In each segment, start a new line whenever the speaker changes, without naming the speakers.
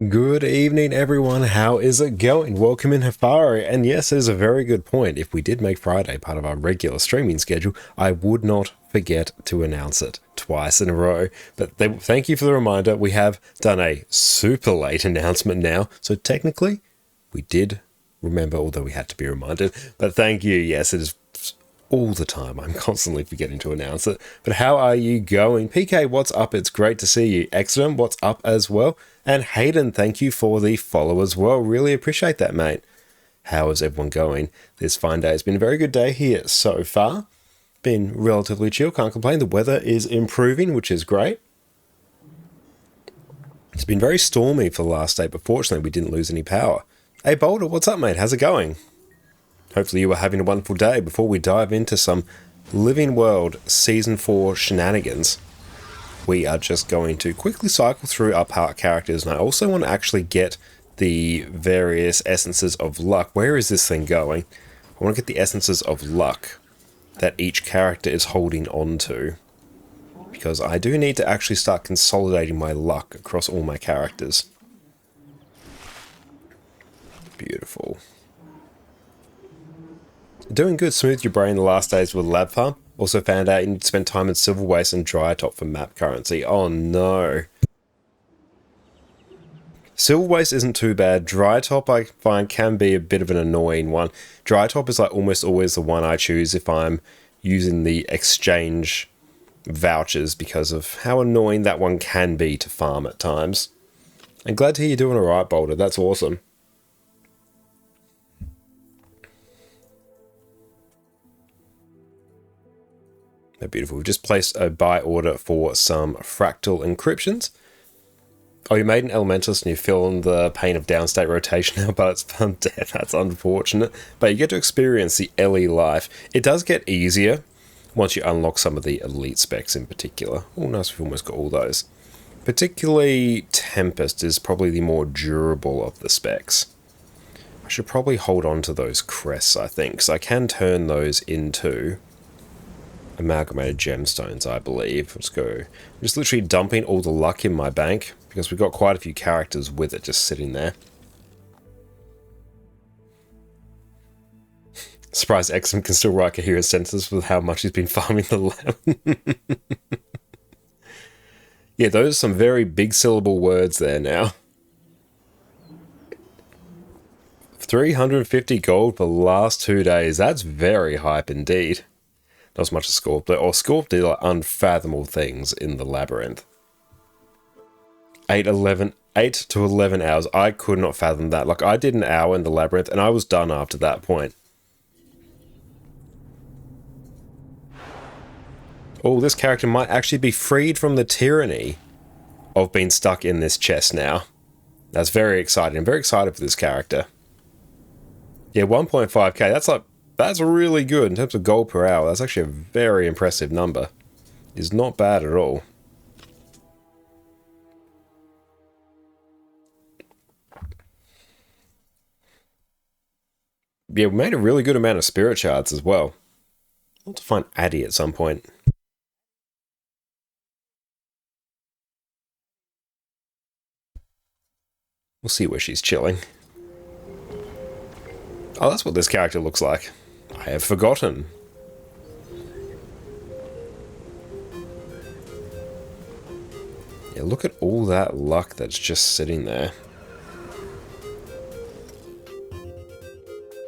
Good evening, everyone. How is it going? Welcome in, Hafari. And yes, it is a very good point. If we did make Friday part of our regular streaming schedule, I would not forget to announce it twice in a row. But thank you for the reminder. We have done a super late announcement now. So technically, we did remember, although we had to be reminded. But thank you. Yes, it is all the time. I'm constantly forgetting to announce it. But how are you going? PK, what's up? It's great to see you. Excellent, what's up as well? And Hayden, thank you for the follow as well. Really appreciate that, mate. How is everyone going this fine day? It's been a very good day here so far. Been relatively chill, can't complain. The weather is improving, which is great. It's been very stormy for the last day, but fortunately we didn't lose any power. Hey Boulder, what's up, mate? How's it going? Hopefully you are having a wonderful day. Before we dive into some Living World Season 4 shenanigans, we are just going to quickly cycle through our part characters, and I also want to actually get the various essences of luck. Where is this thing going? I want to get the essences of luck that each character is holding on to, because I do need to actually start consolidating my luck across all my characters. Beautiful. Doing good. Smooth your brain the last days with Lab Farm. Also found out you need to spend time in Silver Waste and Dry Top for map currency. Oh no. Silver Waste isn't too bad. Dry Top I find can be a bit of an annoying one. Dry Top is like almost always the one I choose if I'm using the exchange vouchers because of how annoying that one can be to farm at times. I'm glad to hear you're doing alright, Boulder. That's awesome. They're beautiful. We've just placed a buy order for some fractal encryptions. Oh, you made an elementalist and you feel in the pain of downstate rotation now, but it's undead. That's unfortunate. But you get to experience the LE life. It does get easier once you unlock some of the elite specs in particular. Oh, nice, we've almost got all those. Particularly Tempest is probably the more durable of the specs. I should probably hold on to those crests, I think, because I can turn those into amalgamated gemstones, I believe. Let's go. I'm just literally dumping all the luck in my bank because we've got quite a few characters with it just sitting there. Surprised Exum can still write coherent sentences with how much he's been farming the lab. Yeah, those are some very big syllable words there now. 350 gold for the last 2 days. That's very hype indeed. Not as much as Scorp, or Scorp did like unfathomable things in the labyrinth. 8 to 11 hours. I could not fathom that. Like, I did an hour in the labyrinth and I was done after that point. Oh, this character might actually be freed from the tyranny of being stuck in this chest now. That's very exciting. I'm very excited for this character. Yeah, 1.5k. That's really good in terms of gold per hour. That's actually a very impressive number. It's not bad at all. Yeah, we made a really good amount of spirit shards as well. I'll have to find Addie at some point. We'll see where she's chilling. Oh, that's what this character looks like. I have forgotten. Yeah, look at all that luck that's just sitting there.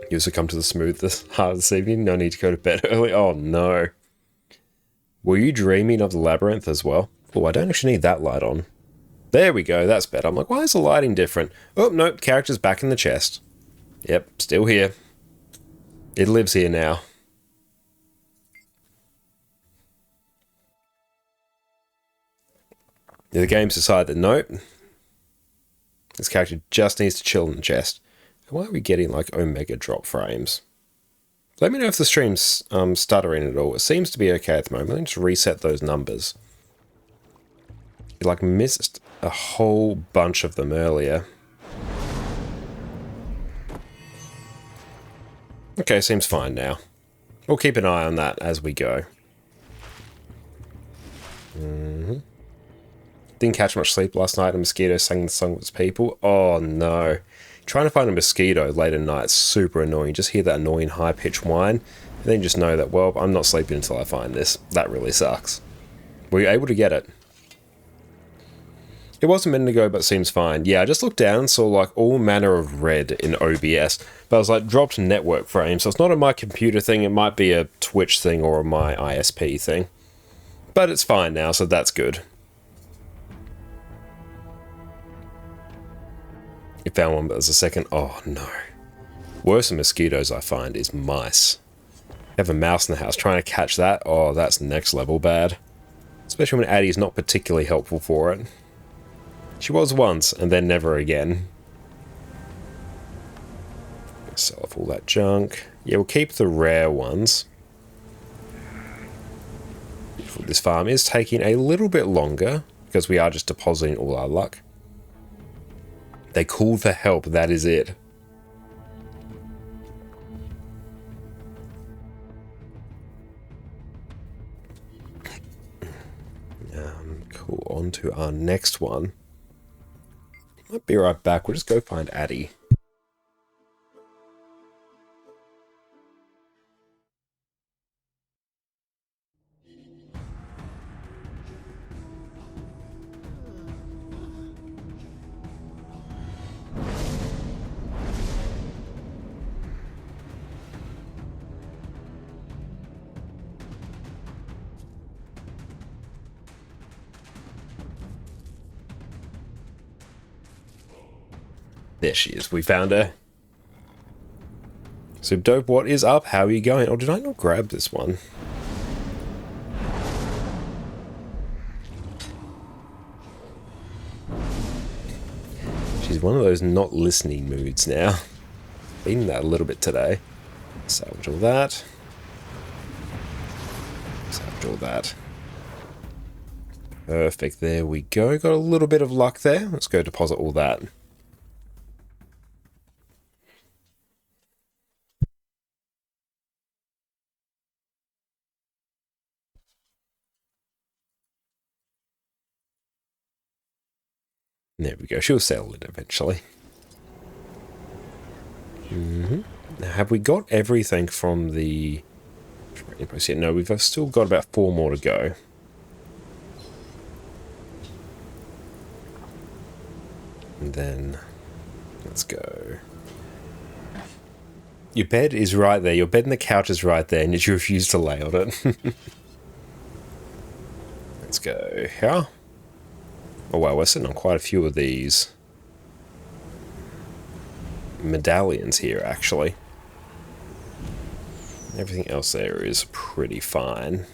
You also come to the smooth heart this evening. No need to go to bed early. Oh no. Were you dreaming of the labyrinth as well? Oh, I don't actually need that light on. There we go, that's better. I'm like, why is the lighting different? Oh, nope, character's back in the chest. Yep, still here. It lives here now. The game's decided that nope. This character just needs to chill in the chest. Why are we getting like Omega drop frames? Let me know if the stream's stuttering at all. It seems to be okay at the moment. Let me just reset those numbers. You like missed a whole bunch of them earlier. Okay, seems fine now. We'll keep an eye on that as we go. Didn't catch much sleep last night. A mosquito sang the song of its people. Oh no. Trying to find a mosquito late at night is super annoying. Just hear that annoying high-pitched whine, and then just know that, well, I'm not sleeping until I find this. That really sucks. Were you able to get it? It was a minute ago, but seems fine. Yeah, I just looked down and saw like all manner of red in OBS, but I was like dropped network frame, so it's not a my computer thing, it might be a Twitch thing or a my ISP thing. But it's fine now, so that's good. You found one, but there's a second. Oh no. Worse than mosquitoes I find is mice. You have a mouse in the house, trying to catch that, oh, that's next level bad. Especially when Addie's not particularly helpful for it. She was once, and then never again. Sell off all that junk. Yeah, we'll keep the rare ones. This farm is taking a little bit longer, because we are just depositing all our luck. They called for help, that is it. Cool, on to our next one. Might be right back. We'll just go find Addie. There she is. We found her. So dope, what is up? How are you going? Oh, did I not grab this one? She's one of those not listening moods now. Been that a little bit today. Salvage all that. Salvage all that. Perfect, there we go. Got a little bit of luck there. Let's go deposit all that. There we go. She'll sell it eventually. Now, have we got everything from the trading post yet? No, we've still got about 4 more to go. And then, let's go. Your bed is right there. Your bed and the couch is right there, and yet you refuse to lay on it. Let's go here. Oh wow, we're sitting on quite a few of these medallions here, actually. Everything else there is pretty fine.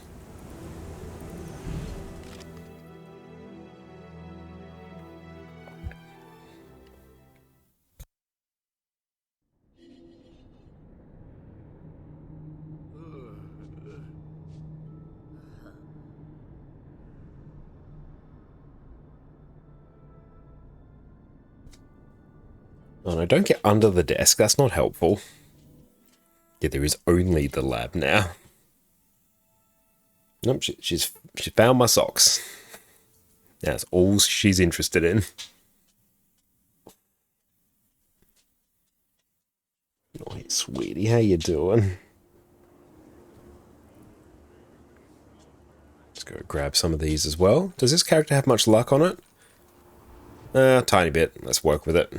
Oh no, don't get under the desk, that's not helpful. Yeah, there is only the lab now. Nope, she's found my socks. That's all she's interested in. Oh, hey, sweetie, how you doing? Let's go grab some of these as well. Does this character have much luck on it? Tiny bit. Let's work with it.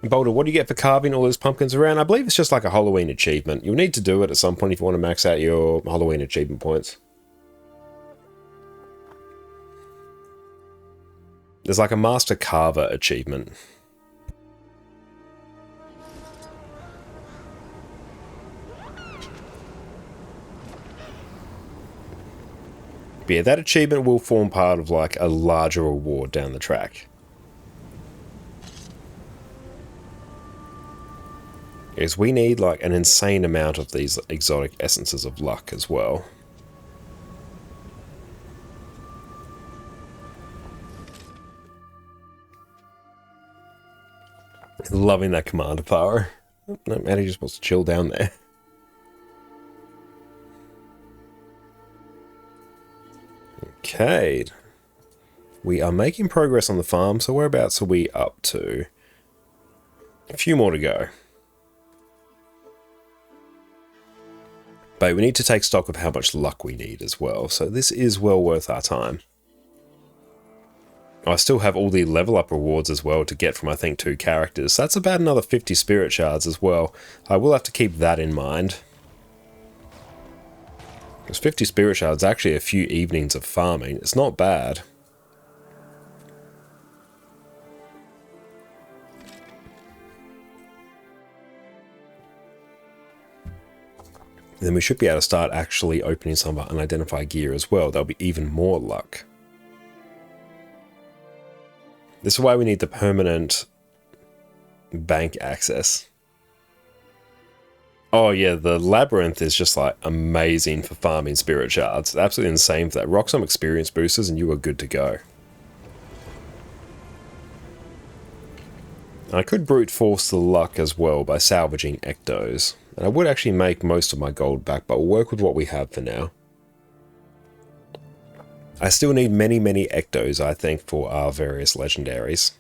Boulder, what do you get for carving all those pumpkins around? I believe it's just like a Halloween achievement. You'll need to do it at some point if you want to max out your Halloween achievement points. There's like a Master Carver achievement. But yeah, that achievement will form part of like a larger reward down the track. Is we need like an insane amount of these exotic essences of luck as well. Loving that commander power. No, Maddie just wants to chill down there. Okay. We are making progress on the farm, so whereabouts are we up to? A few more to go. But we need to take stock of how much luck we need as well, so this is well worth our time. I still have all the level up rewards as well to get from, I think, 2 characters. So that's about another 50 spirit shards as well. I will have to keep that in mind. Because 50 spirit shards is actually a few evenings of farming. It's not bad. Then we should be able to start actually opening some of our unidentified gear as well. There'll be even more luck. This is why we need the permanent bank access. Oh yeah, the labyrinth is just like amazing for farming spirit shards. Absolutely insane for that. Rock some experience boosters and you are good to go. I could brute force the luck as well by salvaging ectos. And I would actually make most of my gold back, but we'll work with what we have for now. I still need many, many ectos, I think, for our various legendaries.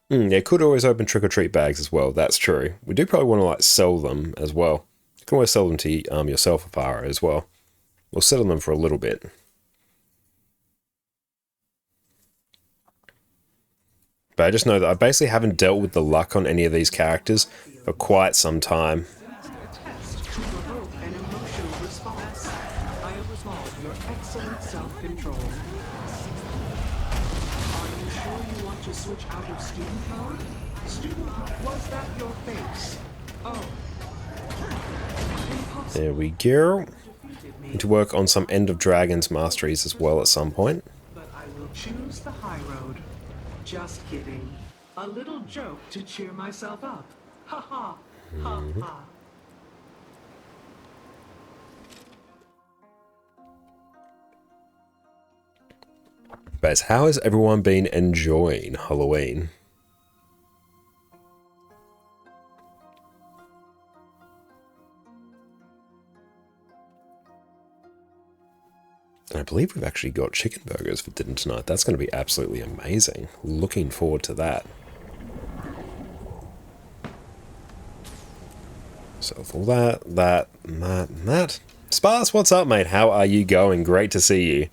Yeah, could always open trick-or-treat bags as well, that's true. We do probably want to like sell them as well. You can always sell them to yourself, Afara, as well. We'll settle them for a little bit. But I just know that I basically haven't dealt with the luck on any of these characters for quite some time. There we go. Need to work on some End of Dragons masteries as well at some point.
But I will choose the high road. Just kidding. A little joke to cheer myself up. Ha ha. Ha ha.
But how has everyone been enjoying Halloween? And I believe we've actually got chicken burgers for dinner tonight. That's going to be absolutely amazing. Looking forward to that. So with all that, and that. Sparse, what's up, mate? How are you going? Great to see you.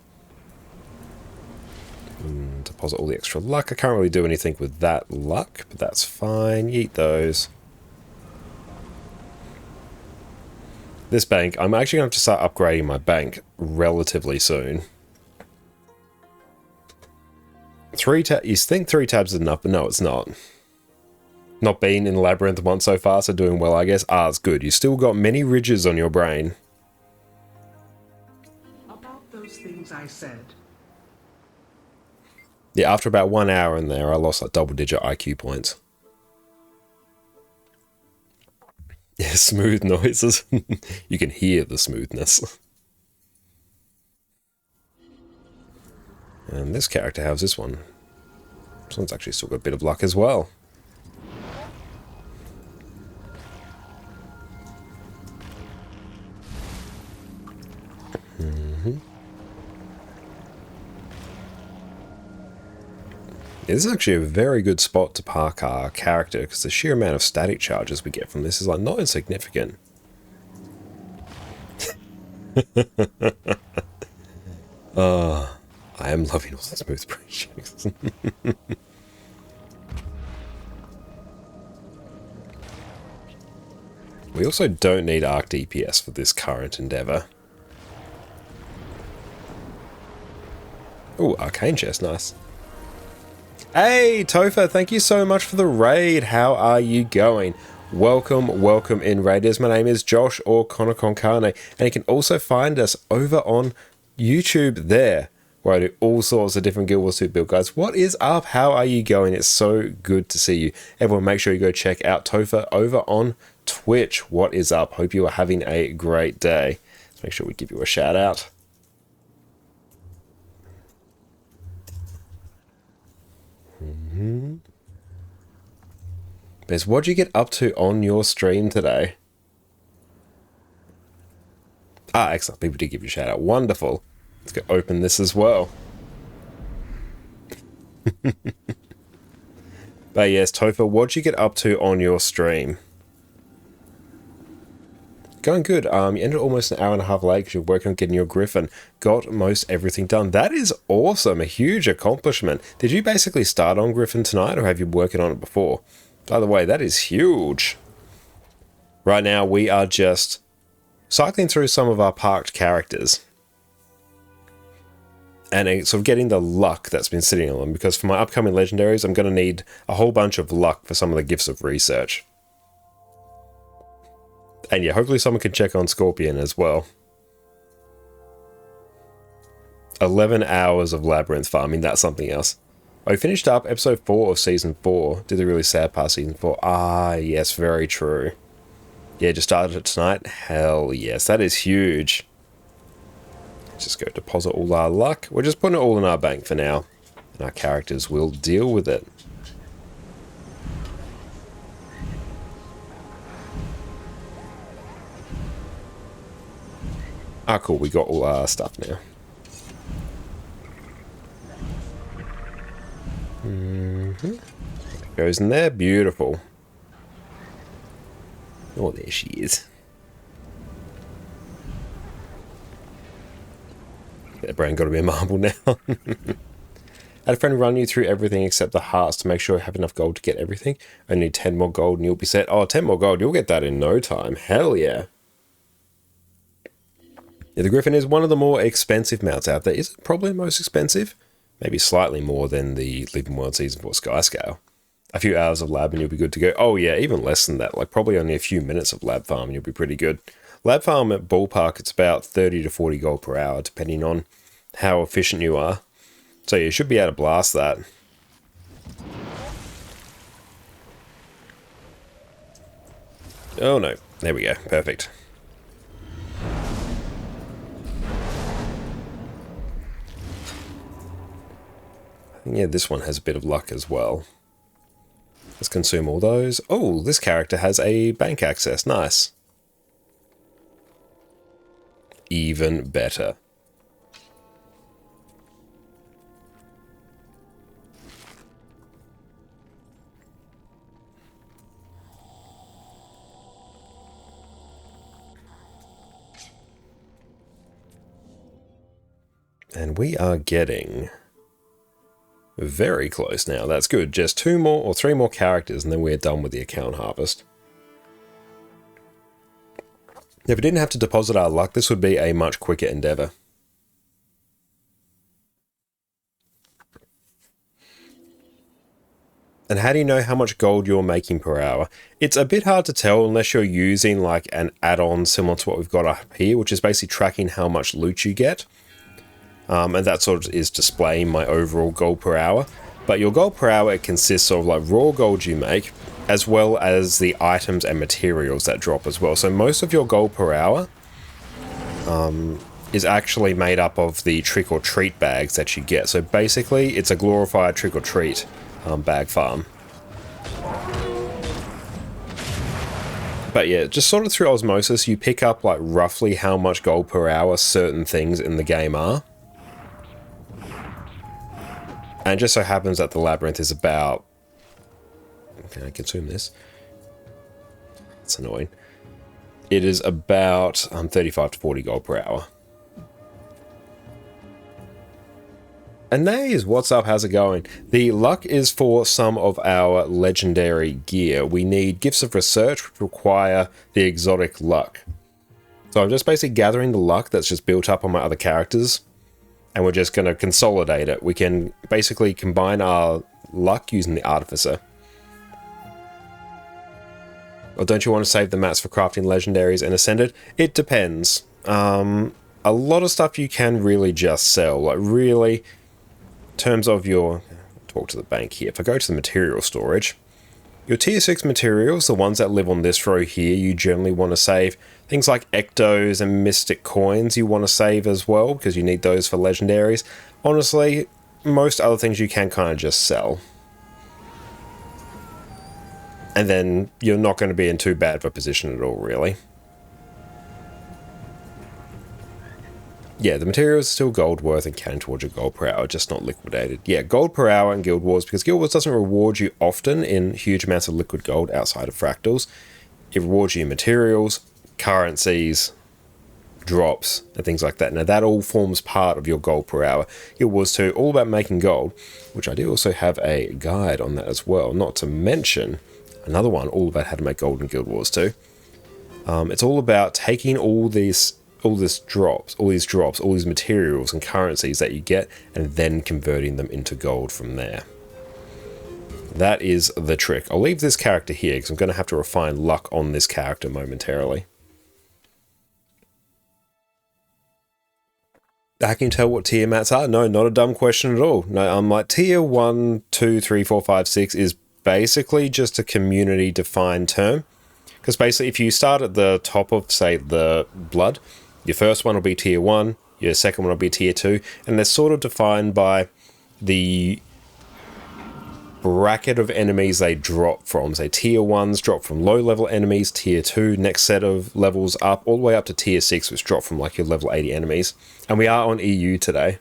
Deposit all the extra luck. I can't really do anything with that luck, but that's fine. Eat those. This bank, I'm actually going to have to start upgrading my bank relatively soon. You think 3 tabs is enough, but no, it's not. Not being in Labyrinth once so far, so doing well, I guess. Ah, it's good. You still got many ridges on your brain.
About those things I said.
Yeah, after about 1 hour in there, I lost like double-digit IQ points. Yeah, smooth noises. You can hear the smoothness. And this character has this one. This one's actually still got a bit of luck as well. This is actually a very good spot to park our character because the sheer amount of static charges we get from this is like not insignificant. I am loving all the smooth projects. We also don't need arc DPS for this current endeavor. Oh, arcane chest, nice. Hey, Topher, thank you so much for the raid. How are you going? Welcome, welcome in, raiders. My name is Josh or Connor Concarne, and you can also find us over on YouTube there, where I do all sorts of different Guild Wars 2 build guides. What is up? How are you going? It's so good to see you. Everyone, make sure you go check out Topher over on Twitch. What is up? Hope you are having a great day. Let's make sure we give you a shout out. Bez, what'd you get up to on your stream today? Ah, excellent. People did give you a shout out. Wonderful. Let's go open this as well. But yes, Topher, what'd you get up to on your stream? Going good. You ended almost an hour and a half late because you're working on getting your Griffin. Got most everything done. That is awesome. A huge accomplishment. Did you basically start on Griffin tonight or have you been working on it before? By the way, that is huge. Right now, we are just cycling through some of our parked characters. And sort of getting the luck that's been sitting on them. Because for my upcoming legendaries, I'm going to need a whole bunch of luck for some of the gifts of research. And yeah, hopefully someone can check on Scorpion as well. 11 hours of Labyrinth farming, that's something else. I finished up episode 4 of season 4. Did the really sad part of season 4. Ah, yes, very true. Yeah, just started it tonight. Hell yes, that is huge. Let's just go deposit all our luck. We're just putting it all in our bank for now. And our characters will deal with it. Ah, cool, we got all our stuff now. Goes in there, beautiful. Oh, there she is. That brain got to be a marble now. Had a friend run you through everything except the hearts to make sure you have enough gold to get everything. Only 10 more gold and you'll be set. Oh, 10 more gold, you'll get that in no time. Hell yeah. Yeah, the Griffin is one of the more expensive mounts out there. Is it probably the most expensive? Maybe slightly more than the Living World Season 4 Sky Scale. A few hours of lab and you'll be good to go. Oh yeah, even less than that. Like probably only a few minutes of lab farm and you'll be pretty good. Lab farm at ballpark, it's about 30 to 40 gold per hour, depending on how efficient you are. So you should be able to blast that. Oh no, there we go, perfect. Yeah, this one has a bit of luck as well. Let's consume all those. Oh, this character has a bank access. Nice. Even better. And we are getting very close now. That's good. Just 2 more or 3 more characters and then we're done with the account harvest. If we didn't have to deposit our luck, this would be a much quicker endeavor. And how do you know how much gold you're making per hour? It's a bit hard to tell unless you're using like an add-on similar to what we've got up here, which is basically tracking how much loot you get. And that sort of is displaying my overall gold per hour. But your gold per hour, it consists of like raw gold you make, as well as the items and materials that drop as well. So most of your gold per hour is actually made up of the trick or treat bags that you get. So basically, it's a glorified trick or treat bag farm. But yeah, just sort of through osmosis, you pick up like roughly how much gold per hour certain things in the game are. And it just so happens that the labyrinth is about... Can I consume this? That's annoying. It is about 35 to 40 gold per hour. Anays, what's up? How's it going? The luck is for some of our legendary gear. We need gifts of research, which require the exotic luck. So I'm just basically gathering the luck that's just built up on my other characters. And we're just going to consolidate it. We can basically combine our luck using the Artificer. Or don't you want to save the mats for crafting legendaries and Ascended? It depends. A lot of stuff you can really just sell. Like really, in terms of your... Talk to the bank here. If I go to the material storage, your tier 6 materials, the ones that live on this row here, you generally want to save. Things like Ectos and Mystic Coins you want to save as well, because you need those for legendaries. Honestly, most other things you can kind of just sell. And then you're not going to be in too bad of a position at all, really. Yeah, the materials are still gold worth and count towards your gold per hour, just not liquidated. Yeah, gold per hour in Guild Wars, because Guild Wars doesn't reward you often in huge amounts of liquid gold outside of fractals. It rewards you in materials, currencies, drops, and things like that. Now, that all forms part of your gold per hour. Guild Wars 2, all about making gold, which I do also have a guide on that as well, not to mention another one all about how to make gold in Guild Wars 2. It's all about taking all these drops, all these materials and currencies that you get, and then converting them into gold from there. That is the trick. I'll leave this character here because I'm going to have to refine luck on this character momentarily. I can tell what tier mats are. No, not a dumb question at all. No, I'm like tier 1, 2, 3, 4, 5, 6 is basically just a community defined term. Because basically, if you start at the top of, say, the blood, your first one will be tier 1, your second one will be tier 2, and they're sort of defined by the bracket of enemies they drop from. Say, tier 1s drop from low-level enemies, tier 2, next set of levels up, all the way up to tier 6, which drop from, like, your level 80 enemies. And we are on EU today.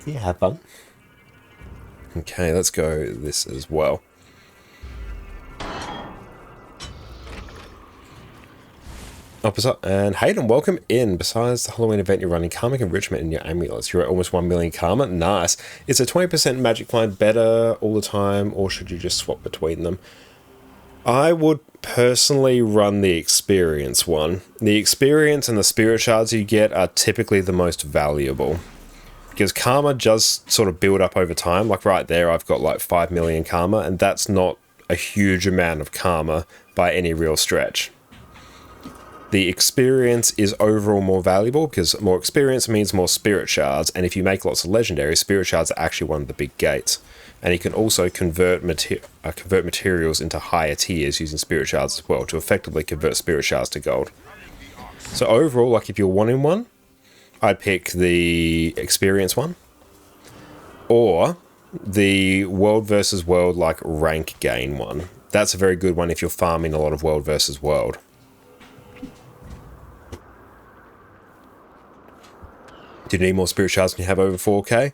Yeah, have fun. Okay, let's go this as well. And Hayden, welcome in. Besides the Halloween event, you're running karmic enrichment in your amulets. You're at almost 1 million karma. Nice. Is a 20% magic find better all the time, or should you just swap between them? I would personally run the experience one. The experience and the spirit shards you get are typically the most valuable, because karma just sort of build up over time. Like right there, I've got like 5 million karma, and that's not a huge amount of karma by any real stretch. The experience is overall more valuable because more experience means more spirit shards, and if you make lots of legendary, spirit shards are actually one of the big gates. And you can also convert materials into higher tiers using spirit shards as well to effectively convert spirit shards to gold. So overall, like if you're wanting one, I'd pick the experience one, or the world versus world like rank gain one. That's a very good one if you're farming a lot of world versus world. Do you need more spirit shards when you have over 4k?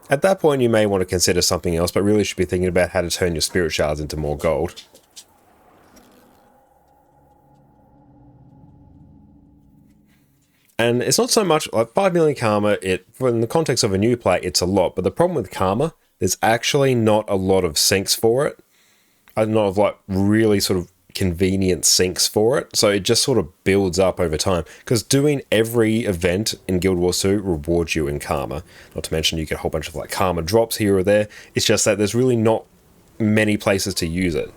At that point, you may want to consider something else, but really should be thinking about how to turn your spirit shards into more gold. And it's not so much like 5 million karma, in the context of a new play, it's a lot. But the problem with karma, there's actually not a lot of sinks for it. Not of like really sort of convenient sinks for it, so it just sort of builds up over time, because doing every event in Guild Wars 2 rewards you in karma. Not to mention you get a whole bunch of like karma drops here or there. It's just that there's really not many places to use it.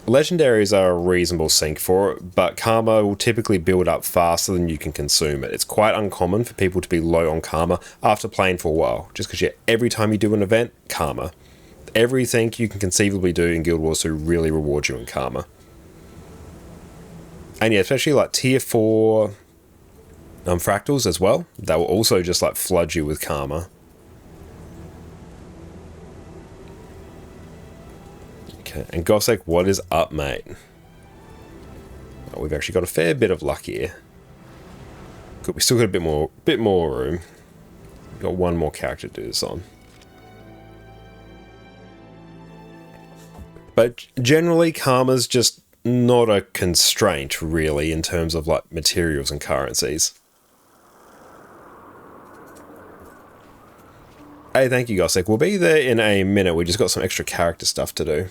Legendaries are a reasonable sink for it, but karma will typically build up faster than you can consume it. It's quite uncommon for people to be low on karma after playing for a while, just because every time you do an event, karma. Everything you can conceivably do in Guild Wars 2 really rewards you in karma. And yeah, especially like tier 4 fractals as well. That will also just like flood you with karma. Okay, and Gossek, what is up, mate? Oh, we've actually got a fair bit of luck here. Good, we still got a bit more room. We've got one more character to do this on. But generally, karma's just not a constraint, really, in terms of like materials and currencies. Hey, thank you, Gossek. We'll be there in a minute. We just got some extra character stuff to do.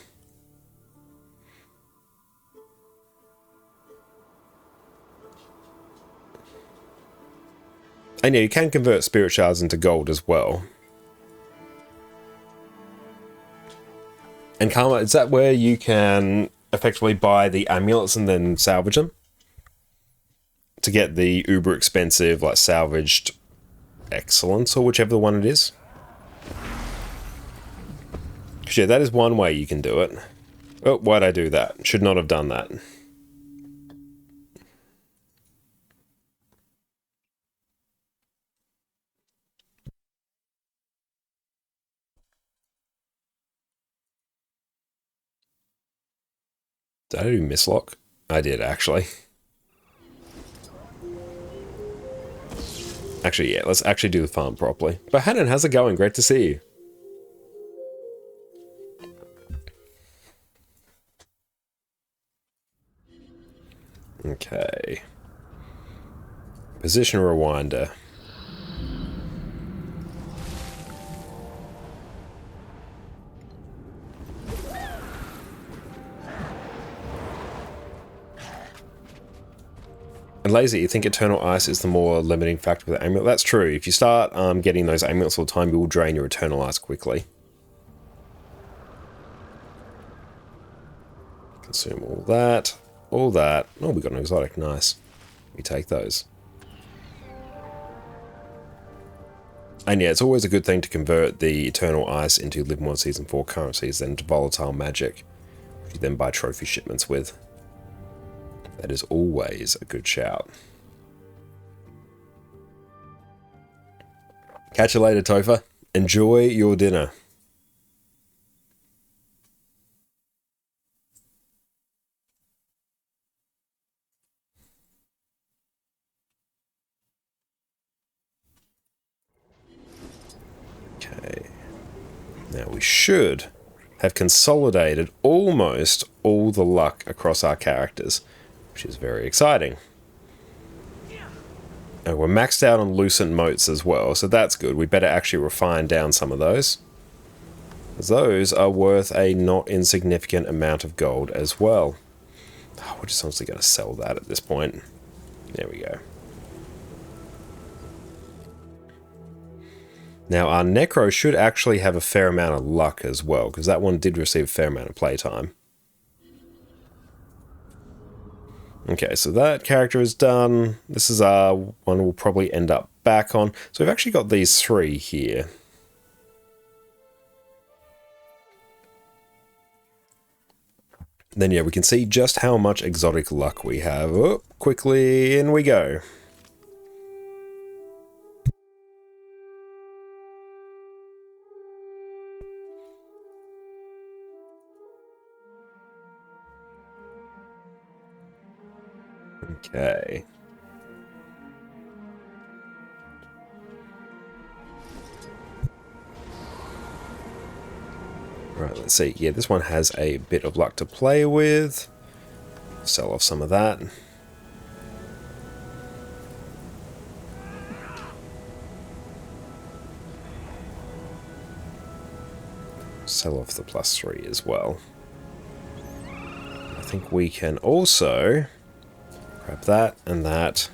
And yeah, you can convert spirit shards into gold as well. And karma, is that where you can effectively buy the amulets and then salvage them? To get the uber expensive, like, salvaged excellence, or whichever one it is? Because yeah, that is one way you can do it. Oh, why'd I do that? Should not have done that. Did I do mislock? I did, actually. Actually, yeah, let's actually do the farm properly. But Hannon, how's it going? Great to see you. Okay. Position rewinder. And Lazy, you think Eternal Ice is the more limiting factor with the amulet? That's true. If you start getting those amulets all the time, you will drain your Eternal Ice quickly. Consume all that. All that. Oh, we got an exotic. Nice. We take those. And yeah, it's always a good thing to convert the Eternal Ice into Live More Season 4 currencies than to volatile magic, which you then buy trophy shipments with. That is always a good shout. Catch you later, Topher. Enjoy your dinner. Okay. Now we should have consolidated almost all the luck across our characters, which is very exciting. And we're maxed out on lucent motes as well, so that's good. We better actually refine down some of those, as those are worth a not insignificant amount of gold as well. Oh, we're just honestly going to sell that at this point. There we go. Now our Necro should actually have a fair amount of luck as well, because that one did receive a fair amount of playtime. Okay, so that character is done. This is our one we'll probably end up back on. So we've actually got these three here. Then yeah, we can see just how much exotic luck we have. Oh, quickly, in we go. Okay. Right, let's see. Yeah, this one has a bit of luck to play with. Sell off some of that. Sell off the +3 as well. I think we can also grab that and that.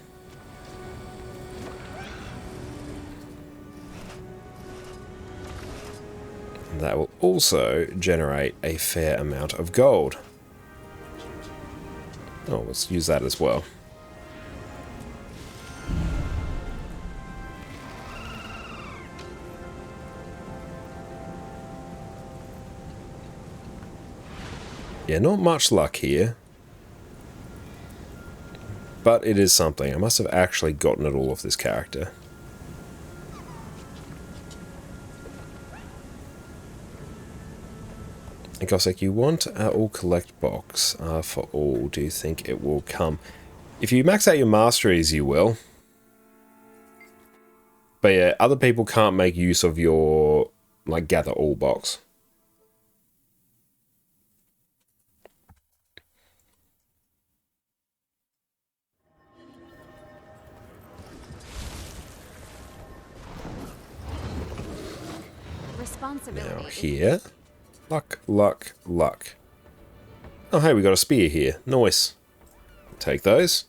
And that will also generate a fair amount of gold. Oh, let's use that as well. Yeah, not much luck here. But it is something. I must have actually gotten it all off this character. And Cossack, you want our all collect box for all. Do you think it will come? If you max out your masteries, you will. But yeah, other people can't make use of your, like, gather all box. Now here. Luck, luck, luck. Oh, hey, we got a spear here. Nice. Take those.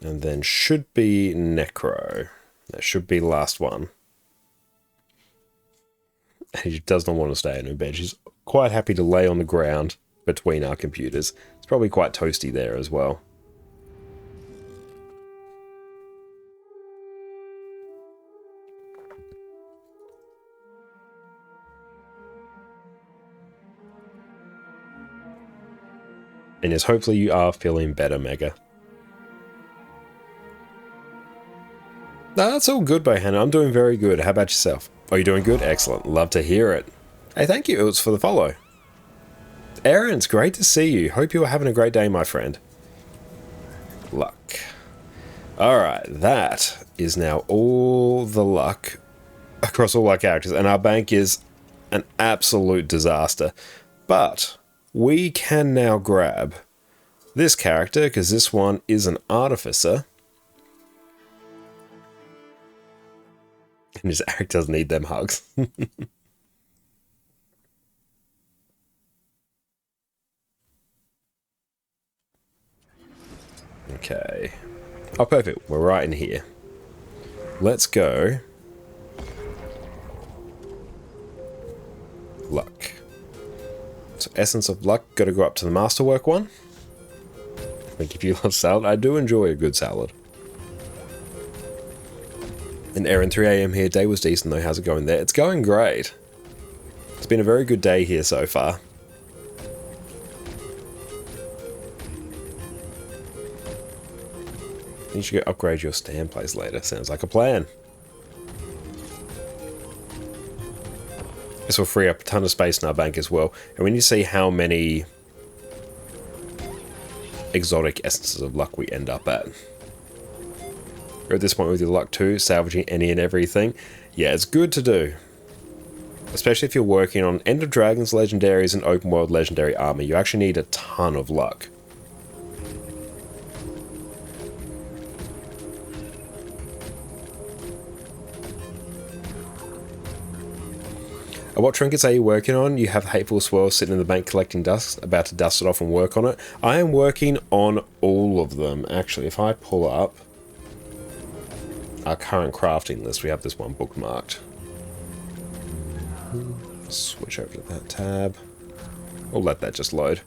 And then should be Necro. That should be the last one. He does not want to stay on her bed. She's quite happy to lay on the ground between our computers. It's probably quite toasty there as well. And yes, hopefully you are feeling better, Mega. No, that's all good, Bohanna. I'm doing very good. How about yourself? Are you doing good? Excellent. Love to hear it. Hey, thank you, Oots, for the follow. Aaron, it's great to see you. Hope you are having a great day, my friend. Luck. Alright, that is now all the luck across all our characters, and our bank is an absolute disaster. But we can now grab this character, because this one is an artificer. And his Eric does need them hugs. Okay. Oh, perfect. We're right in here. Let's go. Luck. So, Essence of Luck, got to go up to the Masterwork one. I think if you love salad, I do enjoy a good salad. And Erin, 3 AM here. Day was decent though. How's it going there? It's going great. It's been a very good day here so far. You should go upgrade your stand place later. Sounds like a plan. This will free up a ton of space in our bank as well. And we need to see how many exotic essences of luck we end up at. You're at this point with your luck too, salvaging any and everything. Yeah, it's good to do. Especially if you're working on End of Dragons legendaries and open world legendary armor. You actually need a ton of luck. What trinkets are you working on? You have Hateful Swirl sitting in the bank collecting dust, about to dust it off and work on it. I am working on all of them, actually. If I pull up our current crafting list, we have this one bookmarked. Switch over to that tab. We'll let that just load.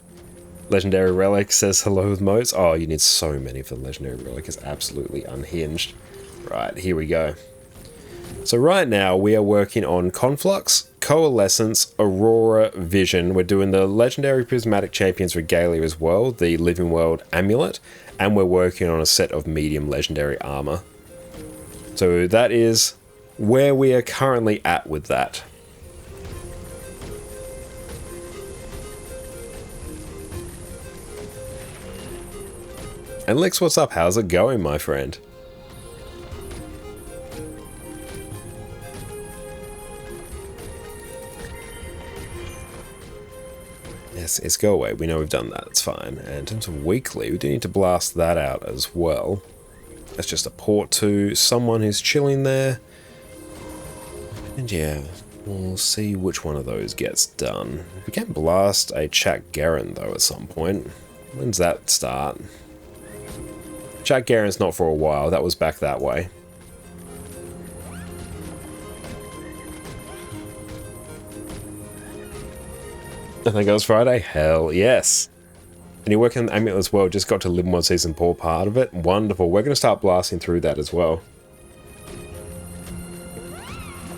Legendary Relic says hello with moats. Oh, you need so many for the Legendary Relic. It's absolutely unhinged. Right, here we go. So right now we are working on Conflux, Coalescence, Aurora, Vision. We're doing the Legendary Prismatic Champions Regalia as well, the Living World Amulet, and we're working on a set of medium legendary armor. So that is where we are currently at with that. And Lex, what's up? How's it going, my friend? Yes, it's go away. We know we've done that. It's fine. And in terms of weekly, we do need to blast that out as well. That's just a port to someone who's chilling there. And yeah, we'll see which one of those gets done. We can blast a Chat Garen, though, at some point. When's that start? Chat Garen's not for a while. That was back that way. I think it was Friday. Hell yes. And you're working on the Amulet as well. Just got to Living World Season 4 part of it. Wonderful. We're going to start blasting through that as well.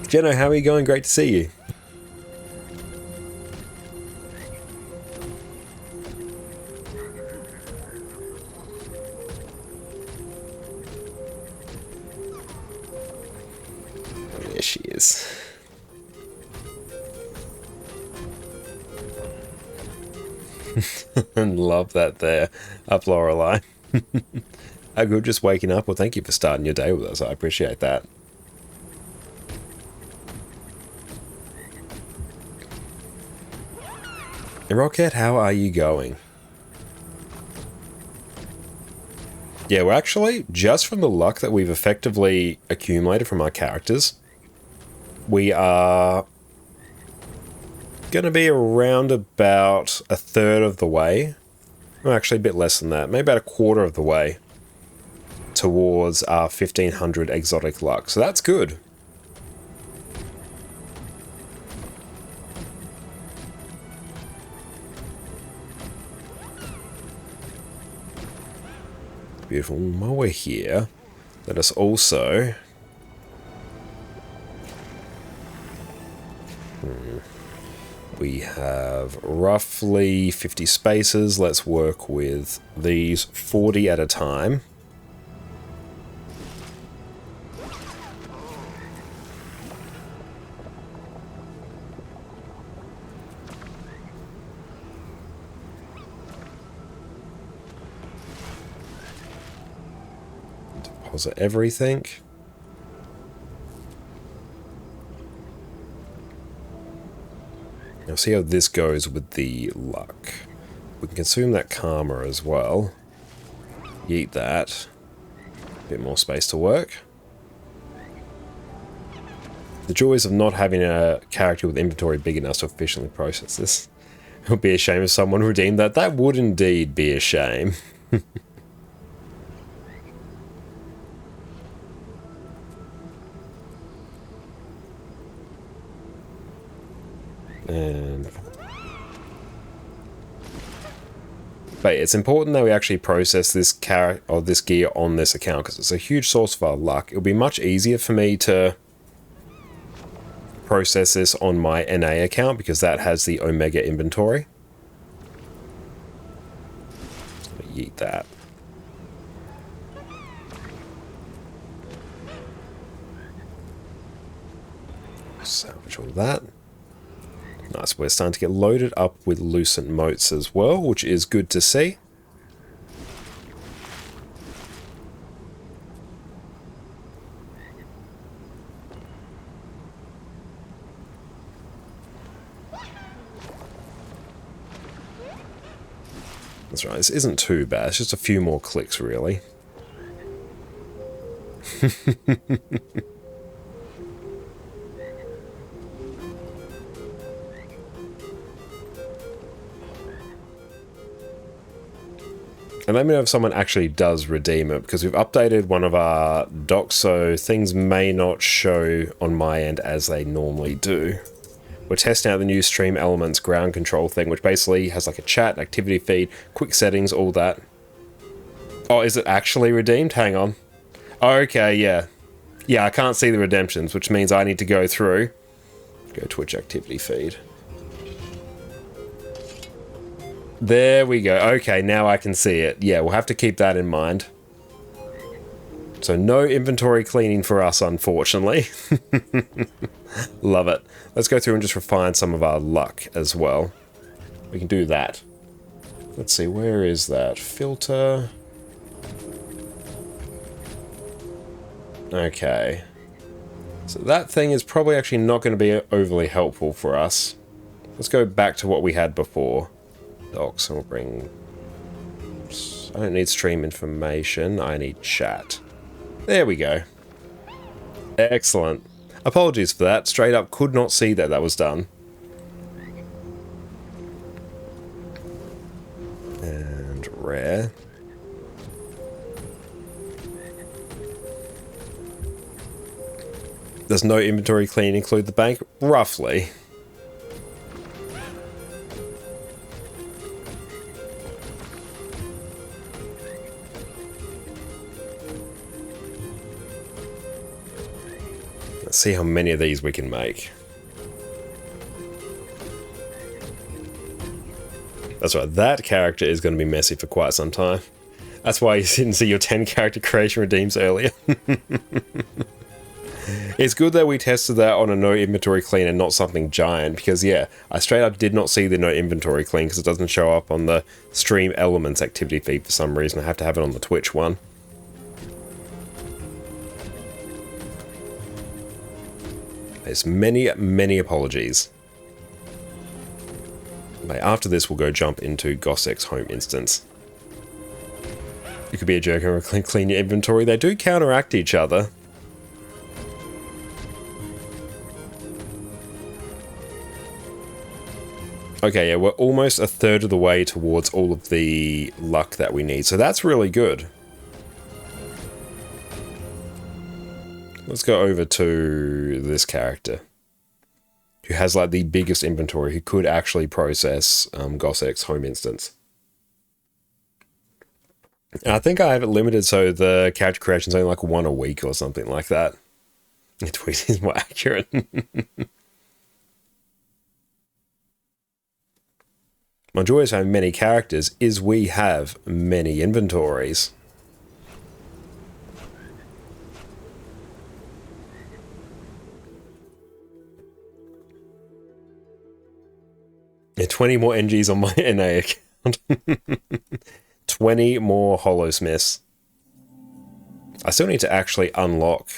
Jenno, how are you going? Great to see you. There she is. And love that there, up Lorelei. How good, just waking up. Well, thank you for starting your day with us. I appreciate that. And Rocket, how are you going? Yeah, we're actually, just from the luck that we've effectively accumulated from our characters, we are going to be around about a third of the way. Well, actually a bit less than that. Maybe about a quarter of the way towards our 1500 exotic luck. So that's good. Beautiful. While we're here, let us also... We have roughly 50 spaces. Let's work with these 40 at a time. deposit everything. Now see how this goes with the luck. We can consume that karma as well. Yeet that. Bit more space to work. The joys of not having a character with inventory big enough to efficiently process this. It would be a shame if someone redeemed that. That would indeed be a shame. But it's important that we actually process this this gear on this account because it's a huge source of our luck. It'll be much easier for me to process this on my NA account because that has the Omega inventory. Yeet that. Salvage all that. Nice, we're starting to get loaded up with lucent motes as well, which is good to see. That's right, this isn't too bad, it's just a few more clicks really. And let me know if someone actually does redeem it, because we've updated one of our docs, so things may not show on my end as they normally do. We're testing out the new Stream Elements ground control thing, which basically has like a chat, activity feed, quick settings, all that. Oh, is it actually redeemed? Hang on. Oh, okay, yeah. Yeah, I can't see the redemptions, which means I need to go through. Go Twitch activity feed. There we go. Okay, now I can see it. Yeah, we'll have to keep that in mind. So no inventory cleaning for us, unfortunately. Love it. Let's go through and just refine some of our luck as well. We can do that. Let's see, where is that? Filter. Okay. So that thing is probably actually not going to be overly helpful for us. Let's go back to what we had before. Docs, and we'll bring... I don't need stream information, I need chat. There we go. Excellent. Apologies for that, straight up could not see that that was done. And rare. Does no inventory clean include the bank? Roughly. Let's see how many of these we can make. That's right, that character is going to be messy for quite some time. That's why you didn't see your 10 character creation redeems earlier. It's good that we tested that on a no inventory clean and not something giant, because yeah, I straight up did not see the no inventory clean because it doesn't show up on the Stream Elements activity feed for some reason. I have to have it on the Twitch one. There's many apologies. But after this, we'll go jump into Gosek's home instance. You could be a jerk and clean your inventory. They do counteract each other. Okay, yeah, we're almost a third of the way towards all of the luck that we need, so that's really good. Let's go over to this character, who has like the biggest inventory, who could actually process Gosek's home instance. And I think I have it limited so the character creation is only like 1 a week or something like that. Your tweet is more accurate. My joy of having many characters is we have many inventories. Yeah, 20 more NGs on my NA account. 20 more Holosmiths. I still need to actually unlock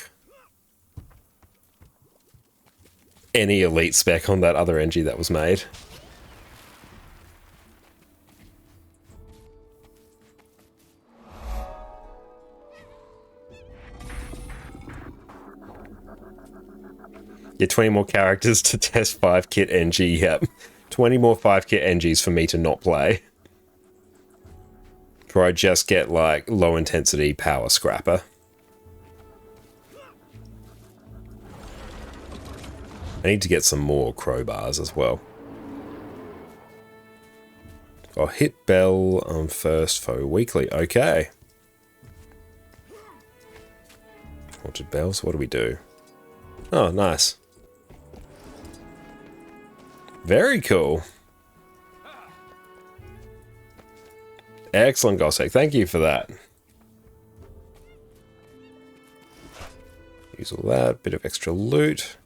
any elite spec on that other NG that was made. Get 20 more characters to test 5 kit NG, yep. 20 more 5 kit NGs for me to not play. Or I just get, like, low intensity power scrapper. I need to get some more crowbars as well. I'll hit bell on first foe weekly. Okay. Haunted bells, what do we do? Oh, nice. Very cool. Excellent, Gossek. Thank you for that. Use all that. Bit of extra loot.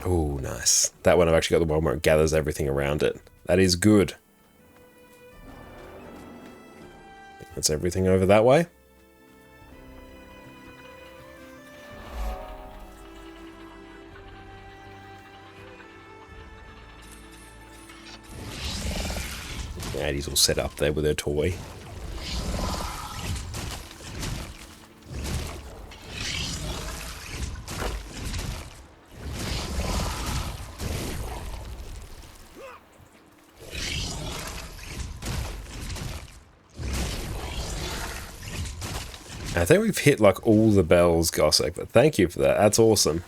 Oh, nice. That one I've actually got the one where it gathers everything around it. That is good. That's everything over that way. Addie's all set up there with her toy. I think we've hit like all the bells, Gossek, but thank you for that. That's awesome.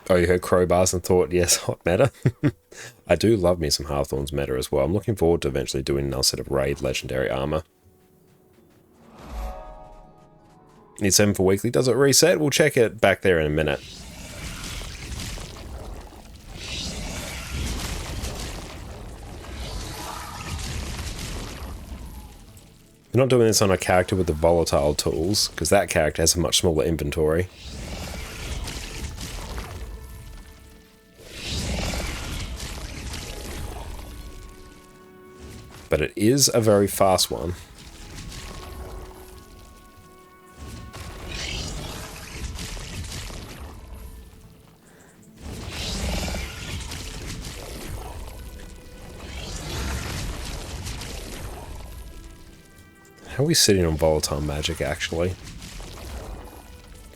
Oh, you heard crowbars and thought, yes, hot meta. I do love me some Hearthorn's meta as well. I'm looking forward to eventually doing another set of raid legendary armor. Need 7 for weekly. Does it reset? We'll check it back there in a minute. We're not doing this on a character with the volatile tools, because that character has a much smaller inventory. But it is a very fast one. How are we sitting on volatile magic, actually?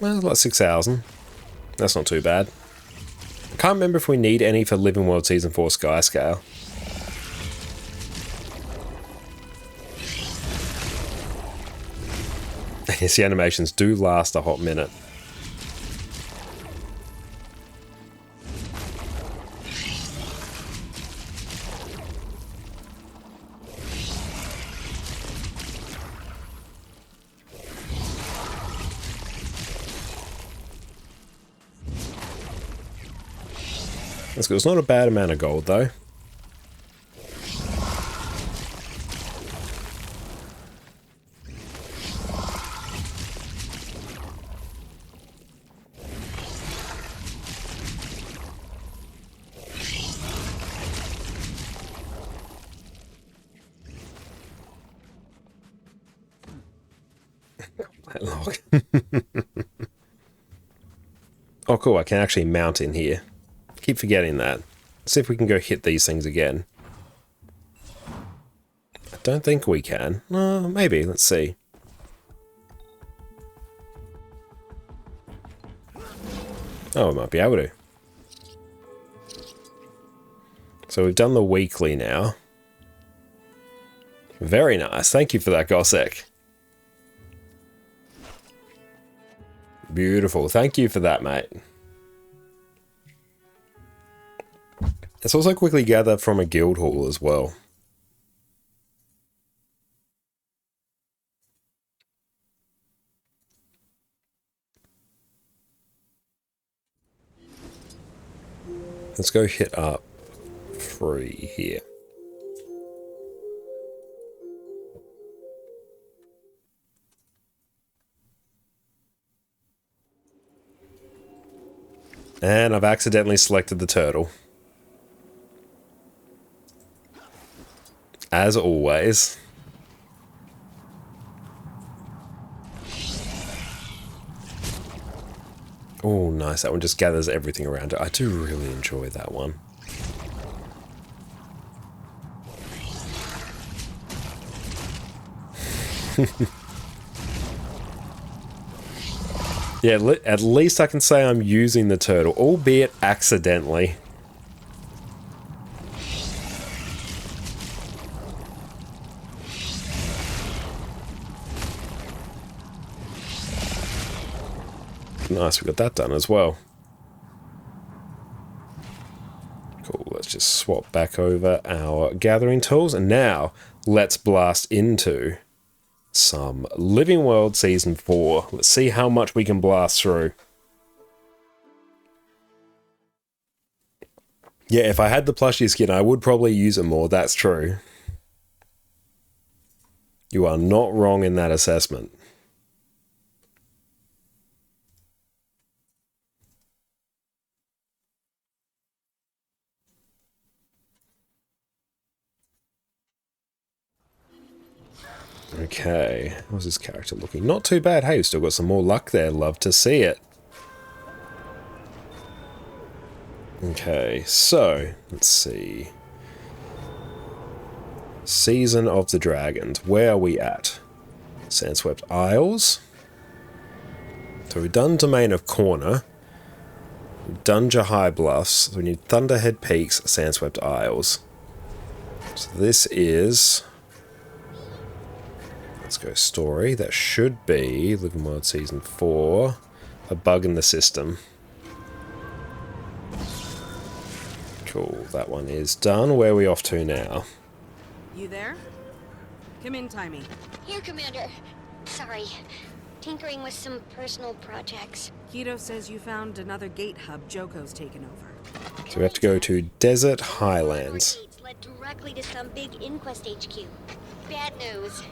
Well, about 6,000. That's not too bad. I can't remember if we need any for Living World Season 4 Skyscale. Yes, the animations do last a hot minute. That's good. It's not a bad amount of gold, though. Oh, cool. I can actually mount in here. Keep forgetting that. See if we can go hit these things again. I don't think we can. Maybe. Let's see. Oh, we might be able to. So we've done the weekly now. Very nice. Thank you for that, Gossek. Beautiful. Thank you for that, mate. Let's also quickly gather from a guild hall as well. Let's go hit up 3 here. And I've accidentally selected the turtle. As always. Oh, nice. That one just gathers everything around it. I do really enjoy that one. Yeah, at least I can say I'm using the turtle, albeit accidentally. Nice, we got that done as well. Cool, let's just swap back over our gathering tools, and now let's blast into some Living World Season 4. Let's see how much we can blast through. Yeah, if I had the plushie skin, I would probably use it more, that's true. You are not wrong in that assessment. Okay, how's this character looking? Not too bad. Hey, we've still got some more luck there. Love to see it. Okay, so, let's see. Season of the Dragons. Where are we at? Sandswept Isles. So we've done Domain of Corner. We've done Jahai Bluffs. So we need Thunderhead Peaks, Sandswept Isles. So this is... Let's go story. That should be Living World Season 4. A bug in the system. Cool, that one is done. Where are we off to now?
You there? Come in, Timey.
Here, Commander. Sorry. Tinkering with some personal projects.
Keto says you found another gate hub Joko's taken over.
So we have to go to Desert Highlands.
Gates led directly to some big Inquest HQ. Bad news.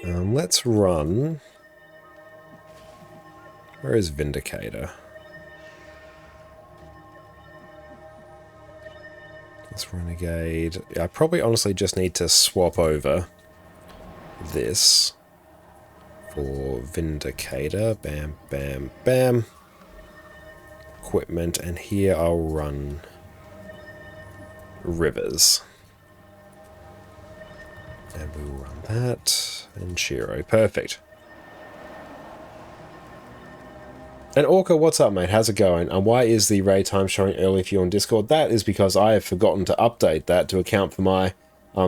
Let's run. Where is Vindicator? Let's Renegade. I probably honestly just need to swap over this for Vindicator. Bam, bam, bam. Equipment, and here I'll run Rivers. And we'll run that, and Shiro. Perfect. And Orca, what's up, mate? How's it going? And why is the raid time showing early for you on Discord? That is because I have forgotten to update that to account for my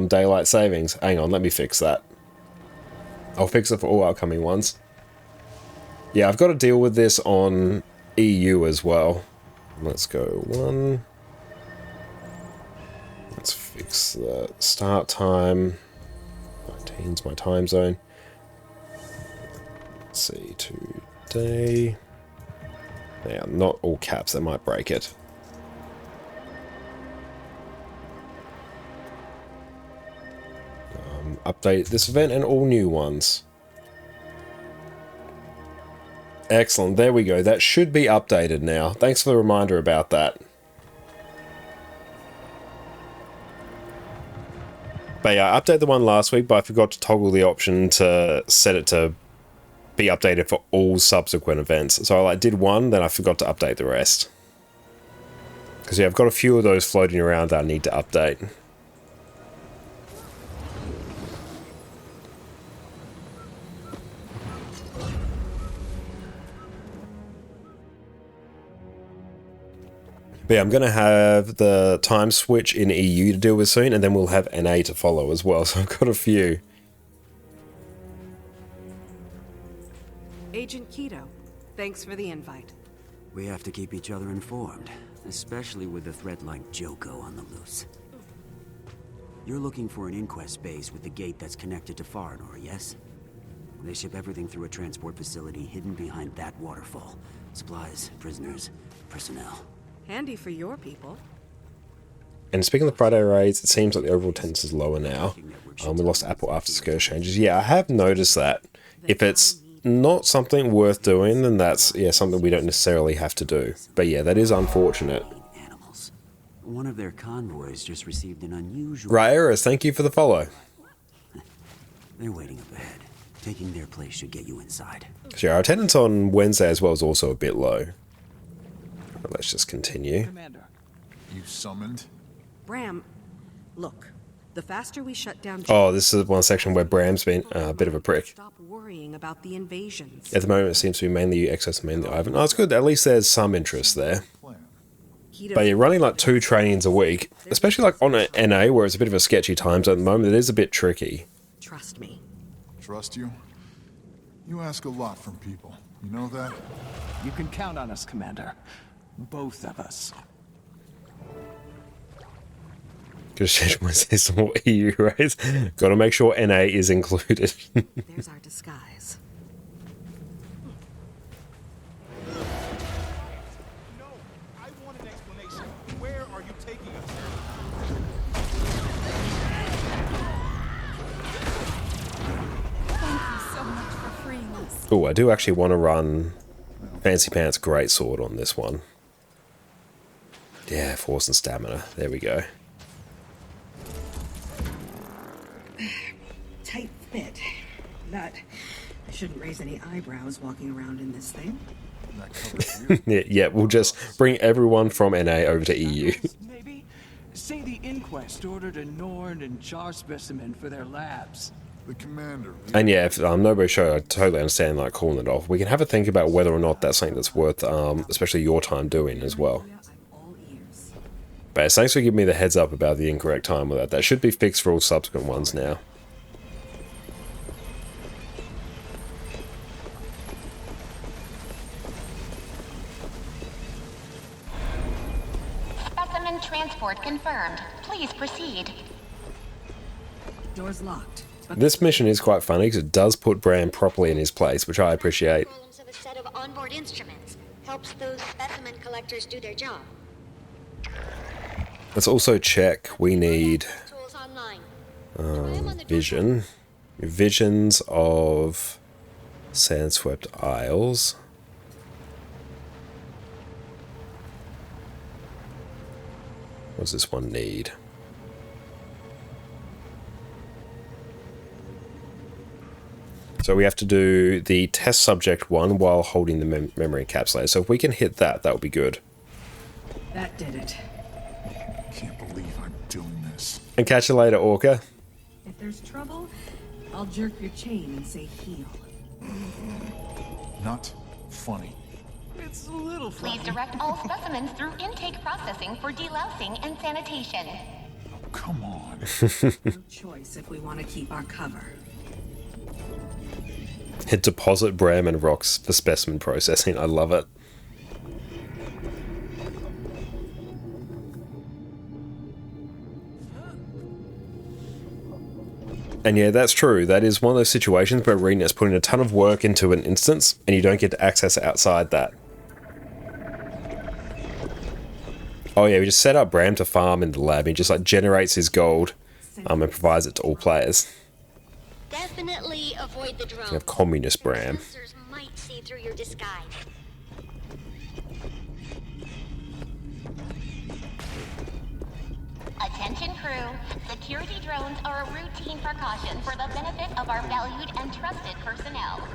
daylight savings. Hang on, let me fix that. I'll fix it for all upcoming ones. Yeah, I've got to deal with this on EU as well. Let's go 1. Let's fix the start time. 19's my time zone. Let's see, today. Yeah, not all caps, that might break it. Update this event and all new ones. Excellent, there we go. That should be updated now. Thanks for the reminder about that. But yeah, I updated the one last week, but I forgot to toggle the option to set it to be updated for all subsequent events. So I did one, then I forgot to update the rest. Because yeah, I've got a few of those floating around that I need to update. But yeah, I'm going to have the time switch in EU to deal with soon, and then we'll have NA to follow as well, so I've got a few.
Agent Keto, thanks for the invite.
We have to keep each other informed, especially with a threat like Joko on the loose. You're looking for an Inquest base with the gate that's connected to Farinor, yes? They ship everything through a transport facility hidden behind that waterfall. Supplies, prisoners, personnel.
Handy for your people.
And speaking of the Friday raids, it seems like the overall attendance is lower now. We lost Apple after skirmish changes. Yeah, I have noticed that. If it's not something worth doing, then that's, yeah, something we don't necessarily have to do. But yeah, that is unfortunate.
Animals. One of their convoys just received an unusual...
Rairas, thank you for the follow.
They're waiting up ahead. Taking their place should get you inside.
So yeah, our attendance on Wednesday as well is also a bit low. But let's just continue.
Commander, you summoned?
Bram, look. The faster we shut down...
Oh, this is one section where Bram's been a bit of a prick.
Stop worrying about the invasions.
At the moment, it seems to be mainly Exos, mainly Ivan. Oh, it's good. At least there's some interest there. But you're running like 2 trainings a week, especially like on an NA where it's a bit of a sketchy time zone at the moment. It is a bit tricky.
Trust me.
Trust you? You ask a lot from people. You know that?
You can count on us, Commander. Both of us.
Just change my system or EU, right? Gotta make sure NA is included.
There's our disguise.
No, I want an explanation. Where are you taking us?
Thank you so much for freeing us.
Oh, I do actually want to run Fancy Pants Greatsword on this one. Yeah, force and stamina. There we go.
Tight fit. But I shouldn't raise any eyebrows walking around in this thing.
That covers you.
Yeah, we'll just bring everyone from NA over to EU.
Maybe? Say the Inquest ordered a Norn and Char specimen for their labs.
The commander.
And yeah, if nobody's sure, I totally understand like calling it off. We can have a think about whether or not that's something that's worth, especially your time doing as well.
I'm all ears.
But thanks for giving me the heads up about the incorrect time with that. That should be fixed for all subsequent ones now.
Specimen transport confirmed. Please proceed.
Door's locked. But
This mission is quite funny because it does put Bram properly in his place, which I appreciate.
Problems of a set of onboard instruments helps those specimen collectors do their job.
Let's also check. We need
Tools online. Try 'em on the
vision. Visions of Sandswept Isles. What does this one need? So we have to do the test subject one while holding the memory encapsulator. So if we can hit that, that would be good.
that did it.
Can't believe I'm doing this.
And catch you later, Orca.
If there's trouble, I'll jerk your chain and say heal.
Not funny.
It's a little funny.
Please direct all specimens through intake processing for delousing and sanitation.
Oh, come on.
No choice if we want to keep our cover.
Hit deposit Bram and rocks for specimen processing. I love it. And yeah, that's true. That is one of those situations where Rena's putting a ton of work into an instance and you don't get to access it outside that. Oh yeah, we just set up Bram to farm in the lab. He just like generates his gold and provides it to all players.
Definitely avoid the drone.
We have communist Bram.
Sensors might see through your disguise. Attention crew, security drones are a routine precaution for the benefit of our valued and trusted personnel.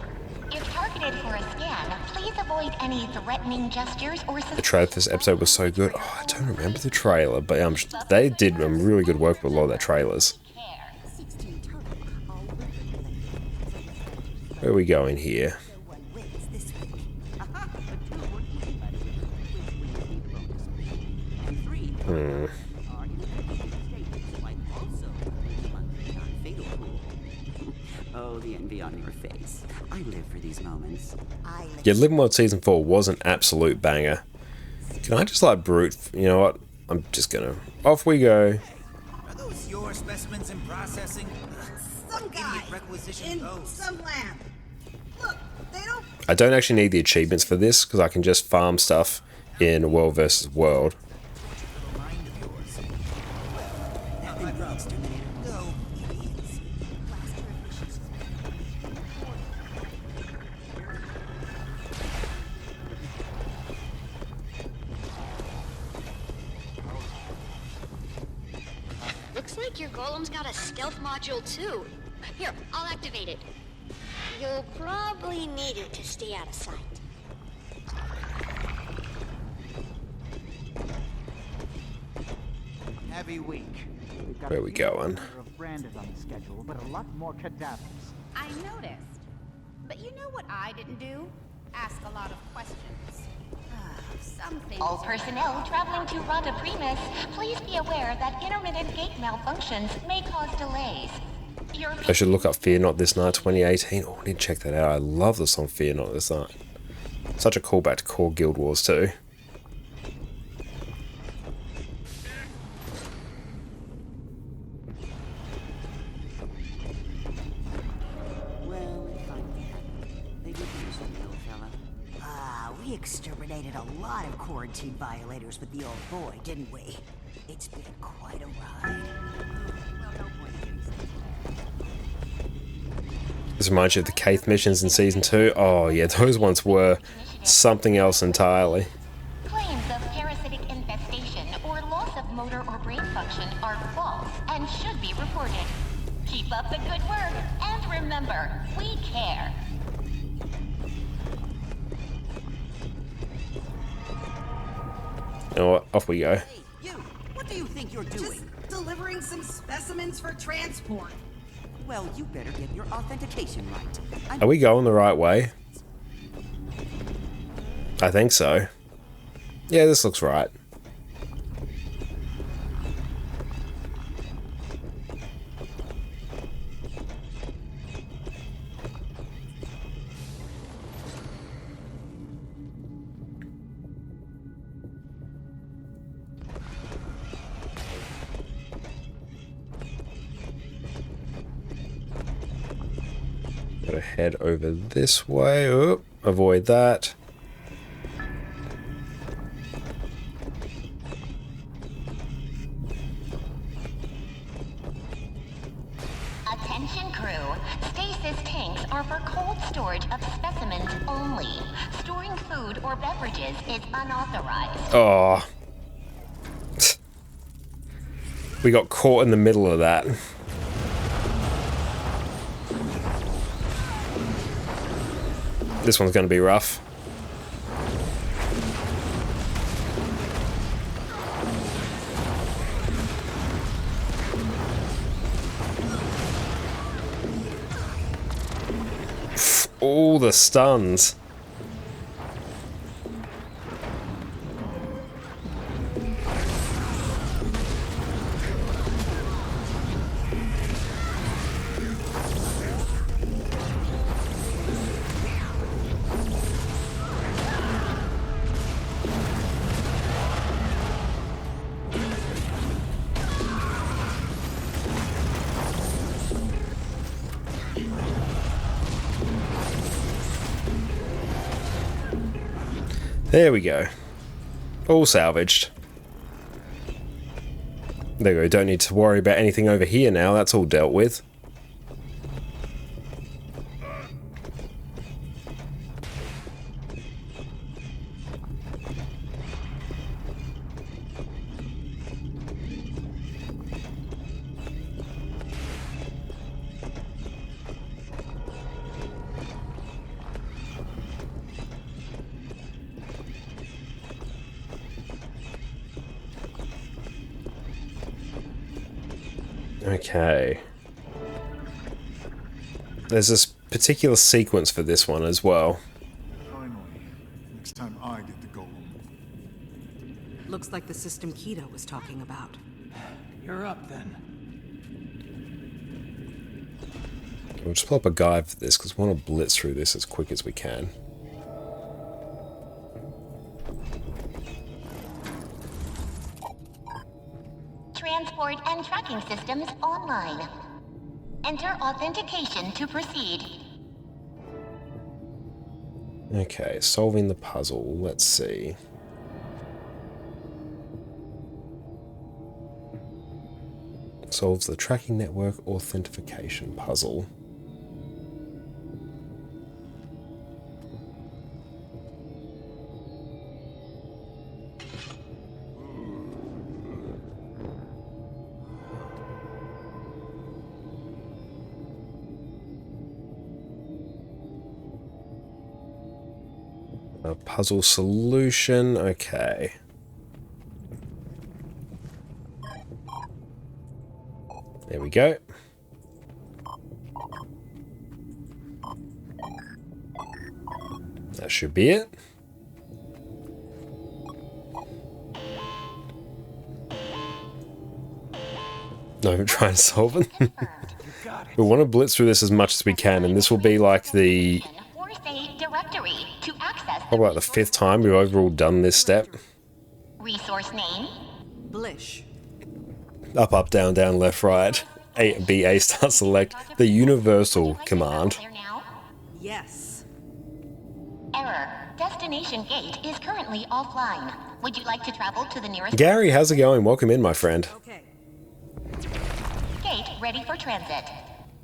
If targeted for a scan, please avoid any threatening gestures or
The trailer for this episode was so good. Oh, I don't remember the trailer, but they did really good work with a lot of their trailers. Where are we going here?
Oh, the envy on your face. I live for these moments.
Yeah, Living World Season 4 was an absolute banger. Can I just like brute... You know what? I'm just gonna... Off we go.
Are those your specimens in processing?
Some guy in
those.
some lab. Look, they don't.
I don't actually need the achievements for this because I can just farm stuff in World vs. World.
Looks like your golem's got a stealth module too. Here, I'll activate it. You'll probably need it to stay out of sight.
Heavy week.
Where we going?
Branded on the schedule, but a lot more cadavers.
I noticed. But you know what I didn't do? Ask a lot of questions. Some things
All personnel traveling to Rata Primus, please be aware that intermittent gate malfunctions may cause delays.
I should look up Fear Not This Night 2018. Oh, I need to check that out. I love the song Fear Not This Night. Such a callback to core Guild Wars too.
We exterminated a lot of quarantine violators with the old boy, didn't we? It's been quite a ride.
This reminds you of the Kaith missions in Season 2. Oh yeah, those ones were something else entirely.
Claims of parasitic infestation or loss of motor or brain function are false and should be reported. Keep up the good work, and remember, we care.
You know what? Off we go.
Hey, you! What do you think you're doing?
Just delivering some specimens for transport.
Well, you better get your authentication right.
Are we going the right way? I think so. Yeah, this looks right. Gotta head over this way. Oh, avoid that.
Attention crew, stasis tanks are for cold storage of specimens only. Storing food or beverages is unauthorized.
Oh. We got caught in the middle of that. This one's going to be rough. All the stuns. There we go. All salvaged. There we go. Don't need to worry about anything over here now. That's all dealt with. Okay. There's this particular sequence for this one as well.
Finally. Next time I get the golem.
Looks like the system Keto was talking about.
You're up then.
We'll just pull up a guide for this because we want to blitz through this as quick as we can.
Transport and tracking systems online. Enter authentication to proceed.
Okay, solving the puzzle. Let's see. Solves the tracking network authentication puzzle. Puzzle solution. Okay. There we go. That should be it. Not even trying to solve it. We want to blitz through this as much as we can, and this will be like the probably like the 5th time we've overall done this step.
Resource name?
Blish.
Up, up, down, down, left, right. A, B, A, start, select. The universal command.
Yes.
Error. Destination gate is currently offline. Would you like to travel to the nearest...
Gary, how's it going? Welcome in, my friend.
Okay.
Gate ready for transit.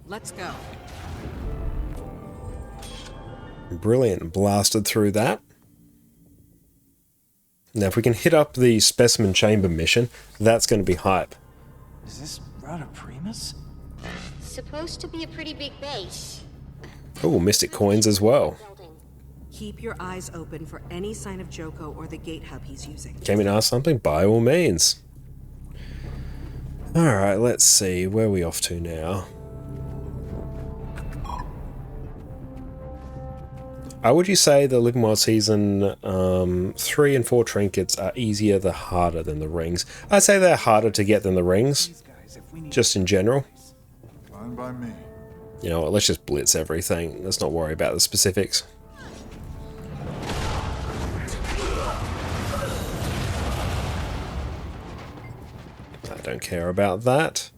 Let's go.
Brilliant. Blasted through that. Now, if we can hit up the specimen chamber mission, that's going to be hype.
Is this Rada Primus?
Supposed to be a pretty big base.
Oh, mystic coins as well.
Keep your eyes open for any sign of Joko or the gate hub he's using.
Came in to ask something? By all means. Alright, let's see. Where are we off to now? How would you say the Living Wild Season 3 and 4 trinkets are easier the harder than the rings? I'd say they're harder to get than the rings, just in general.
Fine by me.
You know what, let's just blitz everything. Let's not worry about the specifics. I don't care about that.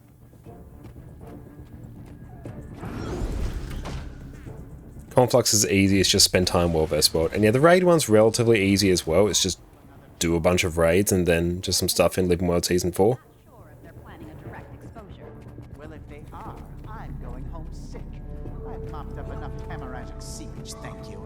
Conflux is easy, it's just spend time well versus world. And yeah, the raid one's relatively easy as well. It's just do a bunch of raids and then just some stuff in Living World Season 4.
Well, if they are, I'm going home sick. I've mopped up enough hemorrhagic seepage, thank you.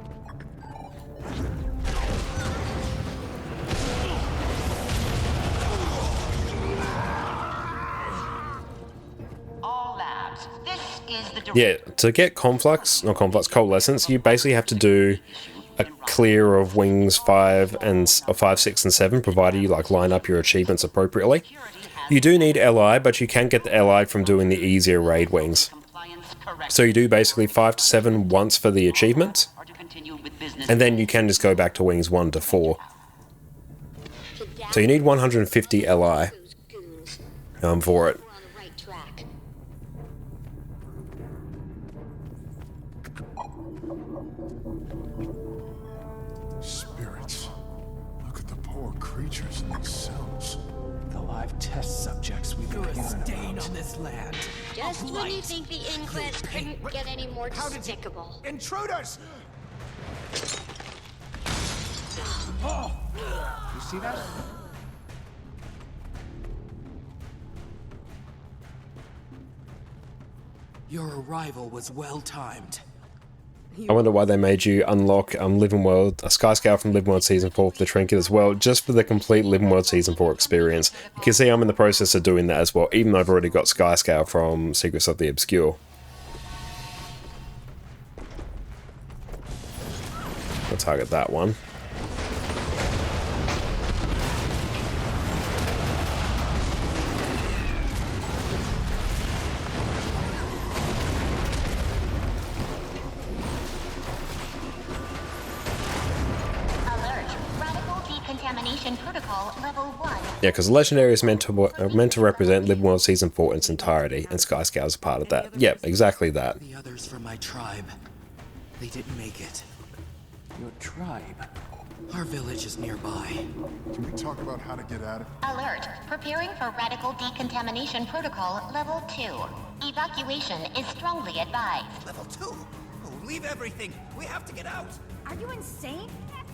All labs. This is the...
Yeah, to get coalescence, you basically have to do a clear of wings 5, 6, and 7, provided you like line up your achievements appropriately. You do need LI, but you can get the LI from doing the easier raid wings. So you do basically 5 to 7 once for the achievements, and then you can just go back to wings 1 to 4. So you need 150 LI for it.
Spirits. Look at the poor creatures in these cells.
The live test subjects we've been hearing
Stain
about.
on this land.
Just when you think the inquest couldn't get any more despicable.
Intruders!
Oh! You see that?
Your arrival was well timed.
I wonder why they made you unlock Living World, a Sky Scale from Living World Season 4 for the trinket as well, just for the complete Living World Season 4 experience. You can see I'm in the process of doing that as well, even though I've already got Sky Scale from Secrets of the Obscure. I'll target that one.
Protocol level 1.
Yeah, because Legendary is meant to represent Living World Season 4 in its entirety, and Sky Scale is a part of that. Yep, exactly that.
The others from my tribe, they didn't make it.
Your tribe?
Our village is nearby.
Can we talk about how to get at it?
Alert. Preparing for radical decontamination protocol level 2. Evacuation is strongly advised.
Level 2? Oh, leave everything. We have to get out.
Are you insane?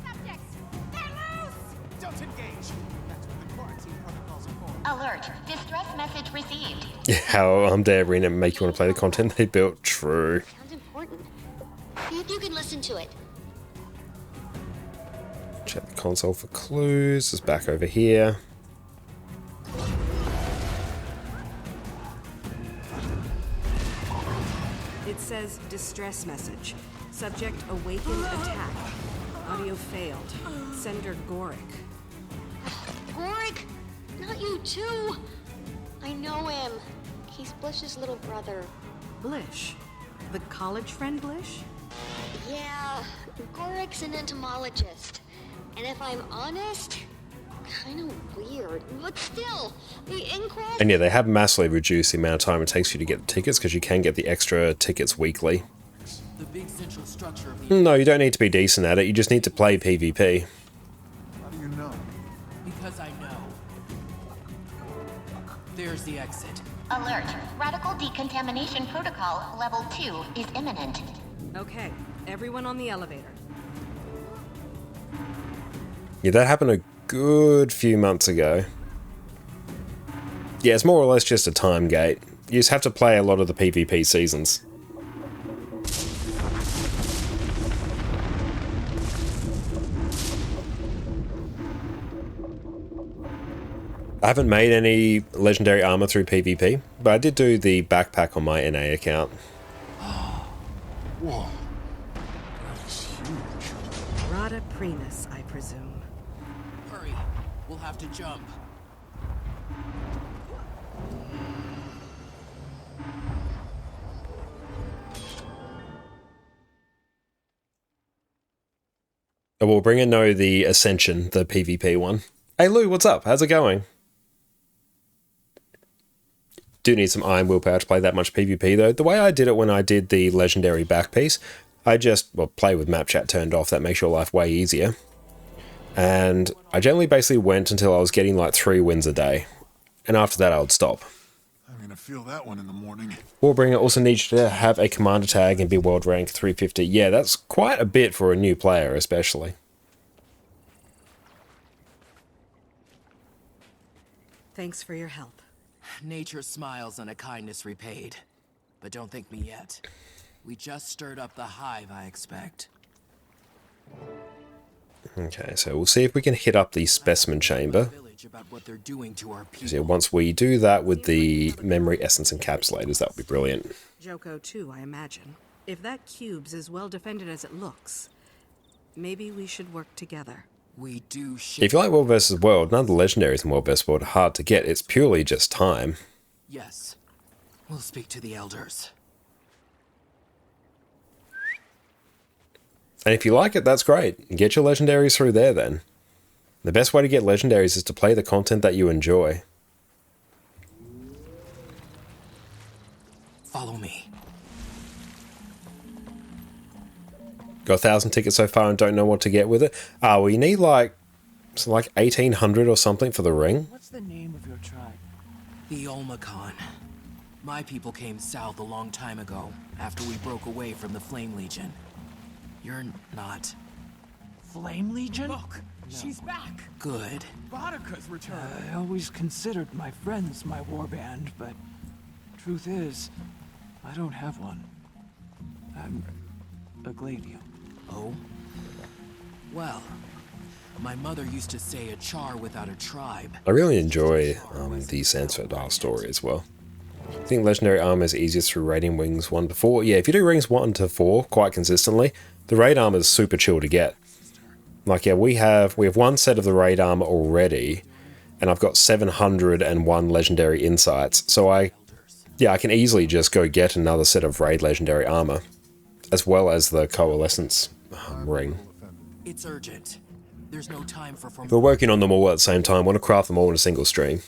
Subjects, they're loose!
Don't engage. That's what the quarantine protocols are for.
Alert. Distress message received.
Yeah, how dare Arena make you want to play the content they built? True.
Sounds important. See if you can listen to it.
Check the console for clues. It's back over here.
It says distress message. Subject awakened attack. Audio failed. Sender Gorick.
Gorik? Not you too! I know him. He's Blish's little brother.
Blish? The college friend Blish?
Yeah, Gorik's an entomologist. And if I'm honest, kind of weird. But still, the inquest...
And yeah, they have massively reduced the amount of time it takes you to get the tickets because you can get the extra tickets weekly.
The big central structure of the...
No, you don't need to be decent at it, you just need to play PvP.
How do you know?
Because I know. There's the exit.
Alert. Radical decontamination protocol level 2 is imminent.
Okay, everyone on the elevator.
Yeah, that happened a good few months ago. Yeah, it's more or less just a time gate. You just have to play a lot of the PvP seasons. I haven't made any legendary armor through PvP, but I did do the backpack on my NA account.
Whoa. That is huge.
Rada Primus, I presume.
Hurry. We'll have to jump.
We'll bring in the Ascension, the PvP one. Hey Lou, what's up? How's it going? Do need some iron willpower to play that much PvP though. The way I did it when I did the legendary back piece, I just, well, play with map chat turned off. That makes your life way easier. And I generally basically went until I was getting like 3 wins a day. And after that I would stop.
I'm gonna feel that one in the morning.
Warbringer also needs to have a commander tag and be world rank 350. Yeah, that's quite a bit for a new player especially.
Thanks for your help.
Nature smiles on a kindness repaid. But don't thank me yet. We just stirred up the hive, I expect.
Okay, so we'll see if we can hit up the specimen chamber.
About what they're doing to our people.
Yeah, once we do that with the memory essence encapsulators, that would be brilliant.
Joko too, I imagine. If that cube's as well defended as it looks, maybe we should work together.
We do
If you like World vs. World, none of the legendaries in World vs. World are hard to get. It's purely just time.
Yes. We'll speak to the elders.
And if you like it, that's great. Get your legendaries through there then. The best way to get legendaries is to play the content that you enjoy.
Follow me.
Got 1,000 tickets so far and don't know what to get with it. Well, you need like 1,800 or something for the ring.
What's the name of your tribe? The Olmacon. My people came south a long time ago, after we broke away from the Flame Legion. You're not.
Flame Legion?
Look, she's back.
Good.
Boudica's returned.
I always considered my friends my warband, but truth is, I don't have one. I'm a gladium.
Oh? Well, my mother used to say a char without a tribe.
I really enjoy the Sandsford Dial story as well. I think legendary armor is easiest through raiding rings 1 to 4. Yeah, if you do rings 1 to 4 quite consistently, the raid armor is super chill to get. Like, yeah, we have 1 set of the raid armor already, and I've got 701 legendary insights. So I can easily just go get another set of raid legendary armor, as well as the coalescence ring.
It's urgent. There's no time for
We're working on them all at the same time. Want to craft them all in a single stream.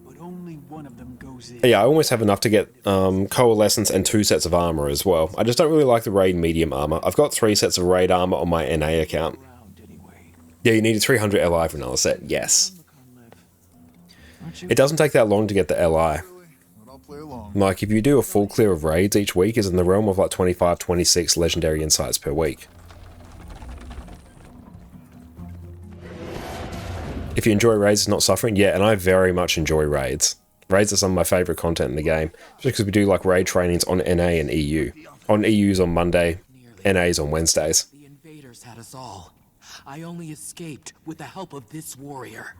But only one of them goes in.
Yeah, I almost have enough to get coalescence and 2 sets of armor as well. I just don't really like the raid medium armor. I've got 3 sets of raid armor on my NA account. Yeah, you need a 300 LI for another set. Yes. It doesn't take that long to get the LI. Like, if you do a full clear of raids each week, is in the realm of like 25, 26 legendary insights per week. If you enjoy raids, it's not suffering. Yeah, and I very much enjoy raids. Raids are some of my favourite content in the game, just because we do like raid trainings on NA and EU. On EU's on Monday, NA's on Wednesdays.
The invaders had us all. I only escaped with the help of this warrior.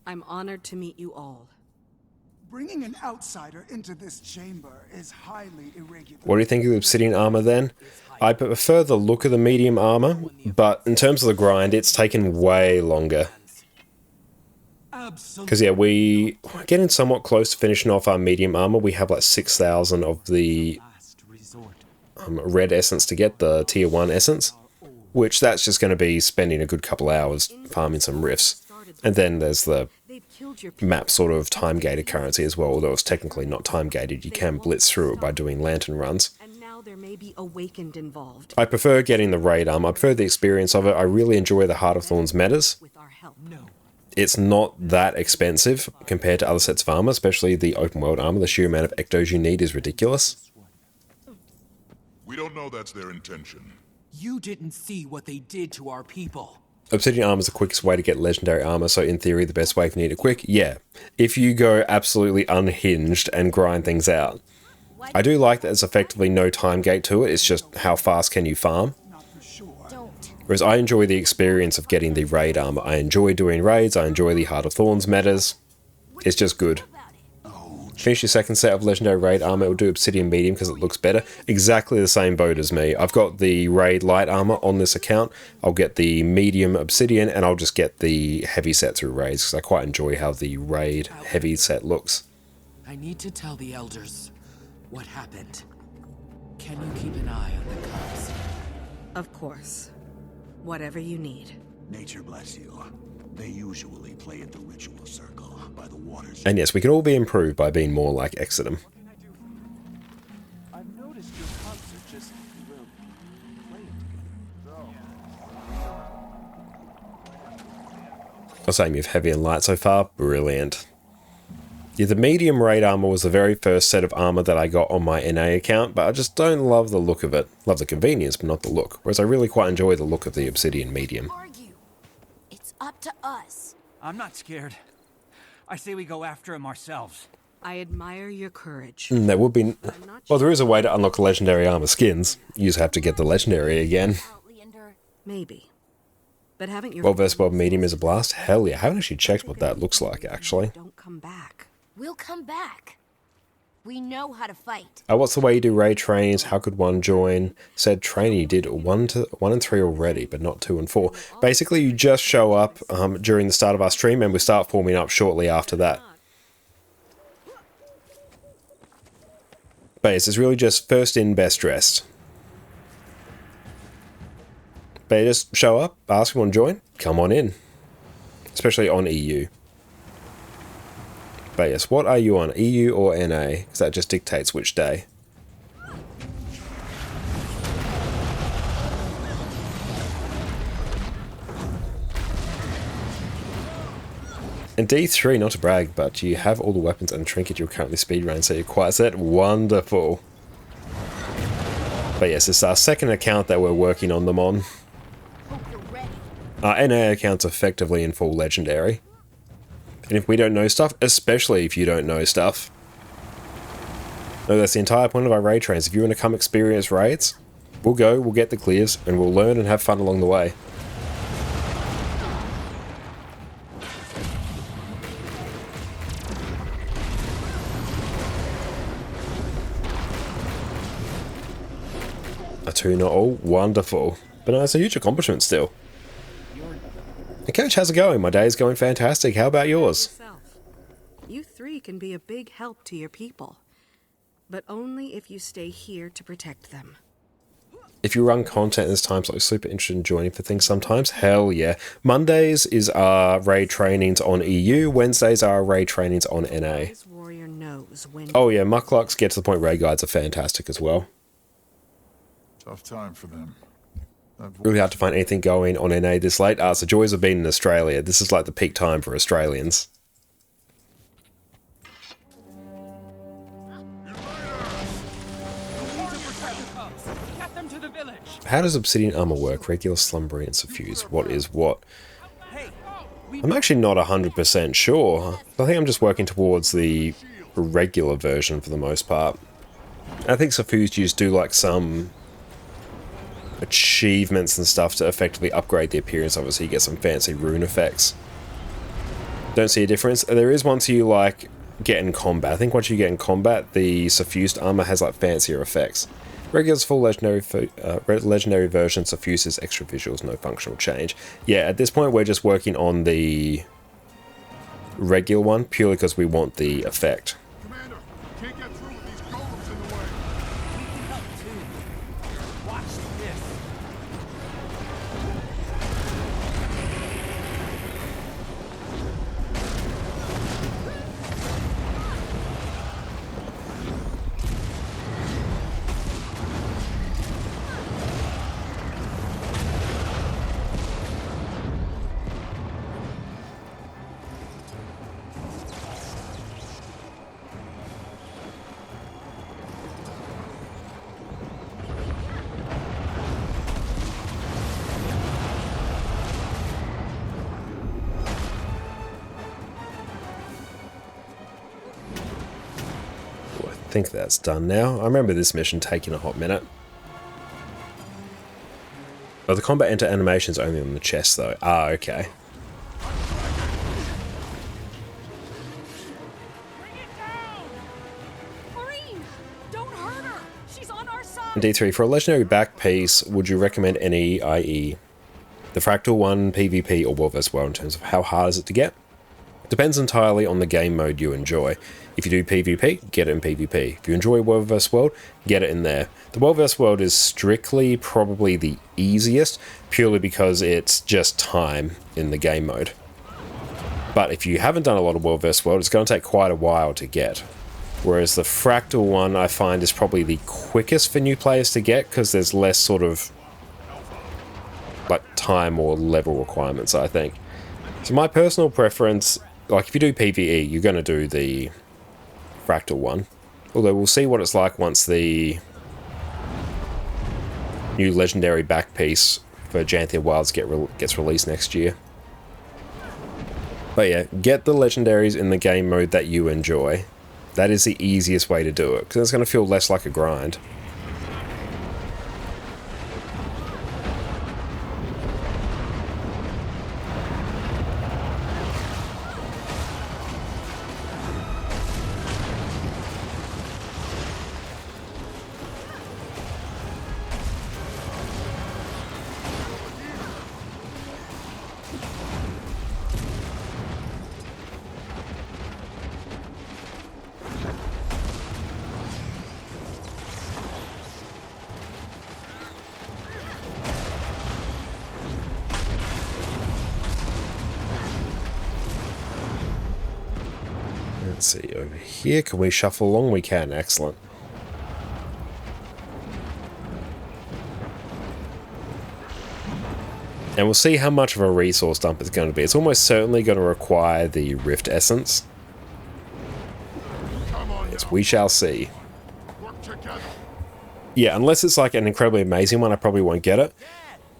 I'm honored to meet you all.
Bringing an outsider into this chamber is highly irregular.
What do you think of the obsidian armor then? I prefer the look of the medium armor, but in terms of the grind, it's taken way longer. Because yeah, we're getting somewhat close to finishing off our medium armor. We have like 6,000 of the red essence to get, the tier 1 essence, which that's just going to be spending a good couple hours farming some rifts. And then there's the map sort of time-gated currency as well, although it's technically not time-gated. You can blitz through it by doing lantern runs.
And now there may be awakened involved.
I prefer getting the raid armor. I prefer the experience of it. I really enjoy the Heart of Thorns metas. It's not that expensive compared to other sets of armor, especially the open world armor. The sheer amount of ectos you need is ridiculous.
We don't know that's their intention.
You didn't see what they did to our people.
Obsidian armor is the quickest way to get legendary armor, so in theory the best way if you need it quick, yeah. If you go absolutely unhinged and grind things out. I do like that there's effectively no time gate to it, it's just how fast can you farm. Whereas I enjoy the experience of getting the raid armor. I enjoy doing raids, I enjoy the Heart of Thorns metas. It's just good. Finish your second set of legendary raid armor, it will do obsidian medium because it looks better. Exactly the same boat as me. I've got the raid light armor on this account. I'll get the medium obsidian and I'll just get the heavy set through raids because I quite enjoy how the raid heavy set looks.
I need to tell the elders what happened. Can you keep an eye on the cubs?
Of course. Whatever you need.
Nature bless you. They usually play at the ritual circle by the waters.
And yes, we can all be improved by being more like Exodum.
I've noticed your cubs are just playing
I was saying you have heavy and light so far. Brilliant. Yeah, the medium raid armor was the very first set of armor that I got on my NA account, but I just don't love the look of it. Love the convenience, but not the look. Whereas I really quite enjoy the look of the obsidian medium.
It's up to us.
I'm not scared. I say we go after him ourselves.
I admire your courage.
There would be... Well, there is a way to unlock legendary armor skins. You just have to get the legendary again.
Maybe. But haven't your...
World vs. World medium is a blast? Hell yeah, I haven't actually checked what that looks like, actually.
Don't come back.
We'll come back. We know how to fight.
What's the way you do raid trainings? How could one join? Said trainee did 1 and 3 already, but not 2 and 4. Basically, you just show up during the start of our stream, and we start forming up shortly after that. But yes, it's really just first in, best dressed. But you just show up, ask if you want to join, come on in. Especially on EU. But yes, what are you on, EU or NA? Because that just dictates which day. In D3, not to brag, but you have all the weapons and trinket you're currently speedrunning, so you're quite set. Wonderful. But yes, it's our second account that we're working on them on. Our NA account's effectively in full legendary. And if we don't know stuff, especially if you don't know stuff. No, that's the entire point of our raid trains. If you want to come experience raids, we'll go, we'll get the clears, and we'll learn and have fun along the way. A 2-0, wonderful. But no, it's a huge accomplishment still. And Coach, how's it going? My day is going fantastic. How about yours?
You three can be a big help to your people. But only if you stay here to protect them.
If you run content this time, so I'm super interested in joining for things sometimes. Hell yeah. Mondays is our raid trainings on EU. Wednesdays are our raid trainings on NA. Oh yeah, Mucklucks get to the point raid guides are fantastic as well.
Tough time for them.
Really hard to find anything going on NA this late. It's the joys of being in Australia. This is like the peak time for Australians. How does obsidian armor work? Regular, slumbering, and suffuse. What is what? I'm actually not 100% sure. I think I'm just working towards the regular version for the most part. I think suffused you just do like some achievements and stuff to effectively upgrade the appearance of it, so you get some fancy rune effects. Don't see a difference. There is once you like get in combat. I think once you get in combat, the suffused armor has like fancier effects. Regular's full legendary version suffuses extra visuals, no functional change. Yeah, at this point we're just working on the regular one purely because we want the effect.
Commander, can't get through with these golems in the way.
We can help too. Watch this.
I think that's done now. I remember this mission taking a hot minute. Oh, the combat enter animation's only on the chest though. Ah, okay.
Don't hurt her. She's on our side.
D3, for a legendary back piece, would you recommend any, i.e. the Fractal one, PvP, or World vs. World in terms of how hard is it to get? Depends entirely on the game mode you enjoy. If you do PvP, get it in PvP. If you enjoy World vs. World, get it in there. The World vs. World is strictly probably the easiest, purely because it's just time in the game mode. But if you haven't done a lot of World vs. World, it's going to take quite a while to get. Whereas the Fractal one, I find, is probably the quickest for new players to get, because there's less sort of like time or level requirements, I think. So my personal preference, like if you do PvE, you're going to do the Fractal one. Although we'll see what it's like once the new legendary back piece for Janthia Wilds gets released next year. But yeah, get the legendaries in the game mode that you enjoy. That is the easiest way to do it, because it's going to feel less like a grind. Let's see, over here, can we shuffle along? We can, excellent. And we'll see how much of a resource dump it's going to be. It's almost certainly going to require the Rift Essence. Yes, we shall see. Yeah, unless it's like an incredibly amazing one, I probably won't get it.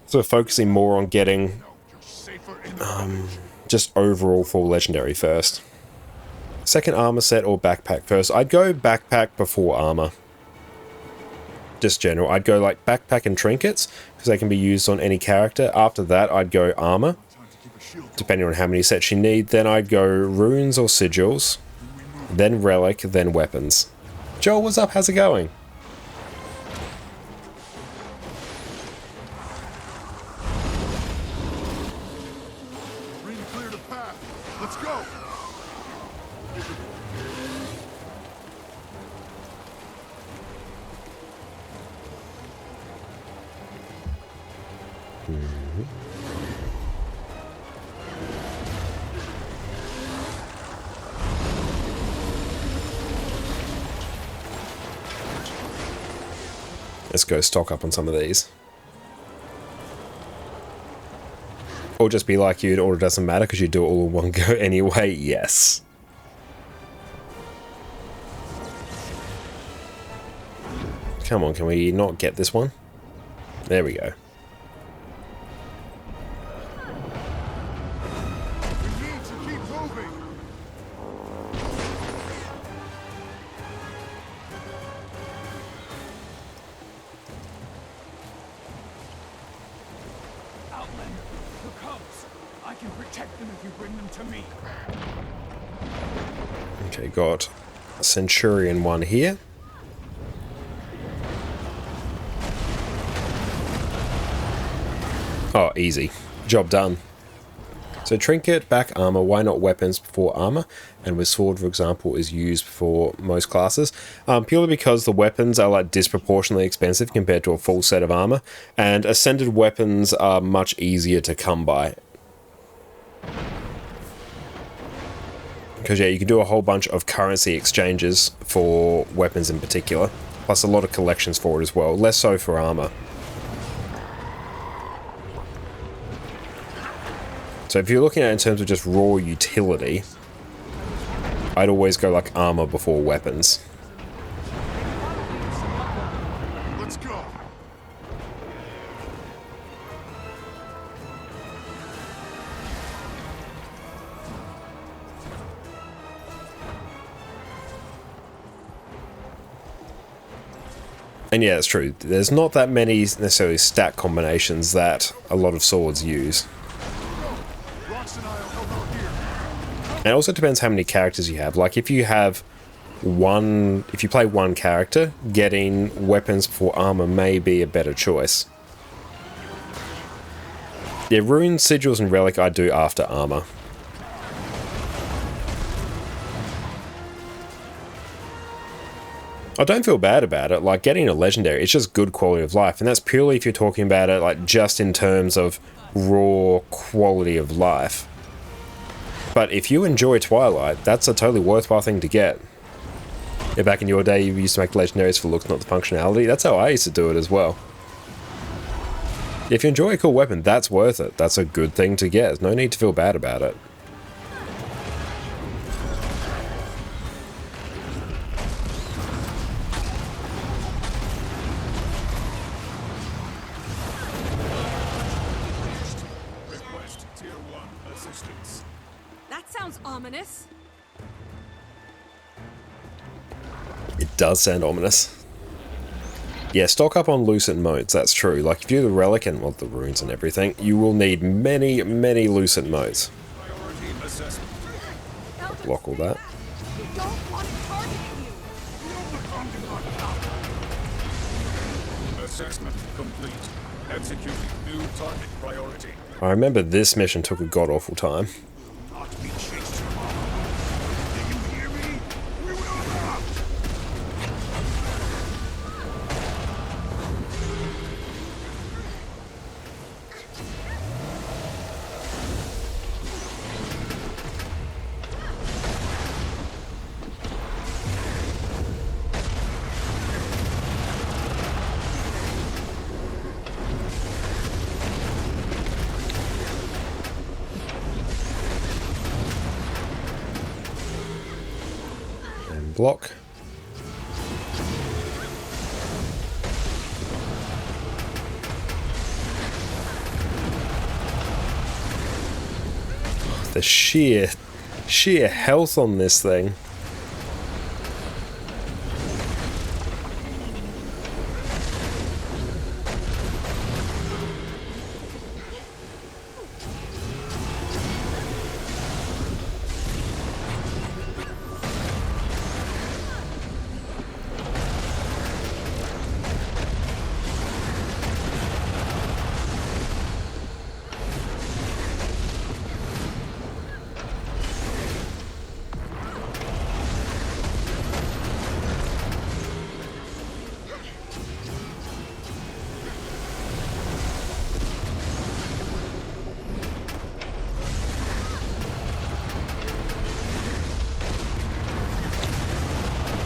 So we're focusing more on getting just overall full legendary first. Second armor set or backpack first? I'd go backpack before armor. Just general. I'd go like backpack and trinkets, because they can be used on any character. After that, I'd go armor, depending on how many sets you need. Then I'd go runes or sigils, then relic, then weapons. Joel, what's up? How's it going?
Green cleared a path. Let's go.
Let's go stock up on some of these. Or just be like you, it all doesn't matter because you do it all in one go anyway. Yes. Come on, can we not get this one? There we go.
We need to keep moving.
Outlander, the cubs. I can protect them if you bring them to me.
Okay, got Centurion 1 here. Oh, easy. Job done. So trinket, back armor, why not weapons before armor? And with sword, for example, is used for most classes. Purely because the weapons are like disproportionately expensive compared to a full set of armor, and ascended weapons are much easier to come by. Because yeah, you can do a whole bunch of currency exchanges for weapons in particular, plus a lot of collections for it as well, less so for armor. So if you're looking at it in terms of just raw utility, I'd always go like armor before weapons.
Let's go.
And yeah, it's true. There's not that many necessarily stat combinations that a lot of swords use. And it also depends how many characters you have. Like if you have if you play one character, getting weapons before armor may be a better choice. Yeah, rune, sigils, and relic I do after armor. I don't feel bad about it. Like getting a legendary, it's just good quality of life, and that's purely if you're talking about it like just in terms of raw quality of life. But if you enjoy Twilight, that's a totally worthwhile thing to get. Yeah, back in your day, you used to make legendaries for looks, not the functionality. That's how I used to do it as well. If you enjoy a cool weapon, that's worth it. That's a good thing to get. There's no need to feel bad about it.
Request Tier 1 assistance.
That sounds ominous.
It does sound ominous. Yeah, stock up on Lucent motes, that's true. Like, if you do the relic and, well, the runes and everything, you will need many, many Lucent motes. Block all that.
Assessment complete. Executing new target priority.
I remember this mission took a god-awful time.
Not be chased from above. Do you hear me? We will not!
Block. The sheer health on this thing.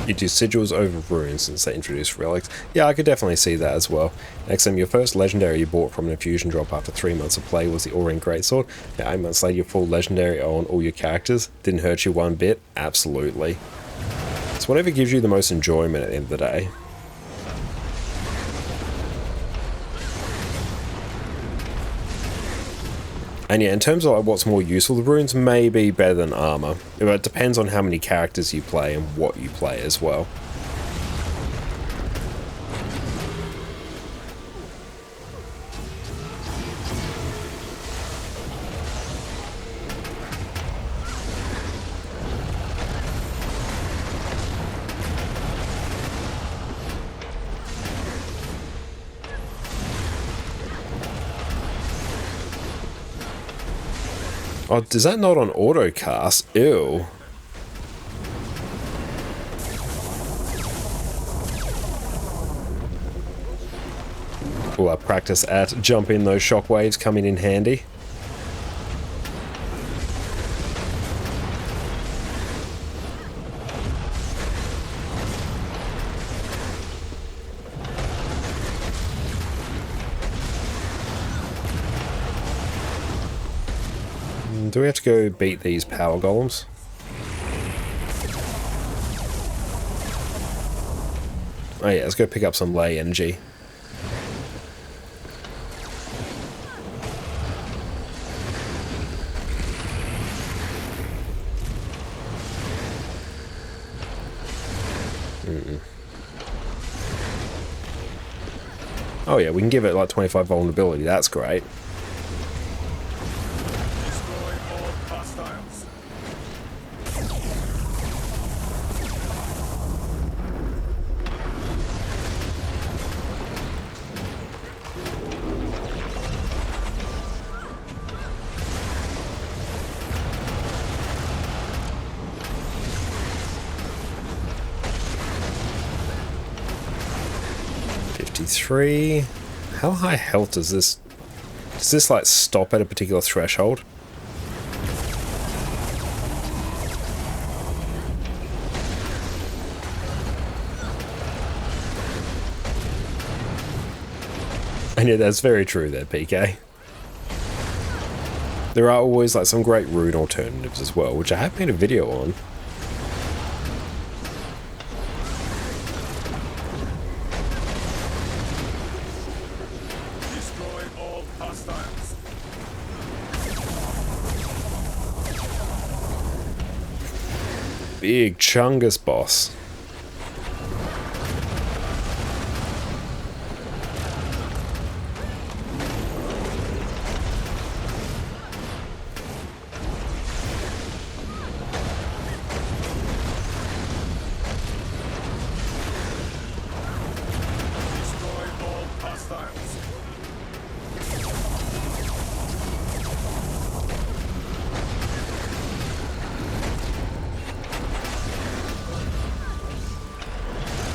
You do sigils over runes since they introduced relics. Yeah, I could definitely see that as well. Next time, your first legendary you bought from an infusion drop after 3 months of play was the Aurian Greatsword. Yeah, 8 months later, your full legendary on all your characters. Didn't hurt you one bit? Absolutely. It's whatever gives you the most enjoyment at the end of the day. And yeah, in terms of like what's more useful, the runes may be better than armor. But it depends on how many characters you play and what you play as well. Oh, is that not on autocast? Ew. Will our practice at jumping those shockwaves coming in handy? Do we have to go beat these power golems? Oh yeah, let's go pick up some ley energy. Oh yeah, we can give it like 25 vulnerability, that's great.
Destroy all hostiles.
How high health does this... Does this like stop at a particular threshold? And yeah, that's very true there, PK. There are always like some great rune alternatives as well, which I have made a video on. Big Chungus boss.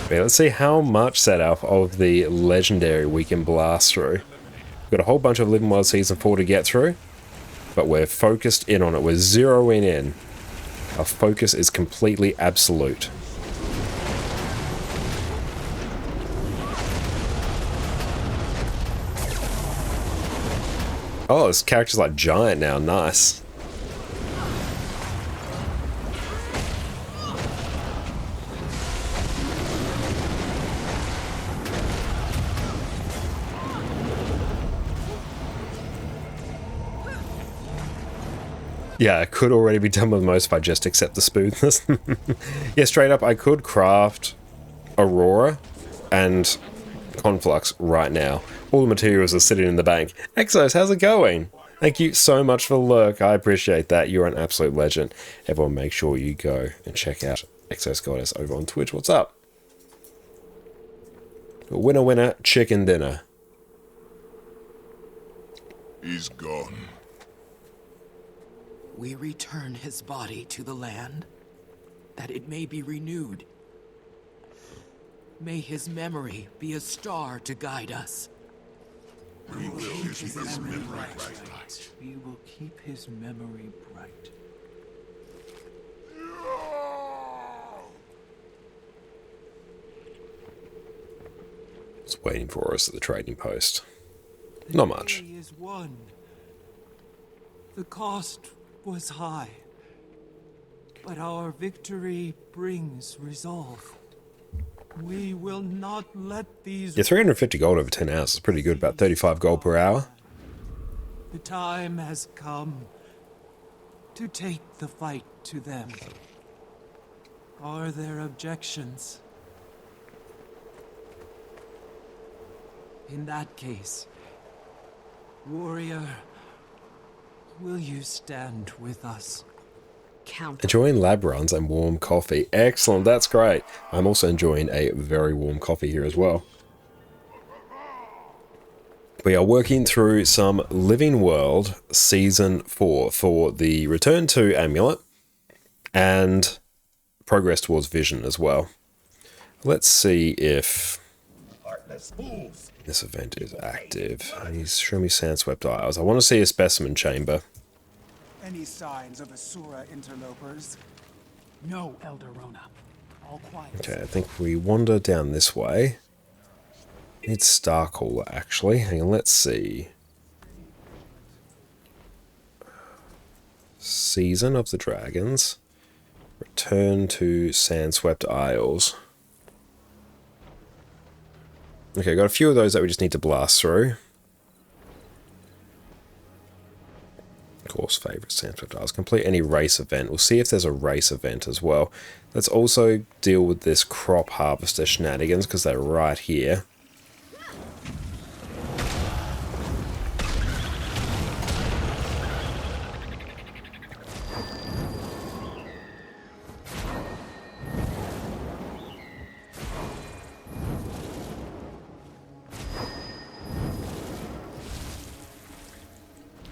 Okay, let's see how much setup of the legendary we can blast through. We've got a whole bunch of Living Wild Season 4 to get through, but we're focused in on it. We're zeroing in. Our focus is completely absolute. Oh, this character's like giant now. Nice. Yeah, I could already be done with most if I just accept the smoothness. Yeah, straight up, I could craft Aurora and Conflux right now. All the materials are sitting in the bank. Exos, how's it going? Thank you so much for the lurk. I appreciate that. You're an absolute legend. Everyone make sure you go and check out Exos Goddess over on Twitch. What's up? Winner, winner, chicken dinner.
He's gone.
We return his body to the land, that it may be renewed. May his memory be a star to guide us.
We will keep his memory bright.
We will keep his memory bright.
It's waiting for us at the trading post. Not much.
The day is won. The cost was high, but our victory brings resolve. We will not let these...
Yeah, 350 gold over 10 hours is pretty good, about 35 gold per hour.
The time has come to take the fight to them. Are there objections? In that case, warrior, will you stand with us?
Enjoying lab runs and warm coffee. Excellent, that's great. I'm also enjoying a very warm coffee here as well. We are working through some Living World Season 4 for the Return to Amulet and progress towards Vision as well. Let's see if this event is active. He's showing me Sandswept Isles. I want to see a specimen chamber.
Any signs of Asura interlopers?
No, Elder Rona. All quiet.
Okay, I think we wander down this way. Need Starcaller, actually. Hang on, let's see. Season of the Dragons. Return to Sandswept Isles. Okay, got a few of those that we just need to blast through. Of course, favorite Sandswept Isles. Complete any race event. We'll see if there's a race event as well. Let's also deal with this crop harvester shenanigans because they're right here.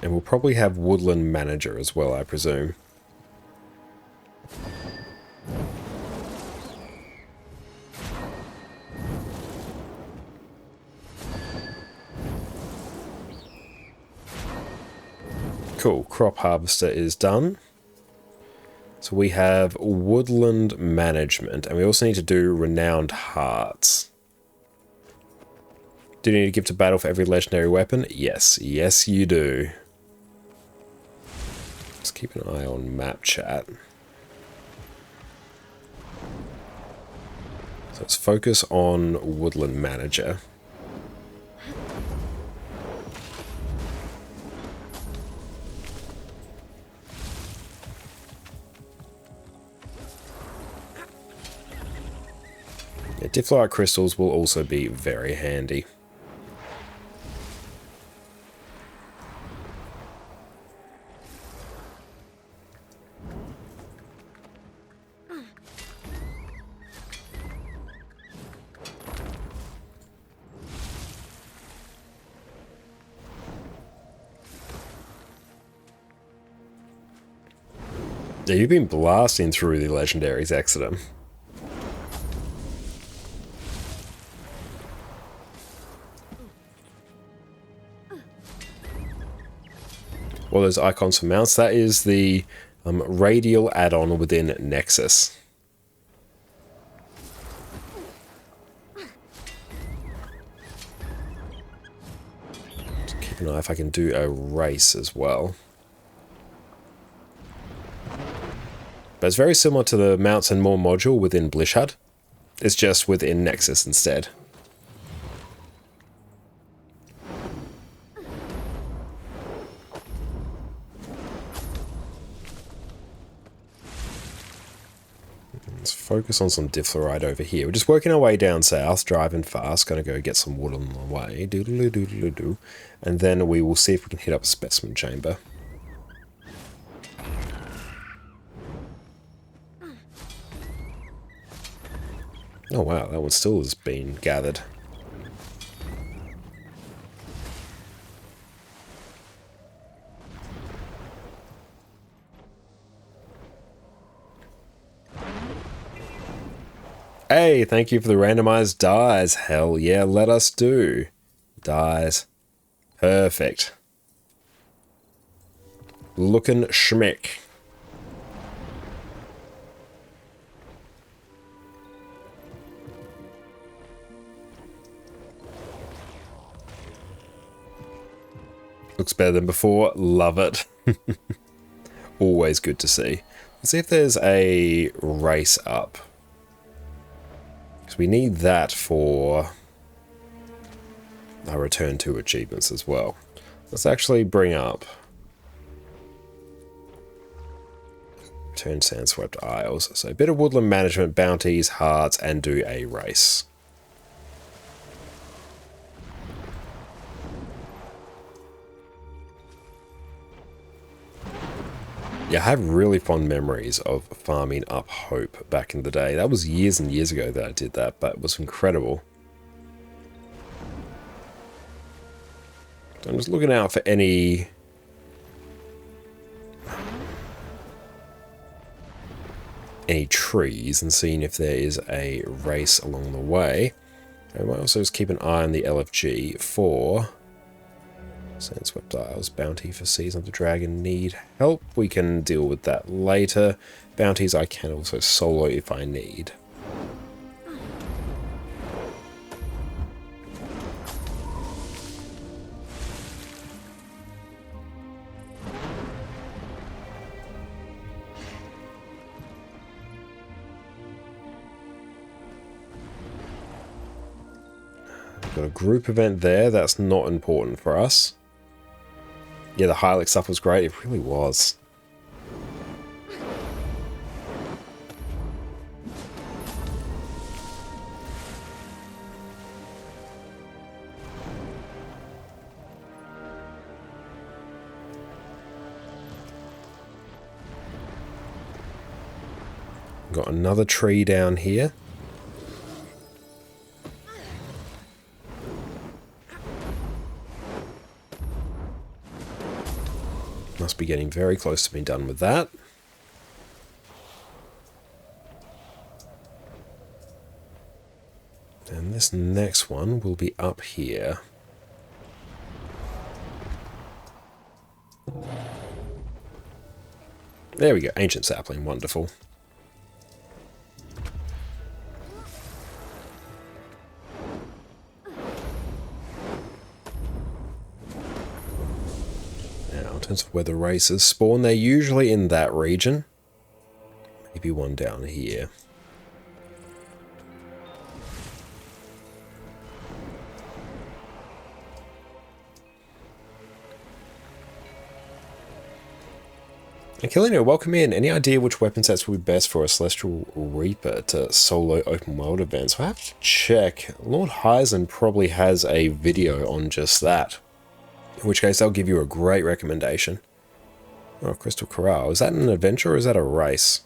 And we'll probably have Woodland Manager as well, I presume. Cool, Crop Harvester is done. So we have Woodland Management, and we also need to do Renowned Hearts. Do you need to give to battle for every legendary weapon? Yes, yes you do. Let's keep an eye on map chat. So let's focus on Woodland Manager. Yeah, Difflight crystals will also be very handy. Yeah, you've been blasting through the legendaries, Exodum. Well, those icons for mounts, that is the radial add-on within Nexus. Just keep an eye if I can do a race as well. But it's very similar to the Mounts and More module within Blishad. It's just within Nexus instead. Let's focus on some Difflerite over here. We're just working our way down south, driving fast. Gonna go get some wood on the way. Doodle-doo-doodle-doo. And then we will see if we can hit up a specimen chamber. Oh wow, that one still has been gathered. Hey, thank you for the randomized dies. Hell yeah, let us do. Dies. Perfect. Looking schmick. Looks better than before. Love it. Always good to see. Let's see if there's a race up. Because we need that for our return to achievements as well. Let's actually bring up Return Sandswept Isles. So a bit of woodland management, bounties, hearts, and do a race. Yeah, I have really fond memories of farming up Hope back in the day. That was years and years ago that I did that, but it was incredible. I'm just looking out for any trees and seeing if there is a race along the way. I might also just keep an eye on the LFG for Sandswept Isles. Bounty for Season of the Dragon. Need help. We can deal with that later. Bounties I can also solo if I need. Got a group event there. That's not important for us. Yeah, the Hylix stuff was great. It really was. Got another tree down here. Must be getting very close to being done with that. And this next one will be up here. There we go, ancient sapling, wonderful. In terms of where the races spawn, they're usually in that region. Maybe one down here. Aquilino, welcome in. Any idea which weapon sets would be best for a Celestial Reaper to solo open world events? I have to check. Lord Hyzen probably has a video on just that. In which case, they'll give you a great recommendation. Oh, Crystal Corral. Is that an adventure or is that a race?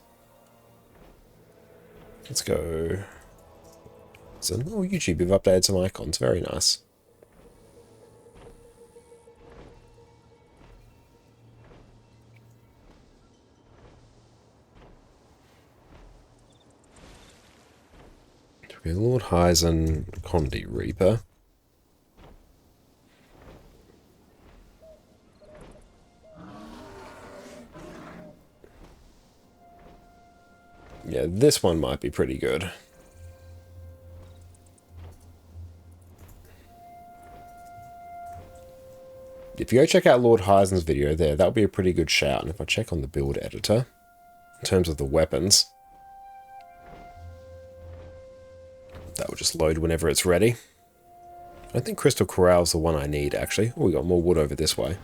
Let's go. So, oh, YouTube, you've updated some icons. Very nice. Lord Hyzen, Condi Reaper. Yeah, this one might be pretty good. If you go check out Lord Hyzen's video there, that would be a pretty good shout. And if I check on the build editor, in terms of the weapons, that will just load whenever it's ready. I think Crystal Corral's the one I need, actually. Oh, we got more wood over this way.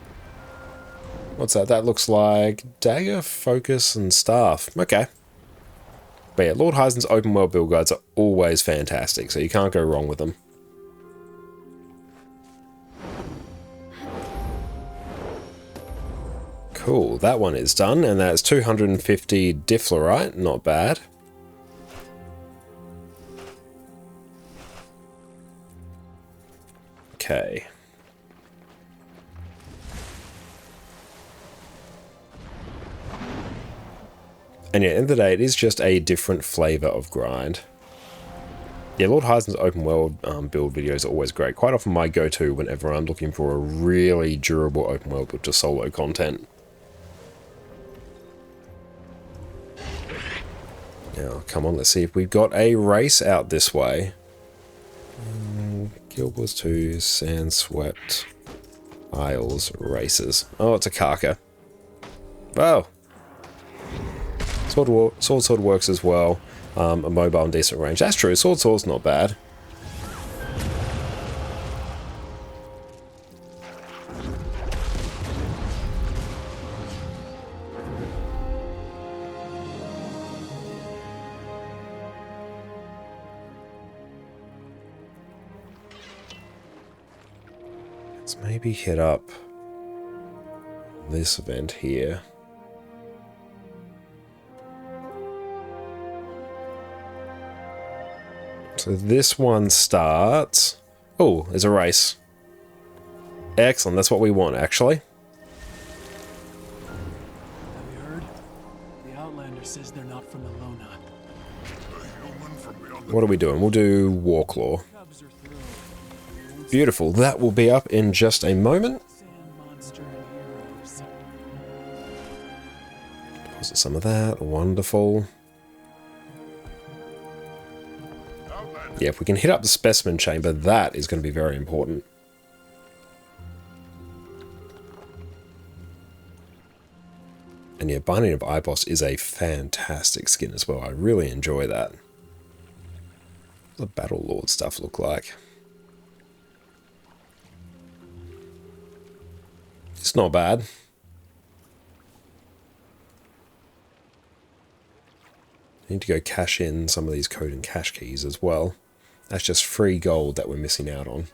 What's that? That looks like dagger, focus, and staff. Okay. But yeah, Lord Hyzen's open world build guides are always fantastic, so you can't go wrong with them. Cool, that one is done, and that's 250 Difflerite, not bad. Okay. And yeah, at the end of the day, it is just a different flavour of grind. Yeah, Lord Hyzen's open world build videos are always great. Quite often my go-to whenever I'm looking for a really durable open world build to solo content. Now, come on, let's see if we've got a race out this way. Guild Wars 2, Sandswept Isles races. Oh, it's a Karka. Oh. Sword works as well. A mobile and decent range. That's true. Sword's not bad. Let's maybe hit up this event here. So this one starts... Oh, there's a race. Excellent, that's what we want, actually.
Have you heard? The Outlander says they're not from Elona.
What are we doing? We'll do Warclaw. Beautiful. That will be up in just a moment. Deposit some of that. Wonderful. Yeah, if we can hit up the specimen chamber, that is going to be very important. And yeah, Binding of Eibos is a fantastic skin as well. I really enjoy that. What does the Battle Lord stuff look like? It's not bad. I need to go cash in some of these code and cache keys as well. That's just free gold that we're missing out on.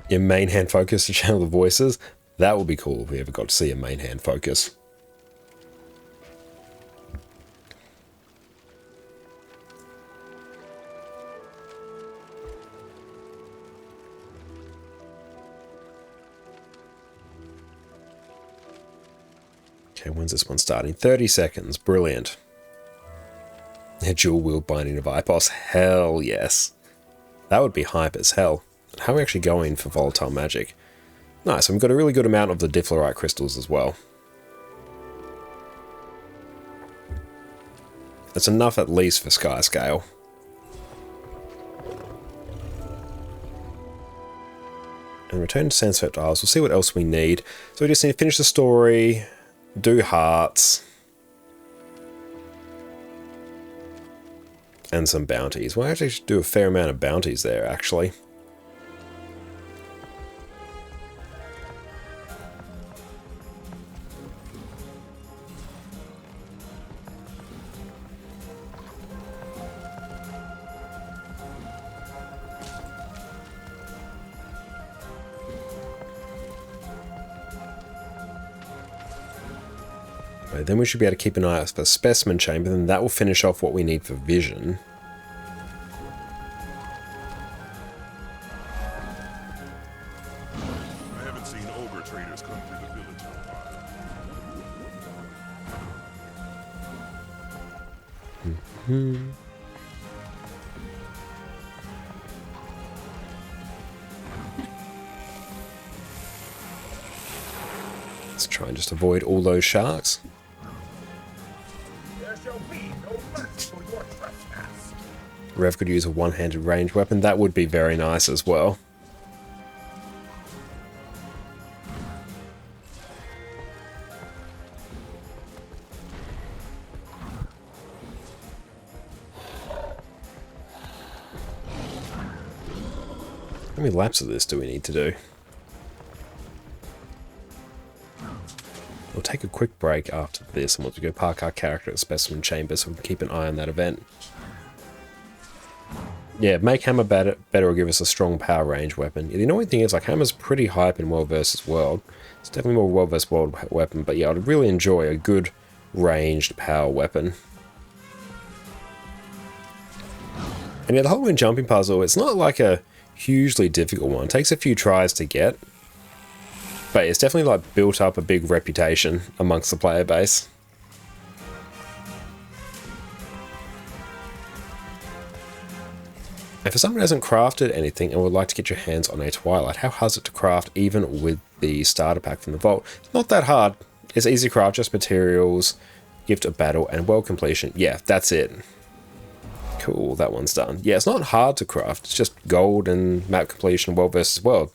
Your main hand focus to channel the voices. That would be cool if we ever got to see a main hand focus. Okay, when's this one starting? 30 seconds. Brilliant. A dual wield Binding of Eibos. Hell yes. That would be hype as hell. How are we actually going for volatile magic? Nice, and we've got a really good amount of the Difflerite crystals as well. That's enough at least for Sky Scale. And return to Sandswept Isles. We'll see what else we need. So we just need to finish the story, do hearts, and some bounties. We'll actually do a fair amount of bounties there, actually. Then we should be able to keep an eye out for the specimen chamber, then that will finish off what we need for vision.
I haven't seen ogre traders come through the village in a while.
Let's try and just avoid all those sharks. Rev could use a one-handed ranged weapon. That would be very nice as well. How many laps of this do we need to do? We'll take a quick break after this and we'll go park our character at Specimen Chamber so we can keep an eye on that event. Yeah, make Hammer better or give us a strong power range weapon. The annoying thing is, like, Hammer's pretty hype in World vs. World. It's definitely more World vs. World weapon, but yeah, I'd really enjoy a good ranged power weapon. And yeah, the whole wind jumping puzzle, it's not like a hugely difficult one. It takes a few tries to get. But it's definitely like built up a big reputation amongst the player base. And for someone who hasn't crafted anything and would like to get your hands on a Twilight, how hard is it to craft even with the starter pack from the vault? It's not that hard. It's easy to craft, just materials, gift of battle, and world completion. Yeah, that's it. Cool, that one's done. Yeah, it's not hard to craft. It's just gold and map completion, world versus world.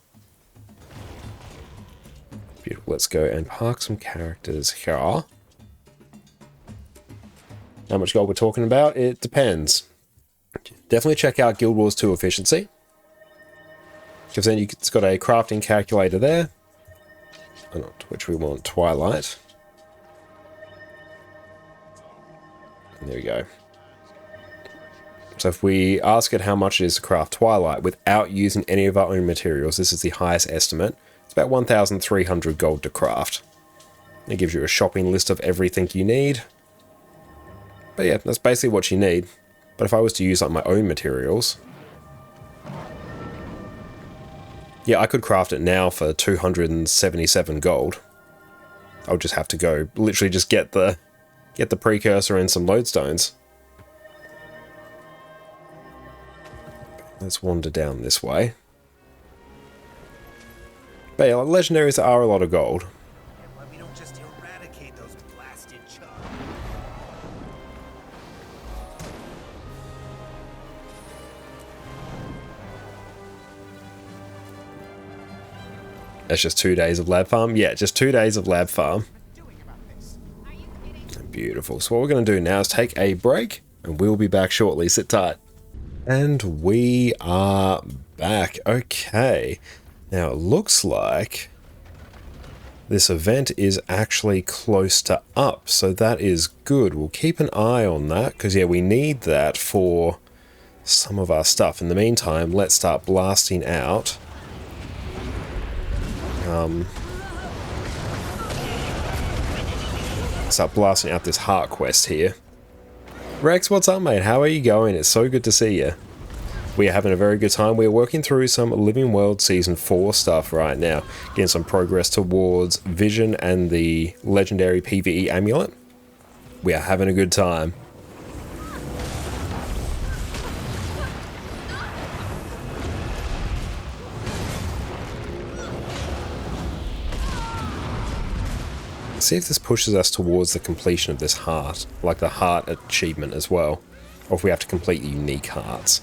Beautiful. Let's go and park some characters here. How much gold we're talking about? It depends. Definitely check out Guild Wars 2 efficiency, because then it's got a crafting calculator there, which we want Twilight. And there we go. So if we ask it how much it is to craft Twilight without using any of our own materials, this is the highest estimate. It's about 1,300 gold to craft. It gives you a shopping list of everything you need. But yeah, that's basically what you need. But if I was to use like my own materials, yeah, I could craft it now for 277 gold. I'll just have to go, literally just get the precursor and some lodestones. Let's wander down this way. But yeah, like, legendaries are a lot of gold.
Why we don't just eradicate those blasted chug.
That's just 2 days of lab farm? Yeah, just 2 days of lab farm. Beautiful. So what we're going to do now is take a break, and we'll be back shortly. Sit tight. And we are back. Okay. Now it looks like this event is actually close to up, so that is good. We'll keep an eye on that, because yeah, we need that for some of our stuff. In the meantime, let's start blasting out this heart quest here. Rex, what's up, mate? How are you going? It's so good to see you. We are having a very good time. We are working through some Living World Season 4 stuff right now, getting some progress towards Vision and the legendary PvE amulet. We are having a good time. See if this pushes us towards the completion of this heart, like the heart achievement as well, or if we have to complete the unique hearts.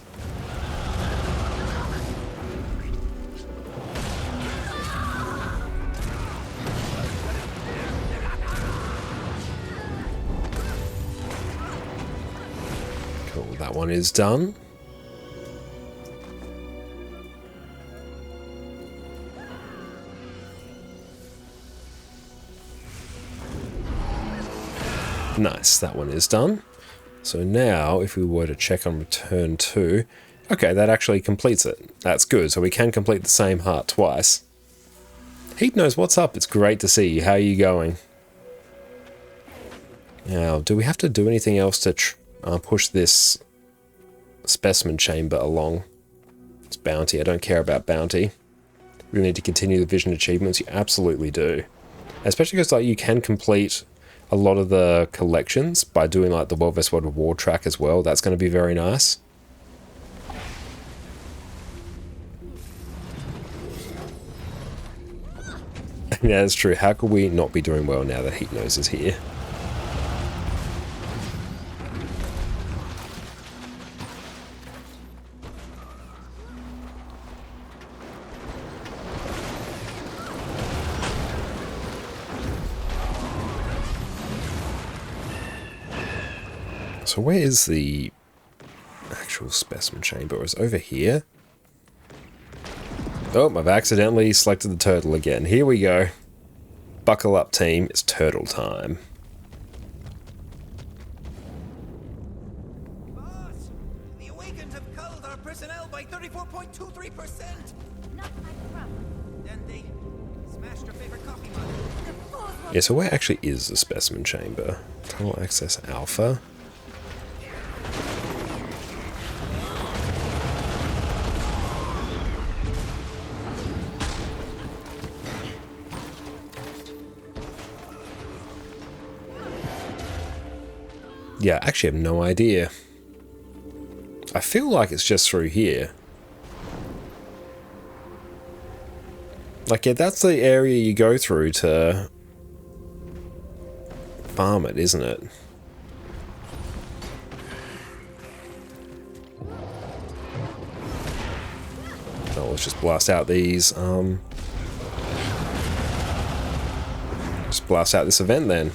Cool, that one is done. Nice, that one is done. So now, if we were to check on return to... Okay, that actually completes it. That's good, so we can complete the same heart twice. Heat knows what's up, it's great to see you. How are you going? Now, do we have to do anything else to push this specimen chamber along? It's bounty, I don't care about bounty. We need to continue the vision achievements, you absolutely do. Especially because like, you can complete a lot of the collections by doing like the World vs. World reward track as well. That's going to be very nice. Yeah, that's true. How could we not be doing well now that Heat Nose is here? So where is the actual specimen chamber? It's over here. Oh, I've accidentally selected the turtle again. Here we go. Buckle up, team. It's turtle time.
Boss, the Awakened have culled our personnel by 34.23%.
Not my problem.
Then they smashed our favorite coffee mug.
Yeah, so where actually is the specimen chamber? Tunnel access alpha. Yeah, I actually have no idea. I feel like it's just through here. Like, yeah, that's the area you go through to farm it, isn't it? Oh, let's just blast out these, just blast out this event then.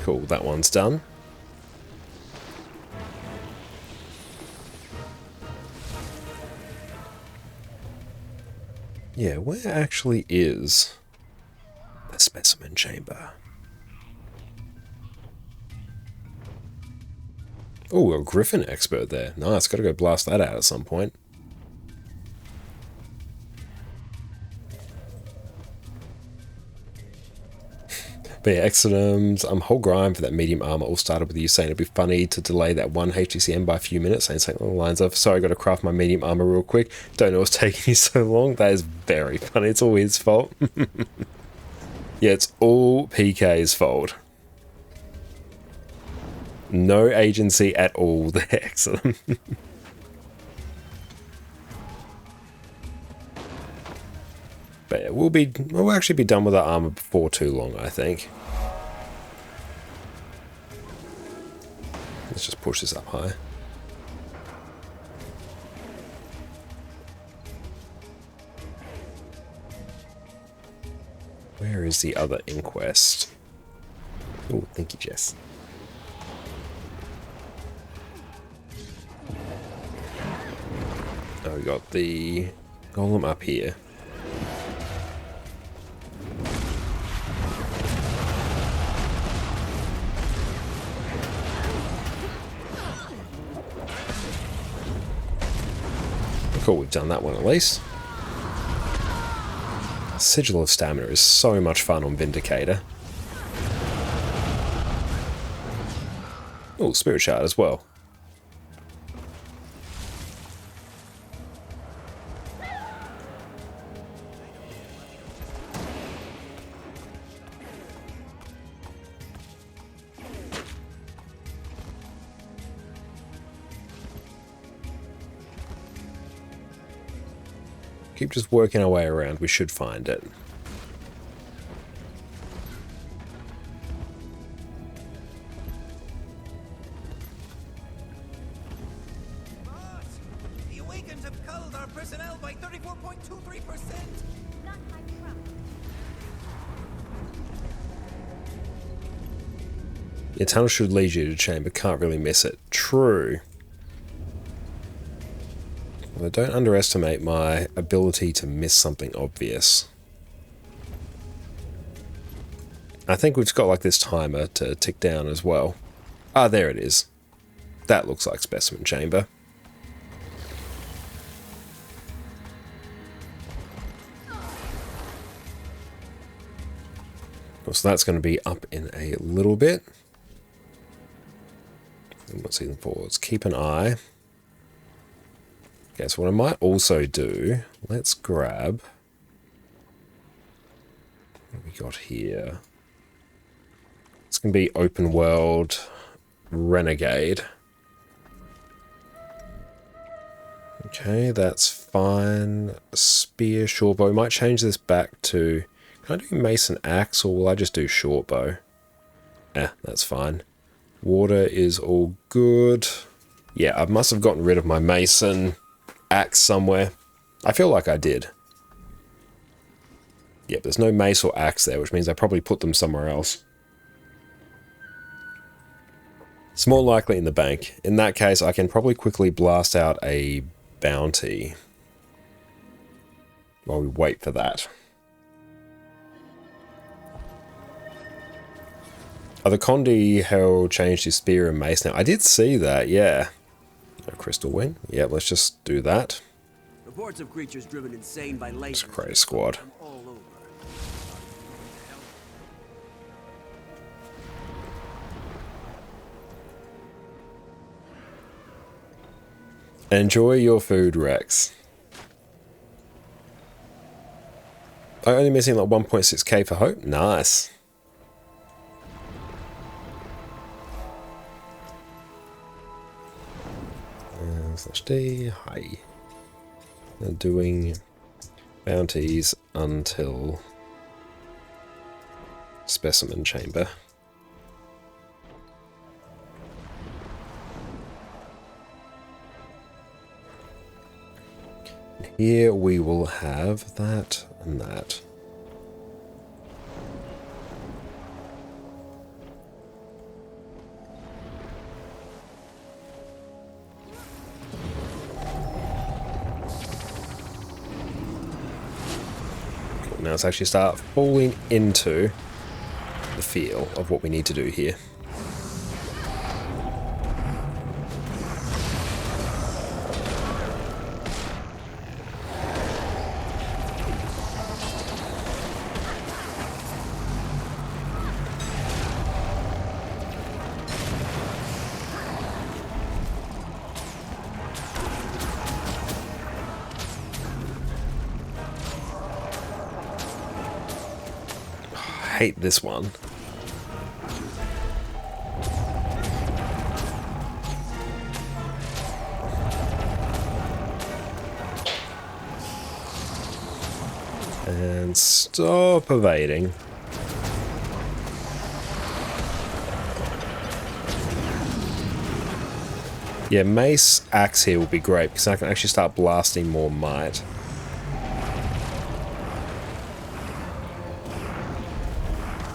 Cool, that one's done. Yeah, where actually is the specimen chamber? Oh, a Griffin expert there. Nice, gotta go blast that out at some point. But yeah, Exodums, whole grind for that medium armor all started with you saying it'd be funny to delay that one HTCM by a few minutes, saying something along the lines of, sorry, I gotta craft my medium armor real quick. Don't know what's taking you so long. That is very funny. It's all his fault. Yeah, it's all PK's fault. No agency at all there, Exodum. But yeah, we'll actually be done with our armor before too long, I think. Let's just push this up high. Where is the other inquest? Oh, thank you, Jess. Oh, we got the golem up here. Cool, we've done that one at least. Sigil of Stamina is so much fun on Vindicator. Oh, Spirit Shard as well. Keep just working our way around, we should find it.
Boss, the Awakens have culled our personnel by 34.23%.
Not my problem.
Your tunnel should lead you to chamber, can't really miss it. True. Well, don't underestimate my ability to miss something obvious. I think we've got like this timer to tick down as well. Ah, there it is. That looks like Specimen Chamber. So that's going to be up in a little bit. And what's even forwards? Keep an eye. Okay, so what I might also do, let's grab what we got here. It's going to be open world Renegade. Okay, that's fine. Spear, short bow. Might change this back to, can I do Mason Axe or will I just do short bow? That's fine. Water is all good. Yeah, I must have gotten rid of my Mason Axe somewhere. I feel like I did. Yep, there's no mace or axe there, which means I probably put them somewhere else. It's more likely in the bank. In that case, I can probably quickly blast out a bounty while we wait for that. Oh, the Condi Herald changed his spear and mace now. I did see that, yeah. A crystal wing. Yeah, let's just do that.
Reports of creatures driven insane by lasers.
Let's create a squad.
All over.
Enjoy your food, Rex. I'm only missing like 1.6k for hope. Nice. /D, hi. And doing bounties until Specimen Chamber. Here we will have that and that. Now let's actually start falling into the feel of what we need to do here. hate this one. And stop evading. Yeah, Mace Axe here will be great because I can actually start blasting more might.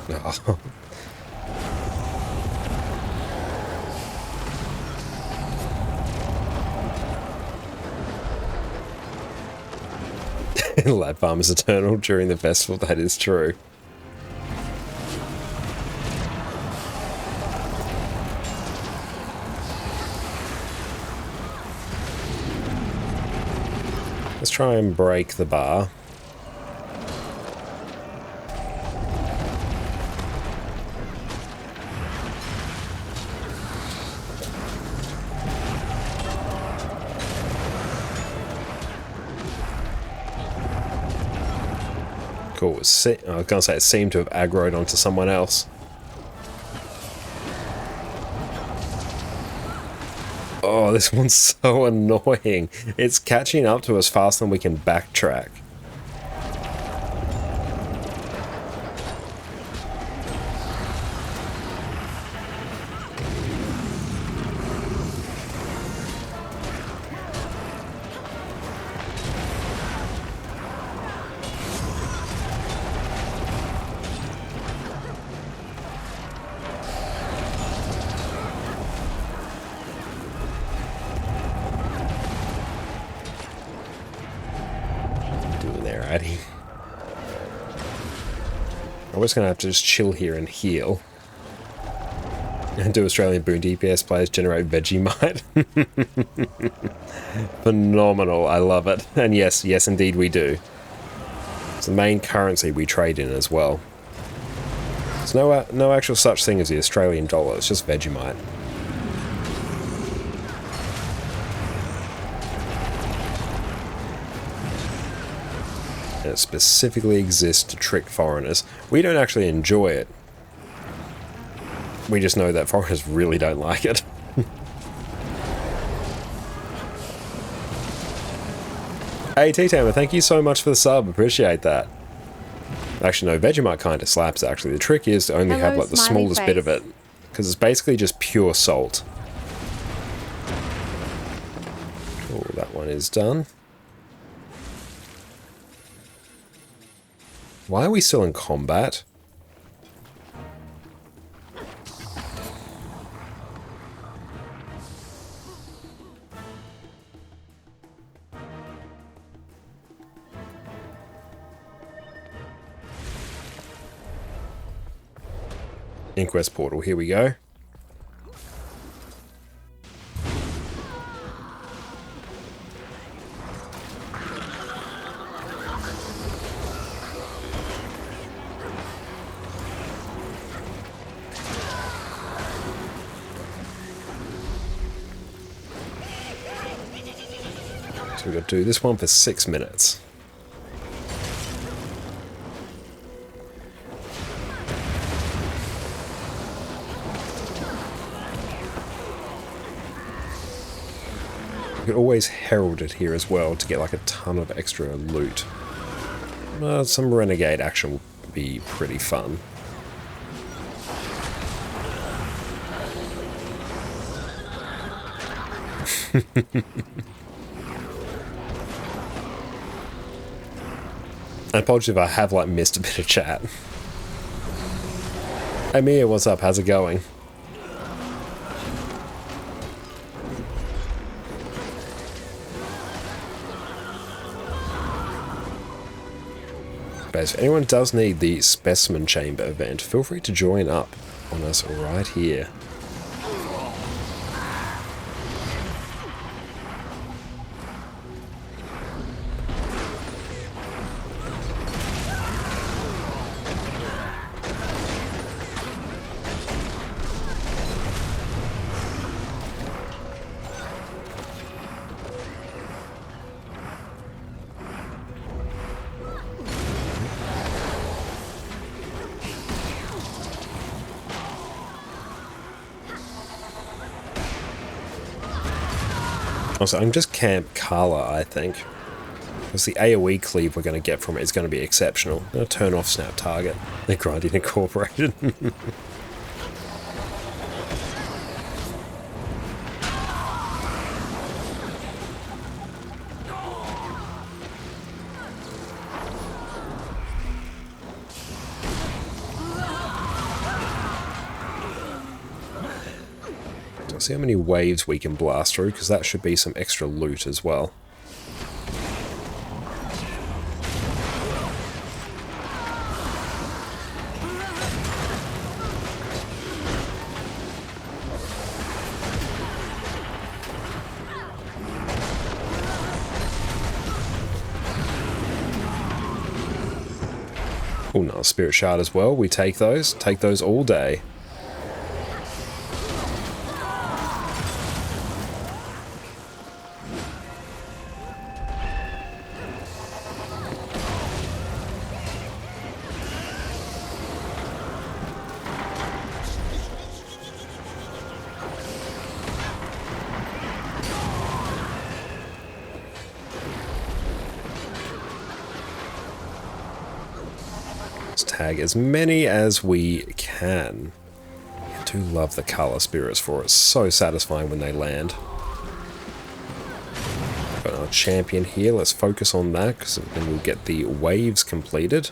Oh. Lad Farm is eternal during the festival, that is true. Let's try and break the bar. Cool. I was gonna say it seemed to have aggroed onto someone else. Oh, this one's so annoying. It's catching up to us faster than we can backtrack. I'm just gonna have to just chill here and heal. And do Australian Boon DPS players generate Vegemite? Phenomenal, I love it. And yes, yes indeed we do. It's the main currency we trade in as well. There's no actual such thing as the Australian dollar, it's just Vegemite. And it specifically exists to trick foreigners. We don't actually enjoy it. We just know that foreigners really don't like it. Hey T-Tamer, thank you so much for the sub, appreciate that. Actually no, Vegemite kind of slaps actually. The trick is to only have like the smallest bit of it. Because it's basically just pure salt. Oh, that one is done. Why are we still in combat? Inquest portal, here we go. So we've got to do this one for 6 minutes. You could always herald it here as well to get like a ton of extra loot. Some renegade action would be pretty fun. And apologies if I have like missed a bit of chat. Hey Mia, what's up? How's it going? But if anyone does need the Specimen Chamber event, feel free to join up on us right here. Also, I'm just Camp Carla, I think. Because the AoE cleave we're going to get from it is going to be exceptional. I'm going to turn off Snap Target. They're grinding incorporated. See how many waves we can blast through, because that should be some extra loot as well. Oh, no, Spirit Shard as well. We take those all day. Tag as many as we can. I do love the color spirits for it. It's so satisfying when they land. Got our champion here. Let's focus on that, because then we'll get the waves completed.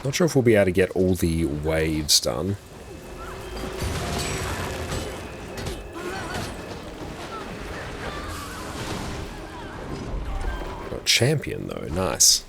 Not sure if we'll be able to get all the waves done. Got champion though, nice.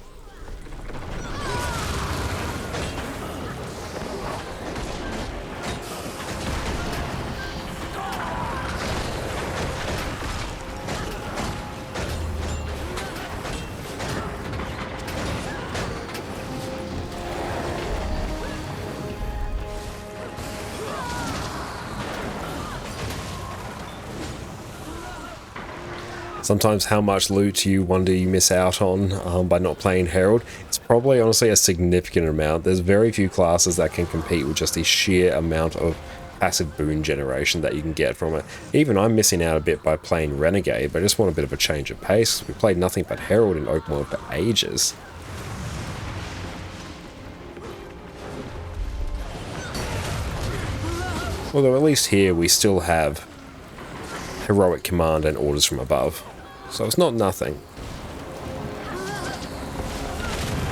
Sometimes how much loot you wonder you miss out on by not playing Herald. It's probably honestly a significant amount. There's very few classes that can compete with just the sheer amount of passive boon generation that you can get from it. Even I'm missing out a bit by playing Renegade, but I just want a bit of a change of pace. We played nothing but Herald in open world for ages. Although at least here we still have heroic command and orders from above. So it's not nothing.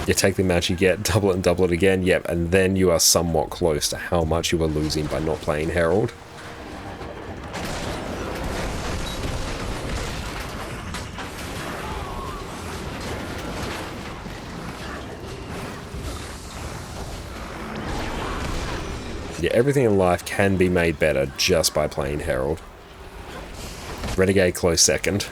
You take the amount you get, double it and double it again, yep, and then you are somewhat close to how much you are losing by not playing Herald. Yeah, everything in life can be made better just by playing Herald. Renegade close second.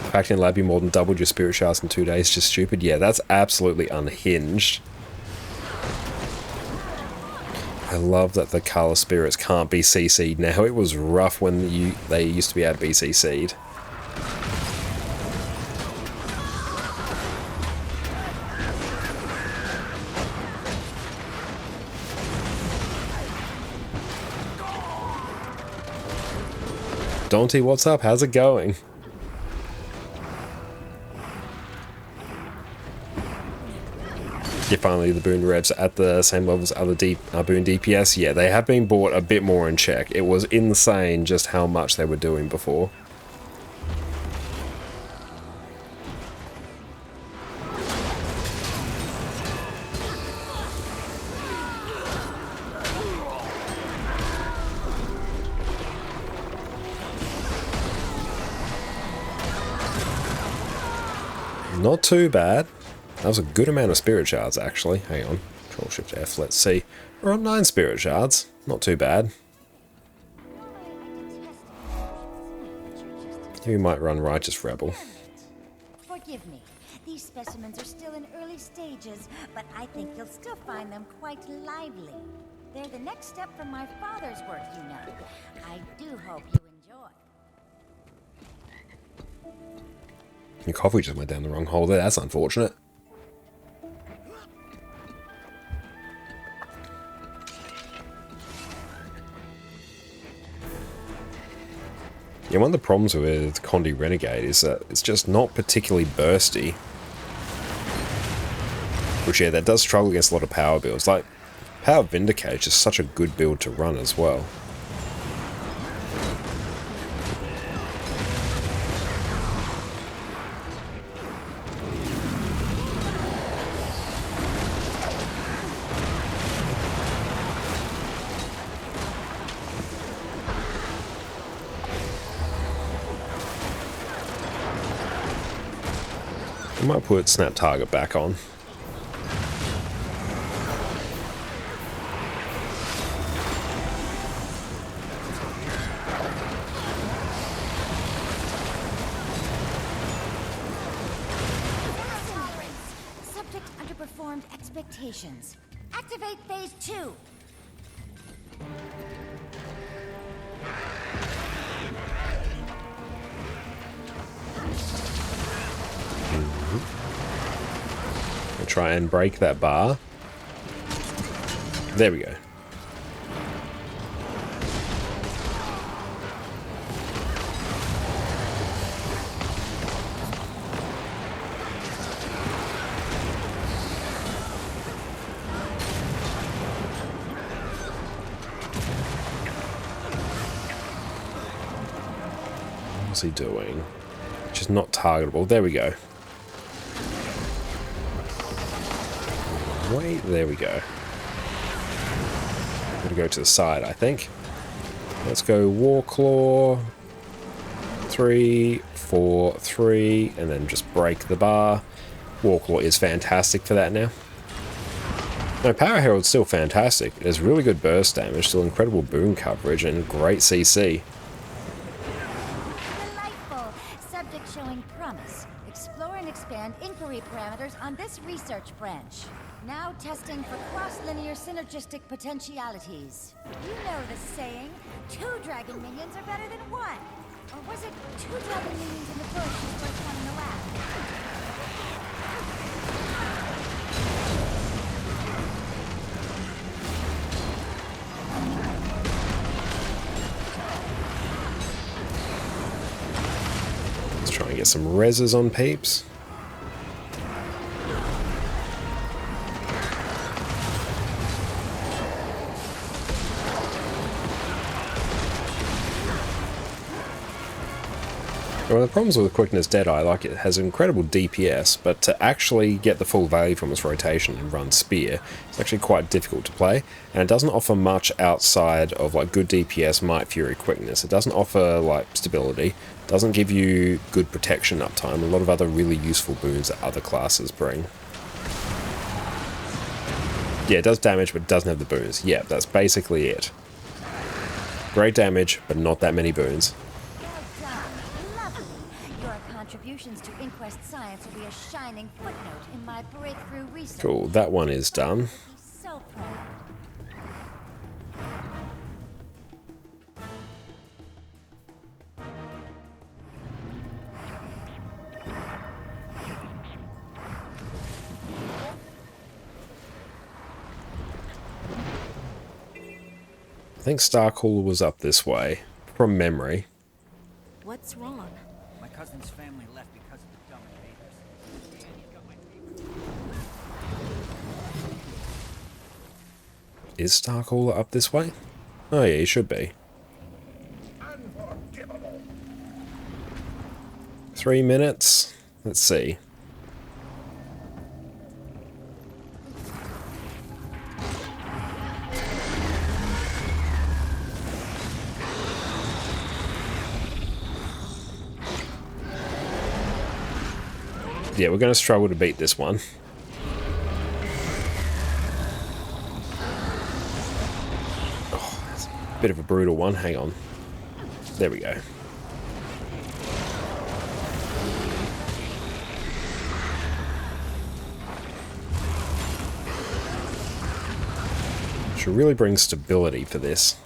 The fact in lab you more than doubled your spirit shards in 2 days, just stupid. Yeah, that's absolutely unhinged. I love that the color spirits can't be CC'd now. It was rough when they used to be able to be CC'd. Dante, what's up? How's it going? Yeah, finally the boon revs at the same level as other boon DPS. Yeah, they have been brought a bit more in check. It was insane just how much they were doing before. Not too bad. That was a good amount of spirit shards, actually. Hang on. Control-Shift-F, let's see. We're on 9 spirit shards. Not too bad. We might run Righteous Rebel.
Forgive me. These specimens are still in early stages, but I think you'll still find them quite lively. They're the next step from my father's work, you know. I do hope you enjoy.
Your coffee just went down the wrong hole there. That's unfortunate. Yeah, one of the problems with Condi Renegade is that it's just not particularly bursty. Which, yeah, that does struggle against a lot of power builds. Like, Power Vindicate is just such a good build to run as well. I might put Snap Target back on.
Subject underperformed expectations. Activate phase 2.
I'll try and break that bar. There we go. What's he doing? Just not targetable. There we go. Wait, there we go. Gotta go to the side, I think. Let's go Warclaw. 3, 4, 3, and then just break the bar. Warclaw is fantastic for that now. No, Power Herald's still fantastic. It has really good burst damage, still incredible boon coverage, and great CC.
Delightful. Subject showing promise. Explore and expand inquiry parameters on this research branch. Now testing for cross-linear synergistic potentialities. You know the saying, 2 dragon minions are better than 1. Or was it 2 dragon minions in the bush is worth 1 in the lab?
Let's try and get some reses on peeps. One of the problems with Quickness Deadeye, like, it has incredible DPS, but to actually get the full value from its rotation and run Spear, it's actually quite difficult to play, and it doesn't offer much outside of like good DPS, Might, Fury, Quickness. It doesn't offer like stability, doesn't give you good protection uptime, a lot of other really useful boons that other classes bring. Yeah, it does damage, but it doesn't have the boons. Yeah, that's basically it. Great damage, but not that many boons.
Contributions to Inquest science will be a shining footnote in my breakthrough research.
Cool, that one is done.
So proud.
I think Starcaller was up this way, from memory.
What's wrong?
My cousin's family left because of the dumb invaders.
Is Starcaller up this way? Oh yeah, he should be. 3 minutes? Let's see. Yeah, we're going to struggle to beat this one. Oh, that's a bit of a brutal one. Hang on. There we go. Should really bring stability for this.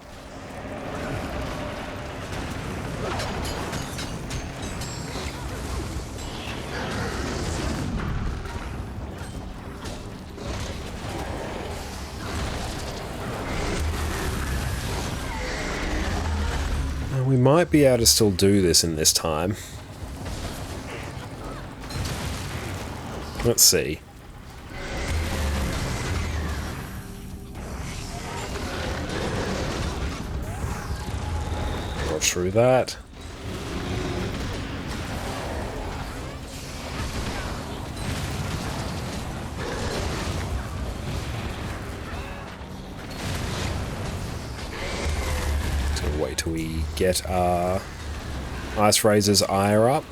We might be able to still do this in this time. Let's see. Watch through that. Wait till we get our Ice Razor's ire up.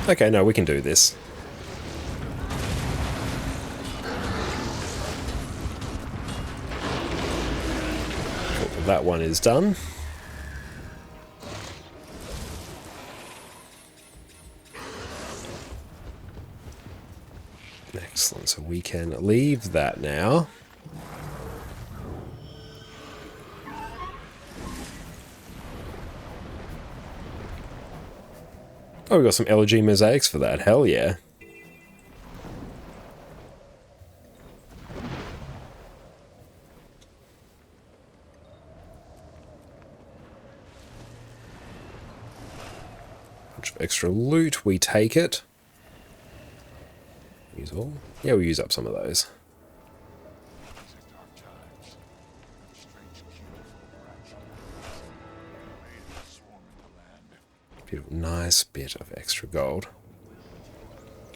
Okay, no, we can do this. Cool, that one is done. Excellent, so we can leave that now. Oh, we got some LG mosaics for that. Hell yeah. Bunch of extra loot. We take it. Use all? Yeah, we'll use up some of those. Beautiful, nice bit of extra gold.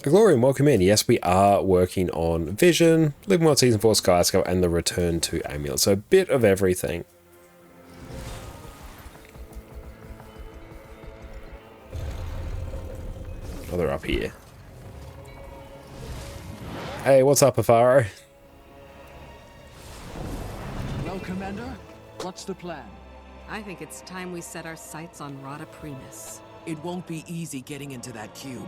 Glorian, welcome in. Yes, we are working on Vision, Living World Season 4 Skyscale, and the Return to Amulet. So a bit of everything. Oh, they're up here. Hey, what's up, Afaro?
Well, Commander, what's the plan?
I think it's time we set our sights on Rada Primus.
It won't be easy getting into that cube.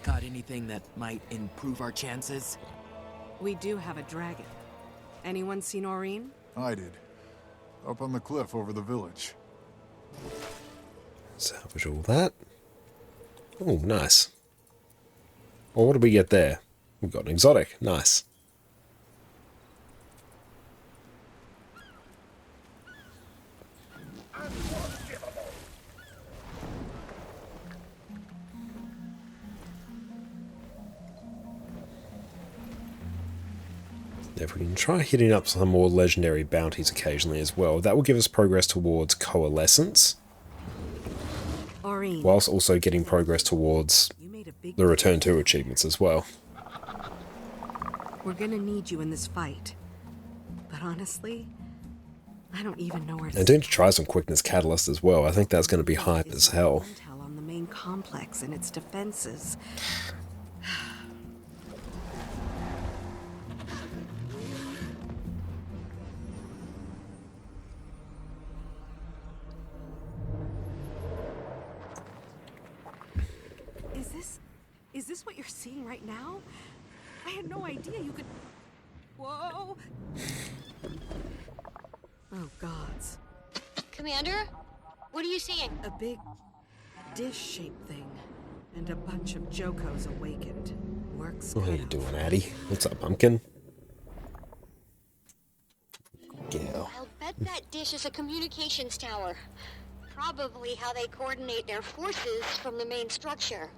Got anything that might improve our chances?
We do have a dragon. Anyone seen Aurene?
I did. Up on the cliff over the village.
Salvage all that. Oh, nice. Well, what did we get there? We've got an exotic. Nice. If we can try hitting up some more legendary bounties occasionally as well, that will give us progress towards Coalescence.
Aurene.
Whilst also getting progress towards the Return to achievements as well.
We're gonna need you in this fight. But honestly, I don't even know where to
And need to try some Quickness Catalyst as well. I think that's going to be hype as hell.
intel on the main complex and its defenses. Is this what you're seeing right now? I had no idea you could... Whoa! Oh, gods.
Commander? What are you seeing?
A big dish-shaped thing. And a bunch of Jokos awakened. Works
What are you doing, Addie? What's up, pumpkin? Girl.
I'll bet that dish is a communications tower. Probably how they coordinate their forces from the main structure.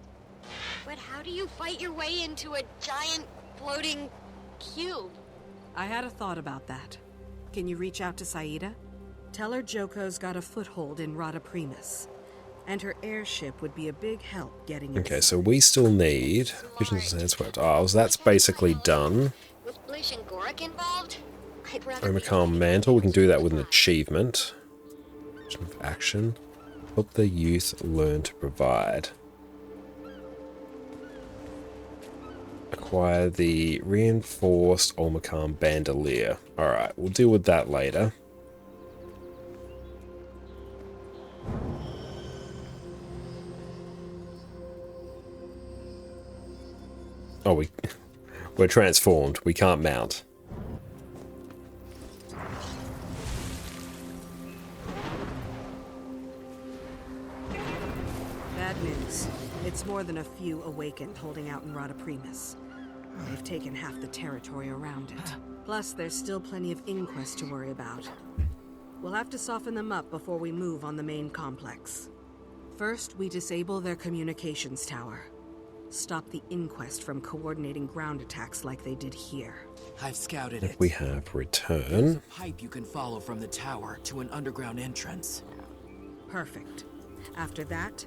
But how do you fight your way into a giant floating cube?
I had a thought about that. Can you reach out to Saida? Tell her Joko's got a foothold in Rada Primus. And her airship would be a big help getting
Okay, so we still need Visions and Swept Isles. That's basically done.
With Blish and Gorik involved? I'd rather
Omicron Mantle, we can do that with an achievement. Of action. Help the youth learn to provide. Acquire the reinforced Olmacam Bandolier. Alright, we'll deal with that later. Oh, we're transformed. We can't mount.
news. It's more than a few awakened holding out in Rada Primus. They've taken half the territory around it. Plus, there's still plenty of inquests to worry about. We'll have to soften them up before we move on the main complex. First, we disable their communications tower. Stop the inquest from coordinating ground attacks like they did here.
I've scouted it.
We have return.
Pipe you can follow from the tower to an underground entrance.
Perfect. After that,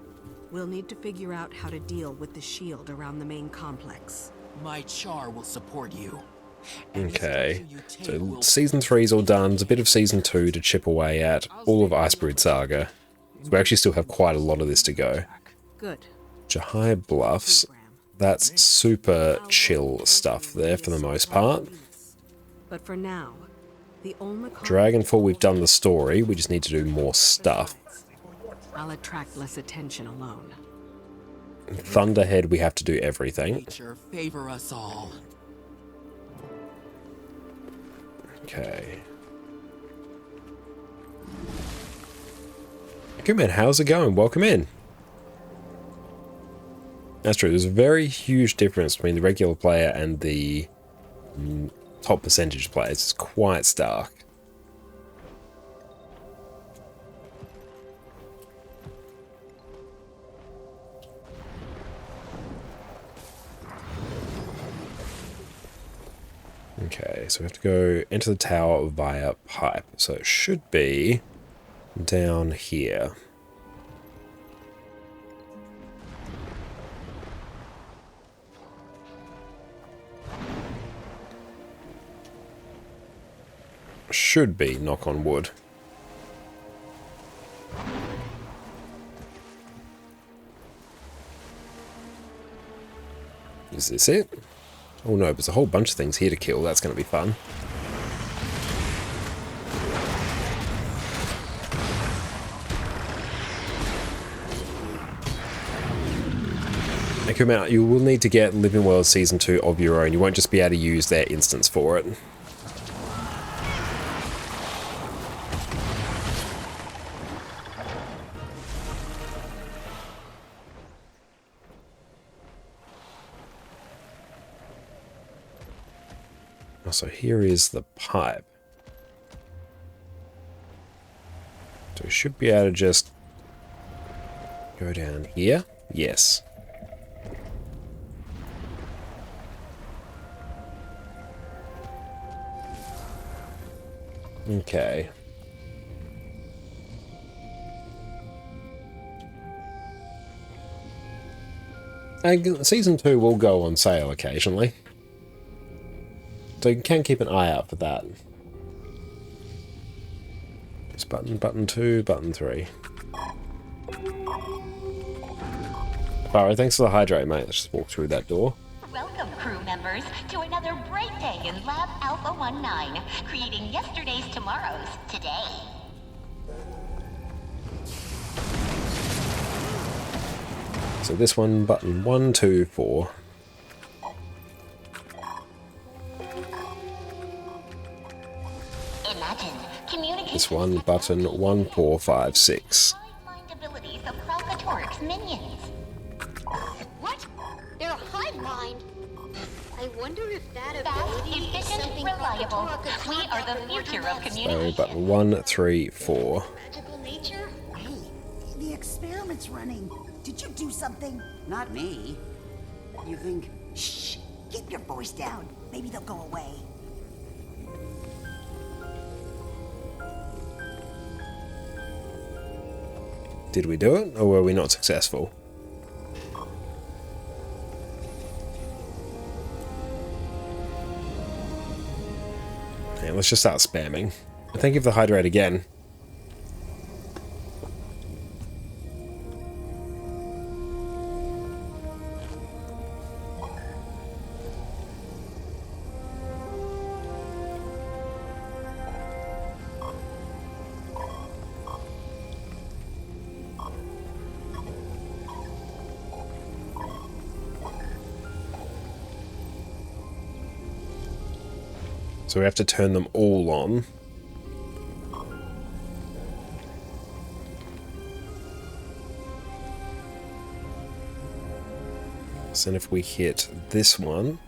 we'll need to figure out how to deal with the shield around the main complex.
My char will support you.
Okay, so Season 3's all done. There's a bit of Season 2 to chip away at. All of Icebrood Saga. So we actually still have quite a lot of this to go.
Good.
Jahai Bluffs. That's super chill stuff there for the most part.
But for now, the
Dragonfall, we've done the story. We just need to do more stuff.
I'll attract less attention alone.
Thunderhead, we have to do everything.
Nature favor us all.
Okay. Good man, how's it going? Welcome in. That's true, there's a very huge difference between the regular player and the top percentage players. It's quite stark. Okay, so we have to go into the tower via pipe. So it should be down here. Should be, knock on wood. Is this it? Oh no, there's a whole bunch of things here to kill. That's going to be fun. Come out, you will need to get Living World Season 2 of your own. You won't just be able to use their instance for it. So here is the pipe. So we should be able to just go down here. Yes. Okay. And Season 2 will go on sale occasionally. So you can keep an eye out for that. Just button 2, button 3. Alright, thanks for the hydrate, mate. Let's just walk through that door.
Welcome, crew members, to another bright day in Lab Alpha 19, creating yesterday's tomorrows today.
So this one, button 1, 2, 4. This one, button 1, 4, 5, 6.
Mind abilities of Falcatorix minions.
What? They're hive mind. I wonder if that
Fast,
ability is
efficient,
something
reliable.
Falcator
We are the future of
So
communication.
button 1, 3, 4.
magical nature?
Hey, the experiment's running. Did you do something?
Not me. You think?
Shh! Keep your voice down. Maybe they'll go away.
Did we do it, or were we not successful? Yeah, let's just start spamming. Thank you for the hydrate again. So we have to turn them all on. So then if we hit this one...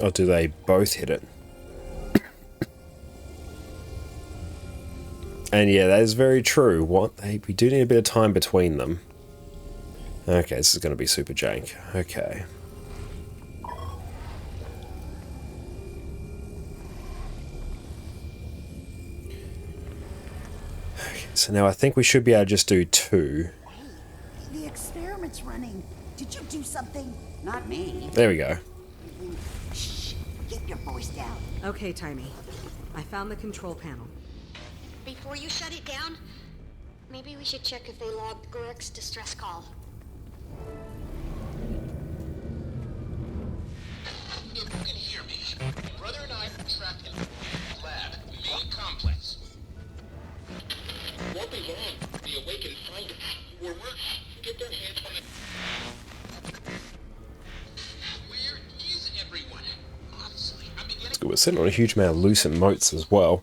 Or do they both hit it? And yeah, that is very true. We do need a bit of time between them. Okay, this is going to be super jank. Okay. So now I think we should be able to just do 2.
The experiment's running. Did you do something? Not me.
There we go.
Shh. Keep your voice down.
Okay, Timey. I found the control panel.
Before you shut it down, maybe we should check if they logged Gurek's distress call.
If you can hear me, Brother and I are trapped in lab, main complex. Won't be long. The Awakened find it. We're get their hands on it. Where is everyone? Honestly, I'm beginning.
We're sitting on a huge amount of loose emotes as well.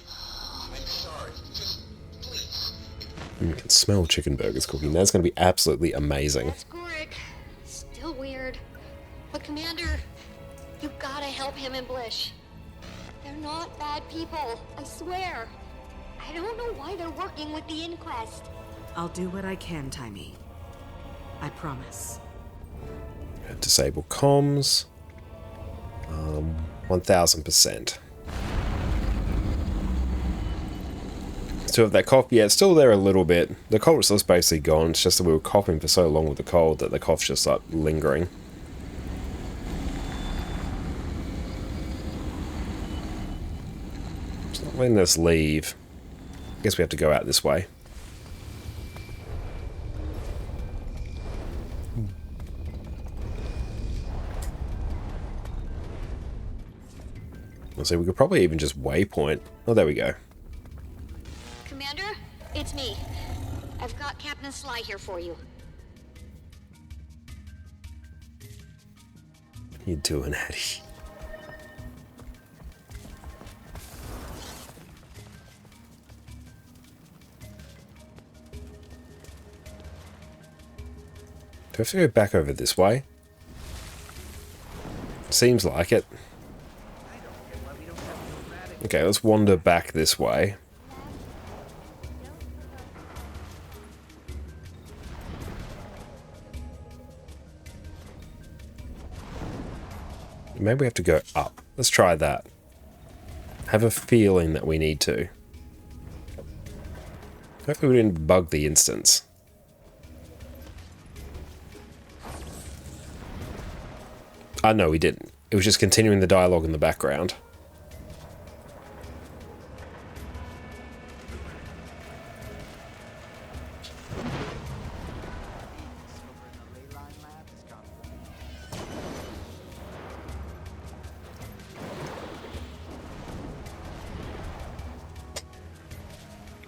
I'm sorry. Just please.
You can smell chicken burgers cooking. That's going to be absolutely amazing.
That's Gurek. Still weird. But Commander, you gotta help him and Blish. They're not bad people, I swear. I don't know why they're working with the inquest.
I'll do what I can, Timey. I promise.
Disable comms. 1000%. Still have that cough. Yeah, it's still there a little bit. The cold is basically gone. It's just that we were coughing for so long with the cold that the cough's just like lingering. It's not letting us leave. I guess we have to go out this way. So we could probably even just waypoint. Oh, there we go.
Commander, it's me. I've got Captain Sly here for you.
You doing, Eddie? Do I have to go back over this way? Seems like it. Okay, let's wander back this way. Maybe we have to go up. Let's try that. Have a feeling that we need to. Hopefully we didn't bug the instance. No, we didn't. It was just continuing the dialogue in the background.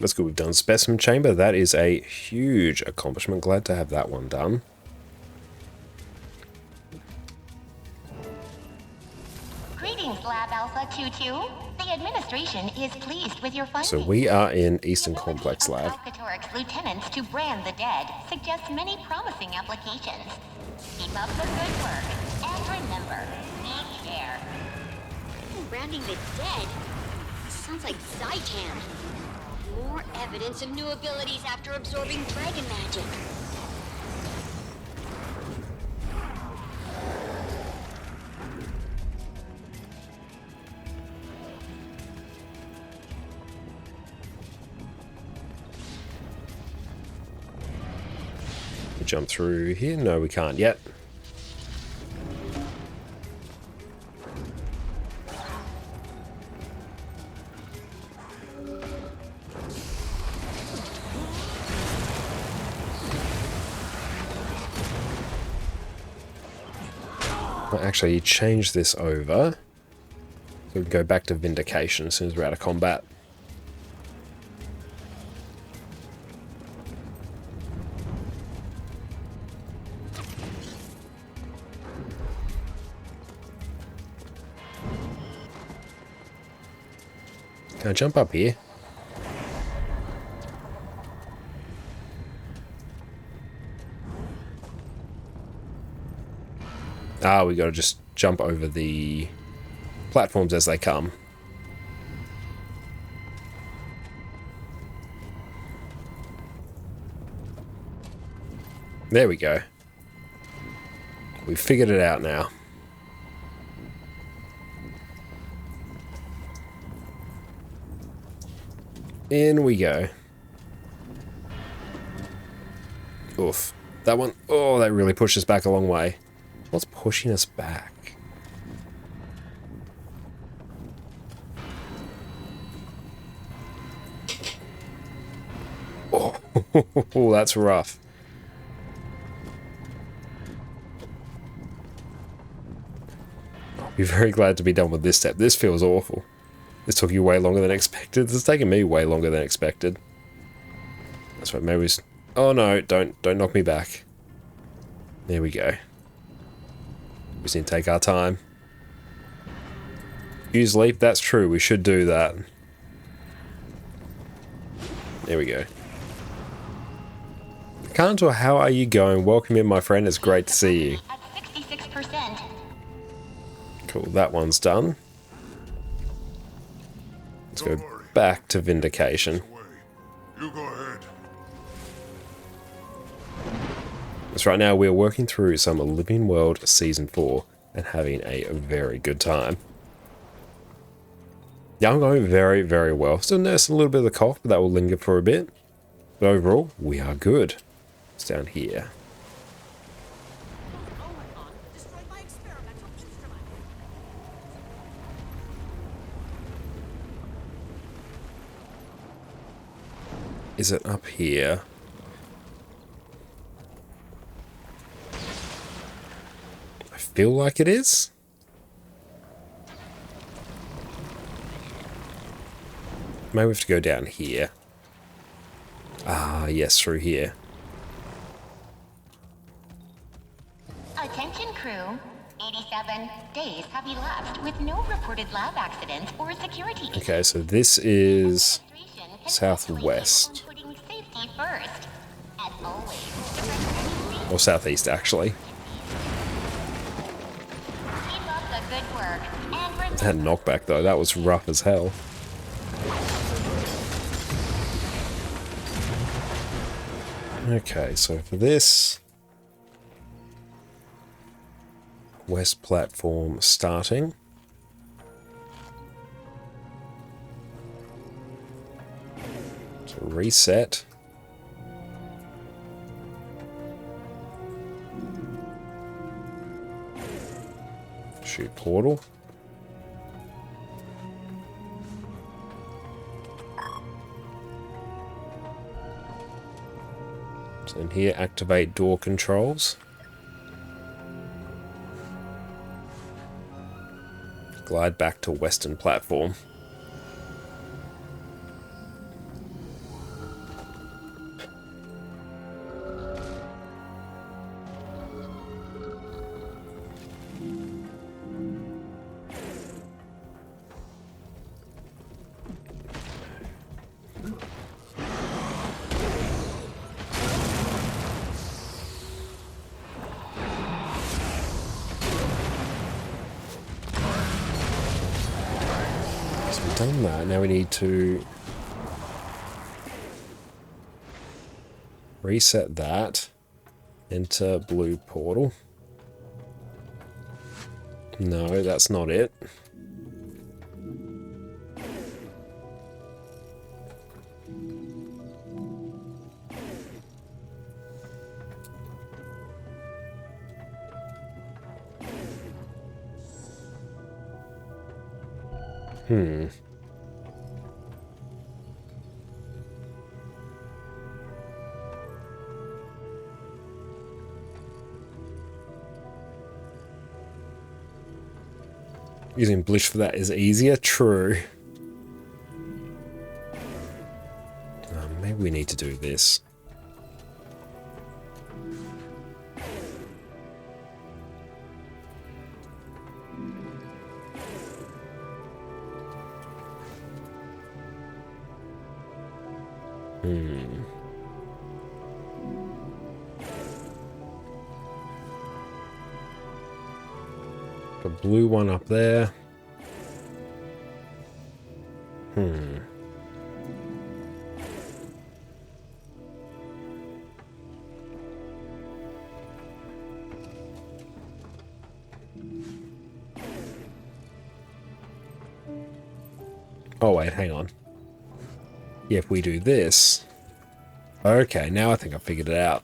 That's good. We've done Specimen Chamber. That is a huge accomplishment. Glad to have that one done.
Greetings, Lab Alpha 22. The administration is pleased with your findings.
So we are in Eastern Complex Lab.
Alcatoric's lieutenants to brand the dead suggests many promising applications. Keep up the good work. And remember, take care.
Branding the dead? Sounds like Zaitan. More evidence of new abilities after absorbing dragon magic.
Jump through here? No, we can't yet. I'll actually change this over so we can go back to Vindication as soon as we're out of combat. Can I jump up here? Ah, we gotta just jump over the platforms as they come. There we go. We figured it out now. In we go. Oof. That one, oh, that really pushed us back a long way. What's pushing us back? Oh, that's rough. I'll be very glad to be done with this step. This feels awful. This took you way longer than expected. This is taking me way longer than expected. That's right, maybe it's... Oh no, don't knock me back. There we go. We just need to take our time. Use leap, that's true, we should do that. There we go. Cantor, how are you going? Welcome in, my friend, it's great to see you.
At 66%.
Cool, that one's done. Let's go back to Vindication.
You go ahead.
So right now we're working through some Living World Season 4 and having a very good time. Yeah, I'm going very, very well. Still noticing a little bit of the cough, but that will linger for a bit. But overall, we are good. It's down here. Is it up here? I feel like it is. Maybe we have to go down here. Ah, yes, through here.
Attention crew. 87 days have elapsed with no reported lab accidents or security issues.
Okay, so this is southwest.
Putting safety first. As always.
Or southeast, actually.
Keep up the good work. And
That knockback, though, that was rough as hell. Okay, so for this... West platform starting. So reset. Shoot portal. So in here, activate door controls. Glide back to western platform. Done that. Now we need to reset that. Enter blue portal. No, that's not it. Using Blish for that is easier, true. Maybe we need to do this. The blue one up there. Oh wait, hang on. Yeah, if we do this... Okay, now I think I figured it out.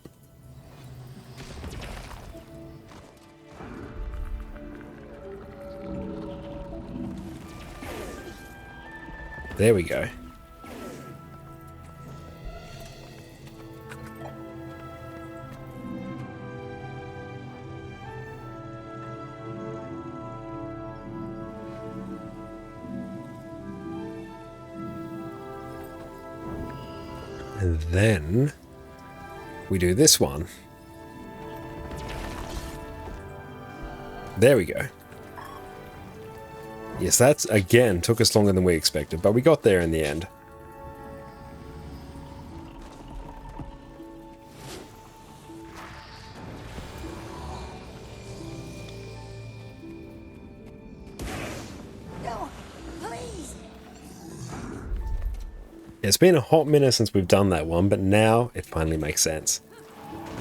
There we go. And then we do this one. There we go. Yes, that's, again, took us longer than we expected, but we got there in the end.
No, please.
It's been a hot minute since we've done that one, but now it finally makes sense.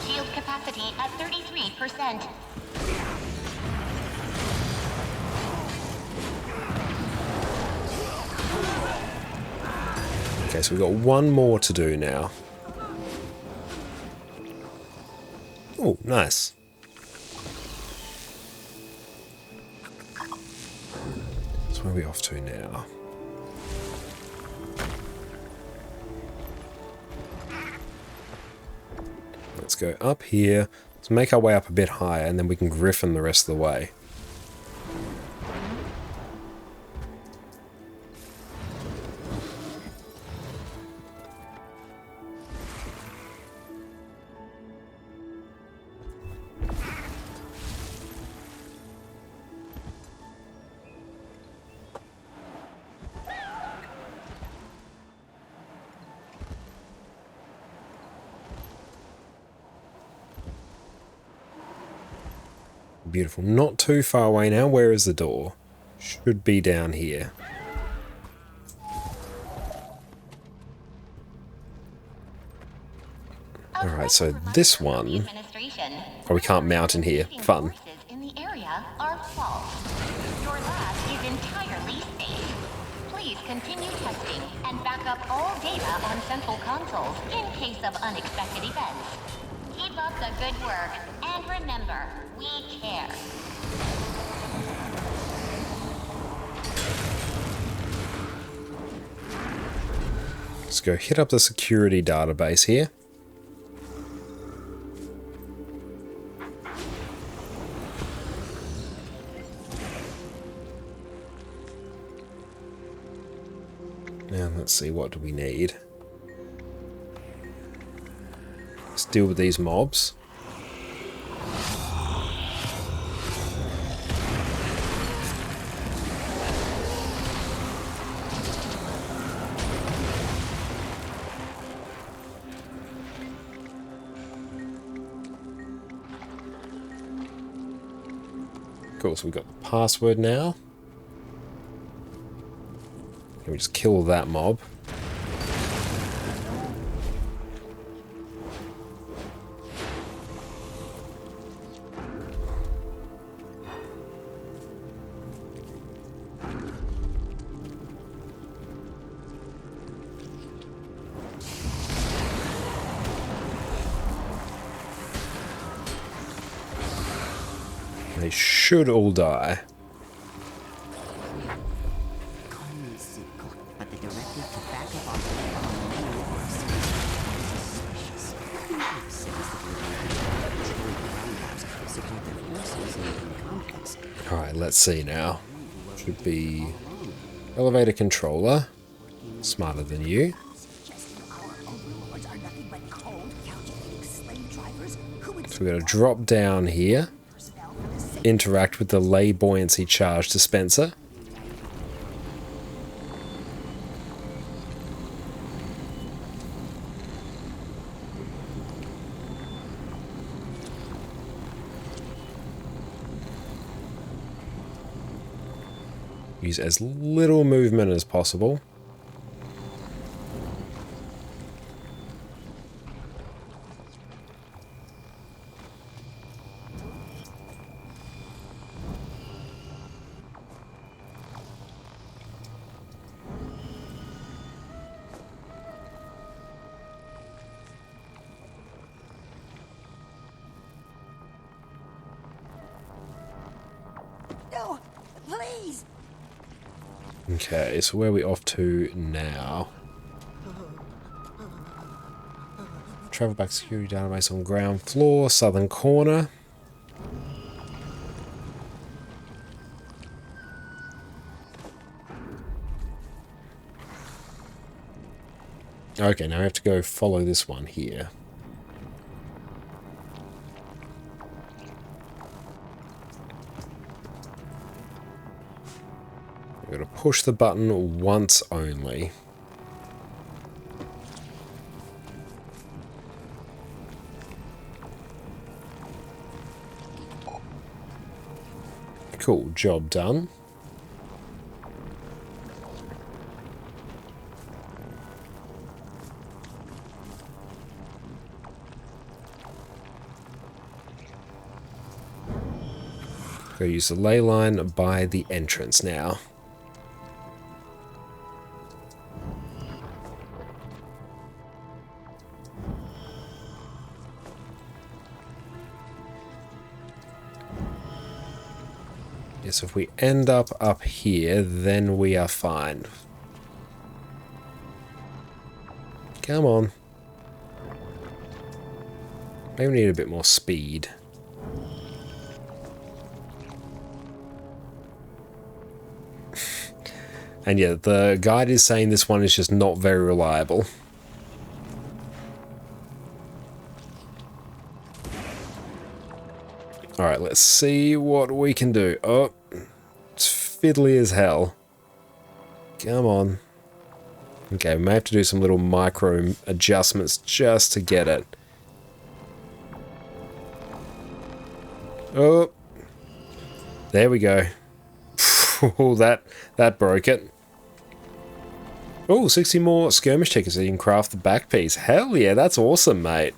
Shield capacity at 33%.
Okay, so we've got one more to do now. Oh, nice. So where are we off to now? Let's go up here. Let's make our way up a bit higher, and then we can griffin the rest of the way. Beautiful. Not too far away now. Where is the door? Should be down here. Alright, so this one... Oh, we can't mount in here. Fun.
In the area are false. Your lab is entirely safe. Please continue testing and back up all data on central consoles in case of unexpected events. Keep up the good work, and remember, we care.
Let's go hit up the security database here. Now let's see, what do we need? Let's deal with these mobs. Cool, so we've got the password now. Can we just kill that mob? They should all die.
But the directive to back up on
Alright, let's see now. Should be elevator controller. Smarter than you. So we're going to drop down here. Interact with the lay buoyancy charge dispenser. Use as little movement as possible.
No, please.
Okay, so where are we off to now? Travel back security database on ground floor, southern corner. Okay, now we have to go follow this one here. We're going to push the button once only. Cool, job done. Go use the ley line by the entrance now. Yes, if we end up here, then we are fine. Come on. Maybe we need a bit more speed. And yeah, the guide is saying this one is just not very reliable. Alright, let's see what we can do. Oh, it's fiddly as hell. Come on. Okay, we may have to do some little micro adjustments just to get it. Oh, there we go. Oh, that broke it. Oh, 60 more skirmish tickets so you can craft the back piece. Hell yeah, that's awesome, mate.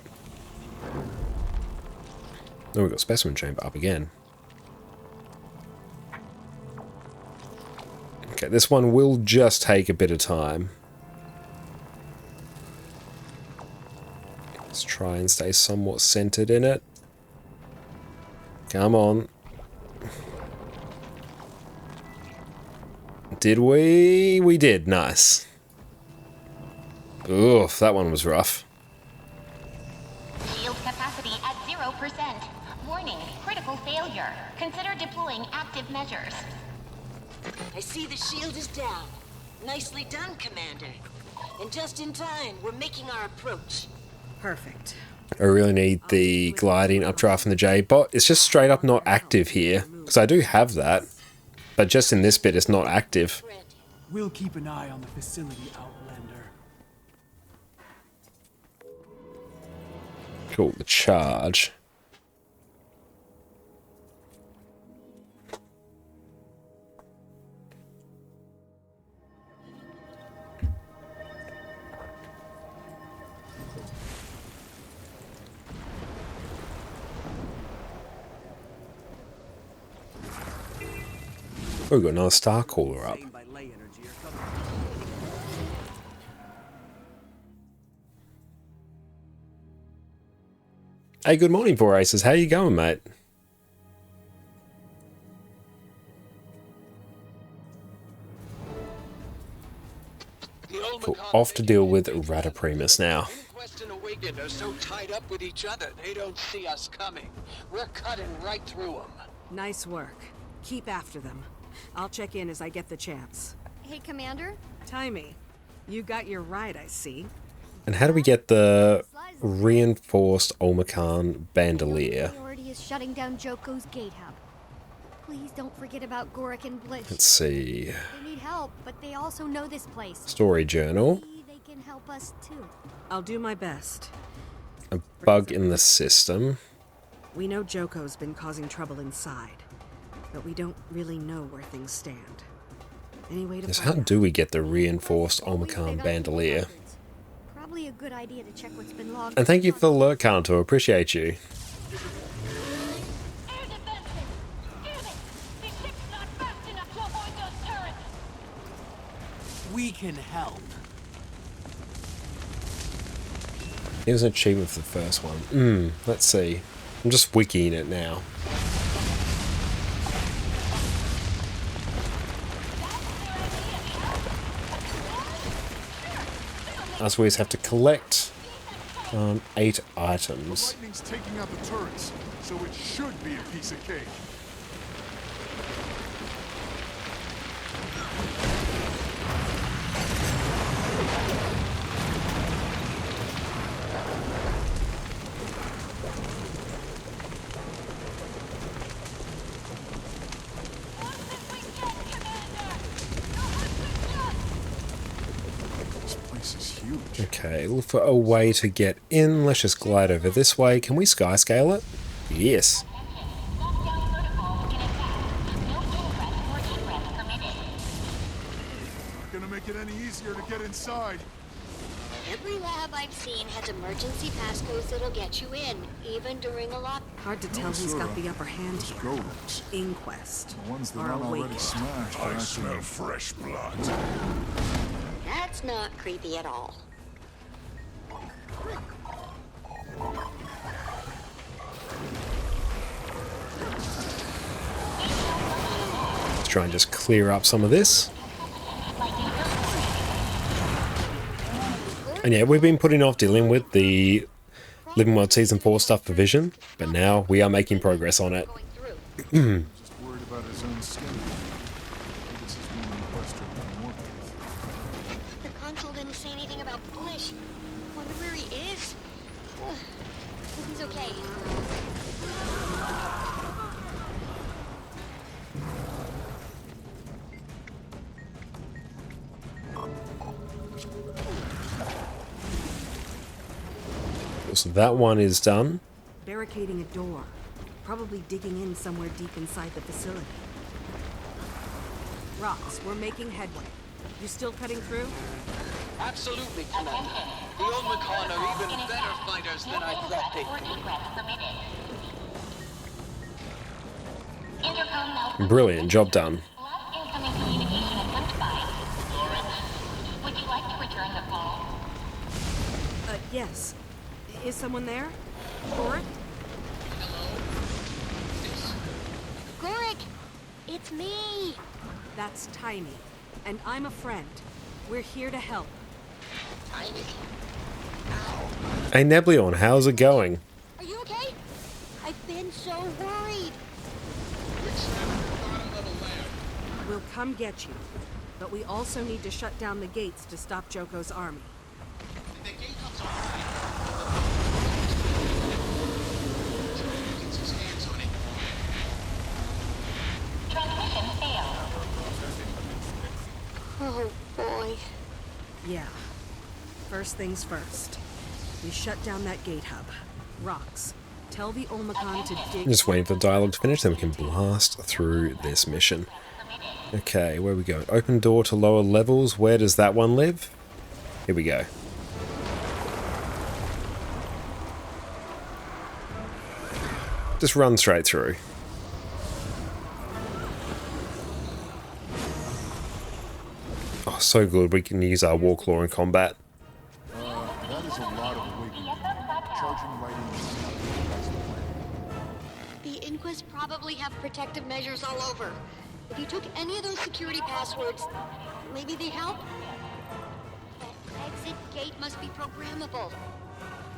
Oh, we've got specimen chamber up again. Okay, this one will just take a bit of time. Let's try and stay somewhat centered in it. Come on. Did we? We did. Nice. Oof, that one was rough.
Shield capacity at 0%. Warning, critical failure. Consider deploying active measures.
I see the shield is down. Nicely done, Commander. And just in time, we're making our approach.
Perfect.
I really need the gliding updraft from the J-bot. It's just straight up not active here, because I do have that, but just in this bit it's not active.
We'll keep an eye on the facility, Outlander.
Cool, the charge. Oh, we've got another star caller up. Hey, good morning, Four Aces. How you going, mate? Cool. Off to deal with Rataprimus now.
Inquest and Awakened are so tied up with each other, they don't see us coming. We're cutting right through them.
Nice work. Keep after them. I'll check in as I get the chance.
Hey, Commander?
Timey, you got your ride, I see.
And how do we get the reinforced Olmacan bandolier?
Priority is shutting down Joko's gate hub. Please don't forget about Gorik and Blitz.
Let's see.
They need help, but they also know this place.
Story journal.
Maybe they can help us too.
I'll do my best.
A bug in the system.
We know Joko's been causing trouble inside, but we don't really know where things stand. Any way to
Yes,
find
how
out?
do we get the reinforced Omicron bandolier?
Probably a good idea to check what's been logged.
And thank you for the alert, Kanto. Appreciate you.
We can help.
Here's an achievement for the first one. Let's see. I'm just wikiing it now. As we always have to collect 8 items.
Lightning's taking out the turrets, so it should be a piece of cake. This place is huge.
Okay, look for a way to get in. Let's just glide over this way. Can we sky scale it? Yes.
Not gonna make it any easier to get inside.
Every lab I've seen has emergency passcodes that'll get you in, even during a lock.
Hard to tell who's got the upper hand here.
Go-Rex.
Inquest.
The ones that
Or
aren't already
Awakened.
smashed.
I smell fresh blood.
That's not creepy at all.
Let's try and just clear up some of this. And yeah, we've been putting off dealing with the Living World Season 4 stuff for Vision, but now we are making progress on it.
Just worried about his own skin. I think it's his new requester I'm working with.
The console didn't say anything about Polish. Wonder where he is. Ugh. Hope he's okay.
So that one is done.
Barricading a door. Probably digging in somewhere deep inside the facility. Rox, we're making headway. You still cutting through?
Absolutely, Commander. The Omicron are even better fighters than I thought they'd be.
Brilliant, job done.
Incoming communication attempt by Would you like to return the call?
Yes. Is someone there? Gorik?
Gorik! It's me!
That's Tiny. And I'm a friend. We're here to help.
Tiny?
Hey Neblion, how's it going?
Are you okay? I've been so worried.
We'll come get you. But we also need to shut down the gates to stop Joko's army.
Transmission failed.
Oh, boy.
Yeah. First things first. We shut down that gate hub. Rox, tell the Omicron to dig...
Just waiting for the dialogue to finish, then we can blast through this mission. Okay, where we go? Open door to lower levels. Where does that one live? Here we go. Just run straight through. Oh, so good. We can use our War Claw in combat.
That is a lot of awakening. Charging right in.
The Inquest probably have protective measures all over. If you took any of those security passwords, maybe they help? That exit gate must be programmable.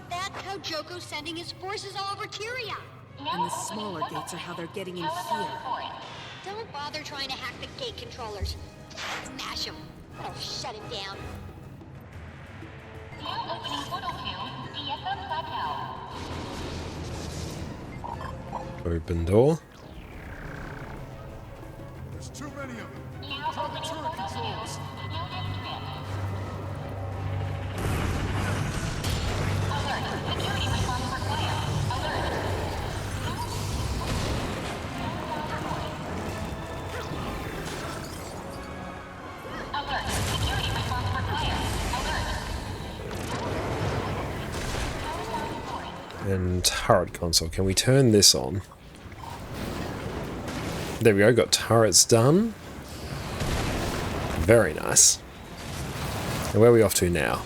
That's how Joko's sending his forces all over Tyria.
And the smaller gates are how they're getting in here.
Don't bother trying to hack the gate controllers. Just smash them. That'll shut him down.
Now opening portal to DSM Plateau.
Open door.
There's too many of them.
Now
Drop the
opening
turret
portal
controls.
to Unit Trip. Alert. Security response required. Alert.
And turret console. Can we turn this on? There we go. Got turrets done. Very nice. And where are we off to now?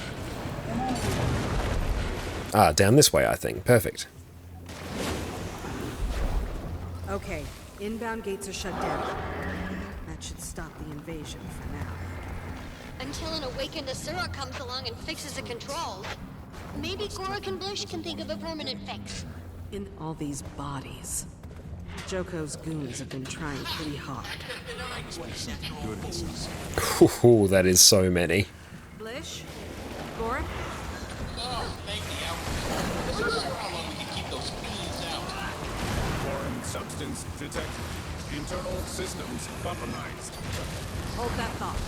Ah, down this way, I think. Perfect.
Okay, inbound gates are shut down. That should stop the invasion for now.
Until an awakened Asura comes along and fixes the controls. Maybe Gorik and Blish can think of a permanent fix.
In all these bodies, Joko's goons have been trying pretty hard.
Ooh, that is so many.
Blish? Gorik?
Foreign substance detected. Internal systems compromised.
Hold that thought.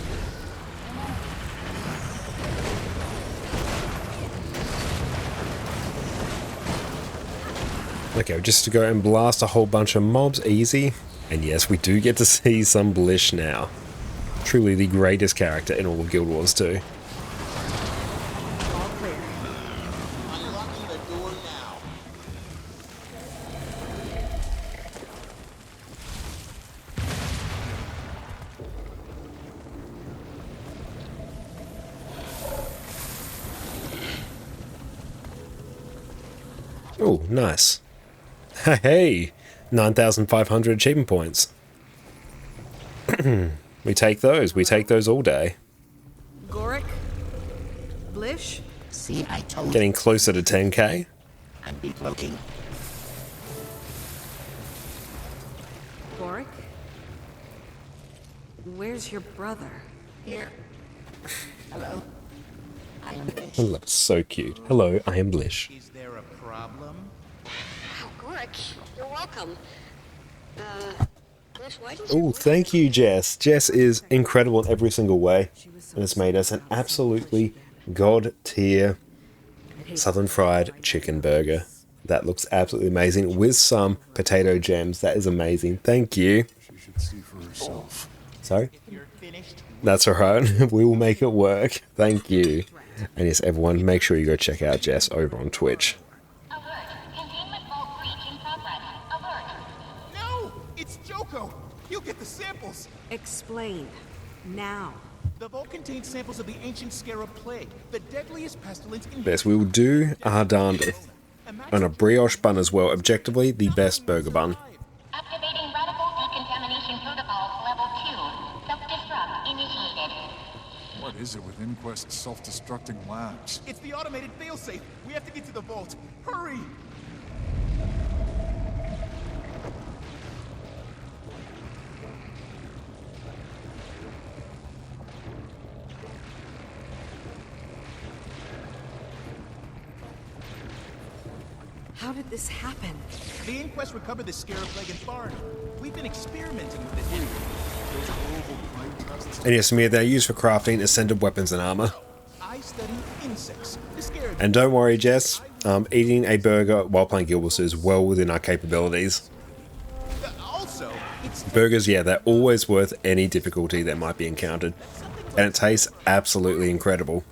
Okay, just to go and blast a whole bunch of mobs, easy. And yes, we do get to see some Blish now. Truly the greatest character in all of Guild Wars 2.
All clear.
Unlocking the door now.
Oh, nice. Hey, 9,500 achievement points. We take those. We take those all day.
Gorik? Blish?
See, I told
Getting closer to 10k.
I'm decloaking.
Gorik? Where's your brother?
Here. Hello. I am Blish.
Oh, that's so cute. Hello, I am Blish.
Is there a problem?
Oh, Gorik, you're welcome. Blish, why did
Oh, thank you, Jess. Jess is incredible in every single way, and has made us an absolutely god-tier southern fried chicken burger. That looks absolutely amazing, with some potato gems. That is amazing. Thank you.
She should see for herself.
Sorry?
You're finished.
That's alright. We will make it work. Thank you. And yes, everyone, make sure you go check out Jess over on Twitch.
Alert. Containment vault breach in progress. Alert.
No! It's Joko! You get the samples!
Explain. Now.
The vault contains samples of the ancient scarab plague, the deadliest pestilence in
Yes, we will do our darndest. And a brioche bun as well. Objectively, the best burger bun.
Activating radical decontamination protocols level 2. Self-destruct initiated.
What is it with Inquest's self-destructing labs?
It's the automated failsafe! We have to get to the vault! Hurry!
How did this happen?
The Inquest recovered the scarab plague in Foreign. We've been experimenting with it.
Those global plane tests.
And yes, Mir, they're used for crafting ascended weapons and armor.
I study insects. The scarab.
And don't worry, Jess, eating a burger while playing Guild Wars is well within our capabilities.
Also, it's
Burgers, yeah, they're always worth any difficulty that might be encountered. And it tastes absolutely incredible.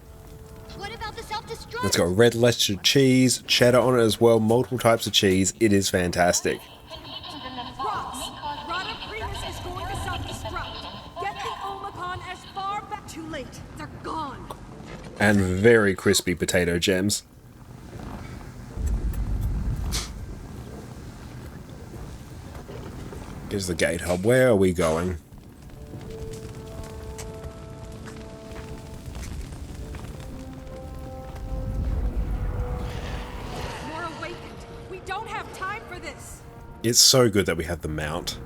What about the self-destruct?
It's got red leicester cheese, cheddar on it as well, multiple types of cheese. It is fantastic.
Contagions in this vault may cause radiation
is going to self-destruct. Get the Omicron as far back. Too late. They're gone.
And very crispy potato gems. Here's the gate hub. Where are we going?
More awakened. We don't have time for this.
It's so good that we have the mount.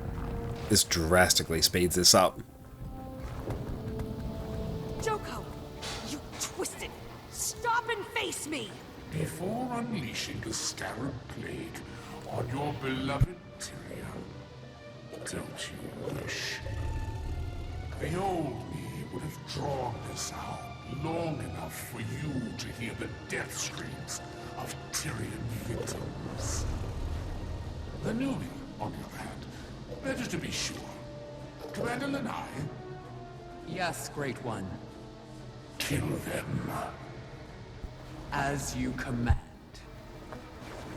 This drastically speeds this up.
Joko, you twisted. Stop and face me.
Before unleashing the scarab plague on your beloved Tyrion, don't you wish? The old me would have drawn this out long enough for you to hear the death screams of Tyrion victims. The new me, on the other hand, better to be sure. Commander Lanai,
Yes, Great One.
kill them.
As you command.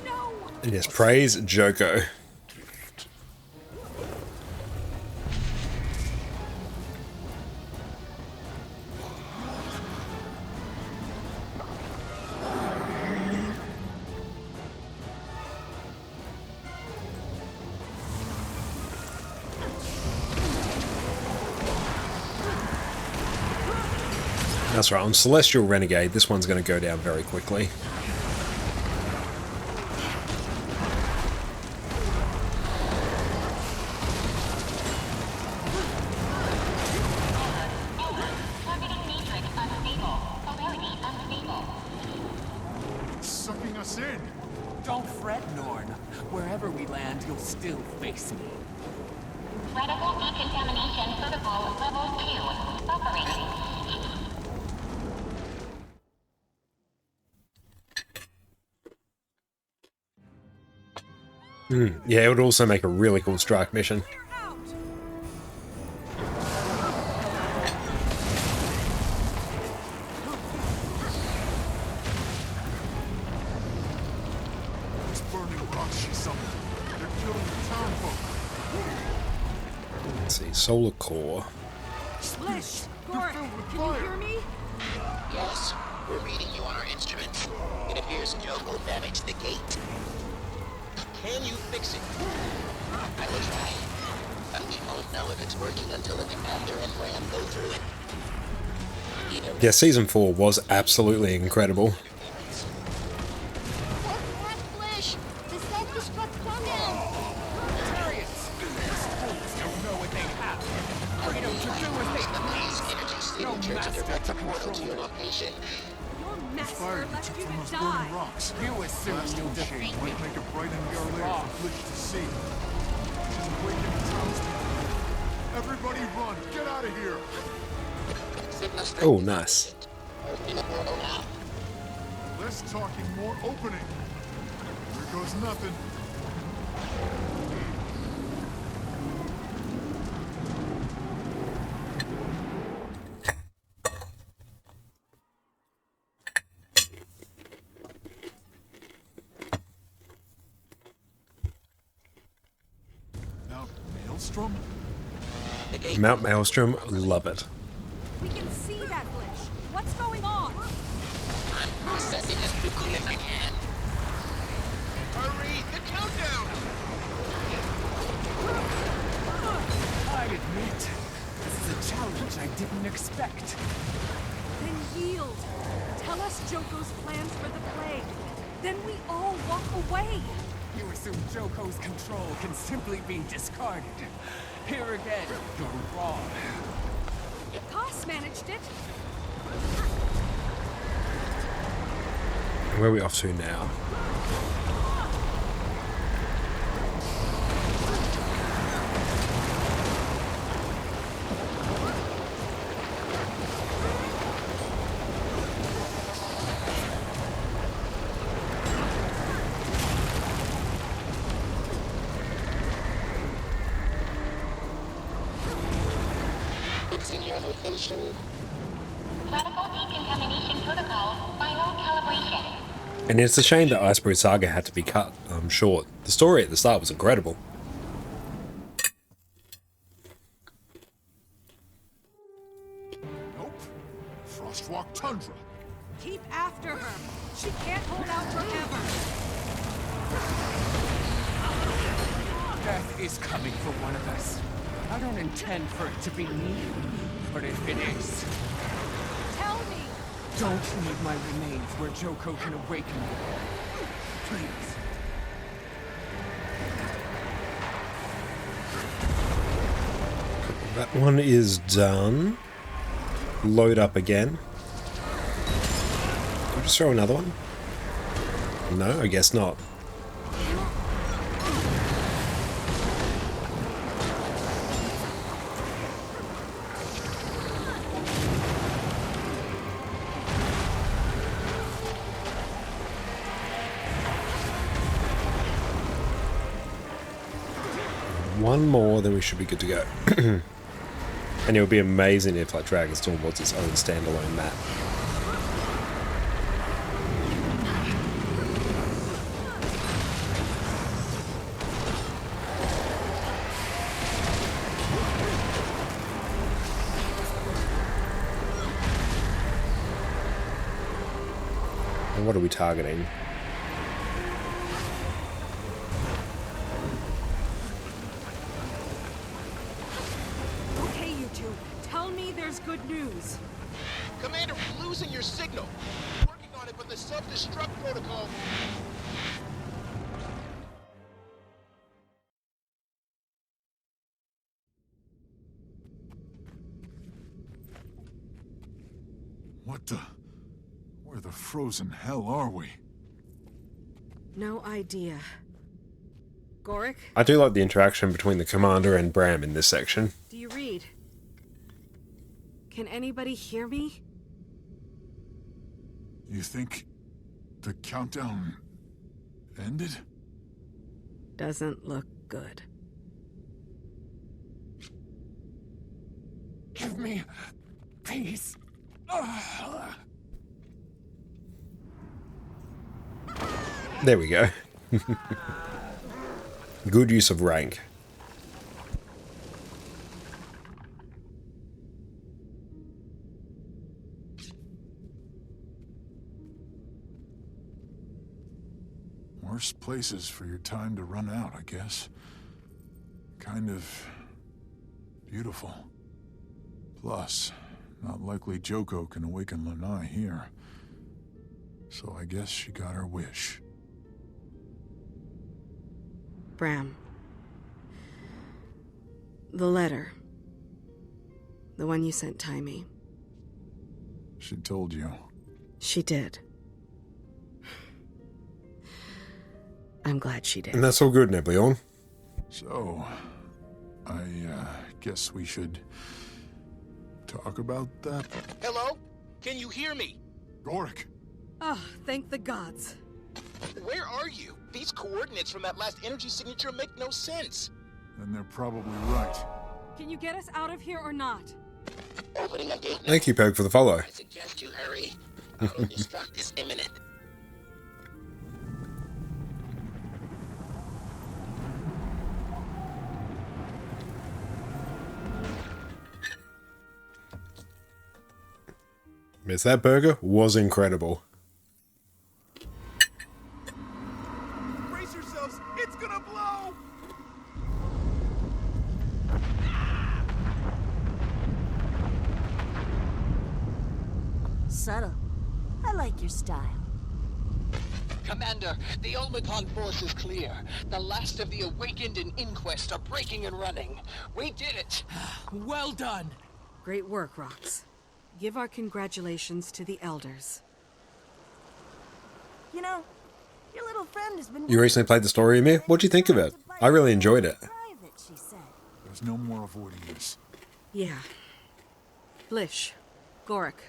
No!
And yes, praise Joko. That's right, on Celestial Renegade, this one's going to go down very quickly.
It's sucking us in.
Don't fret, Norn. Wherever we land, you'll still face me.
Radical decontamination protocol level 2. Operating.
Yeah, it would also make a really cool strike mission.
It's burning rocks she summoned. They're killing the town folk.
Let's see, Solar Core.
Splish! Gorik, can you hear me?
Yes, we're reading you on our instruments. It appears Joko damaged the gate. Can you fix it? I will try. But we won't know if it's working until the commander and Ram go through it.
Yeah, Season 4 was absolutely incredible.
Splish! The self-destruct countdown!
Chariots! These fools don't know what they have. Freedom to do as they please. No master to control it.
Your
This fire
master
you
left
took
you
from
to
those
die.
burning rocks.
You assume
Blasting
you'll
shade
defeat
might
me.
make a bright and your lair for Glitch to see. She's awakening the townspeople. Everybody run! Get out of here!
Oh, nice.
Less talking, more opening. Here goes nothing. Now, Maelstrom?
Mount Maelstrom, love it.
We can see that glitch. What's going on?
I'm processing as quickly as I can. Hurry! The countdown!
I admit, this is a challenge I didn't expect.
Then yield. Tell us Joko's plans for the plague. Then we all walk away.
You assume Joko's control can simply be discarded. Here again, you're wrong.
Koss managed it.
Where are we off to now?
It's in your location.
Radical decontamination protocol. Final calibration.
And it's a shame that Iceberg Saga had to be cut short. The story at the start was incredible.
Nope. Frostwalk Tundra.
Keep after her. She can't hold out forever.
Death is coming for one of us. I don't intend for it to be me, but if it is,
Tell me.
don't leave my remains where Joko can awaken me. Please.
That one is done. Load up again. Can I just throw another one? No, I guess not. One more, then we should be good to go. And it would be amazing if like Dragonstorm was its own standalone map. What are we targeting?
Okay, you two. Tell me there's good news.
Commander, we're losing your signal. Working on it, but the self-destruct protocol...
Where the frozen hell are we?
No idea. Gorik?
I do like the interaction between the commander and Bram in this section.
Do you read? Can anybody hear me?
You think the countdown ended?
Doesn't look good.
Give me peace.
There we go. Good use of rank.
Worst places for your time to run out, I guess. Kind of beautiful. Plus, not likely Joko can awaken Lanai here. So I guess she got her wish.
Bram. The letter. The one you sent Taimi.
She told you.
She did. I'm glad she did.
And that's all good, Nebleon.
So, I guess we should talk about that.
Hello? Can you hear me?
Gorik!
Oh, thank the gods.
Where are you? These coordinates from that last energy signature make no sense.
Then they're probably right.
Can you get us out of here or not?
Opening a gate.
Thank you, Peg, for the follow.
I suggest you hurry. Auto-destruct is imminent.
Miss, that burger was incredible.
Brace yourselves, it's gonna blow!
Subtle. I like your style.
Commander, the Omicron force is clear. The last of the Awakened and Inquest are breaking and running. We did it!
Well done!
Great work, Rox. Give our congratulations to the elders.
You know, your little friend has been...
You recently played the story, Amir? What'd you think of it? I really enjoyed it.
Private, she said.
There's no more avoiding this.
Yeah. Blish. Gorik.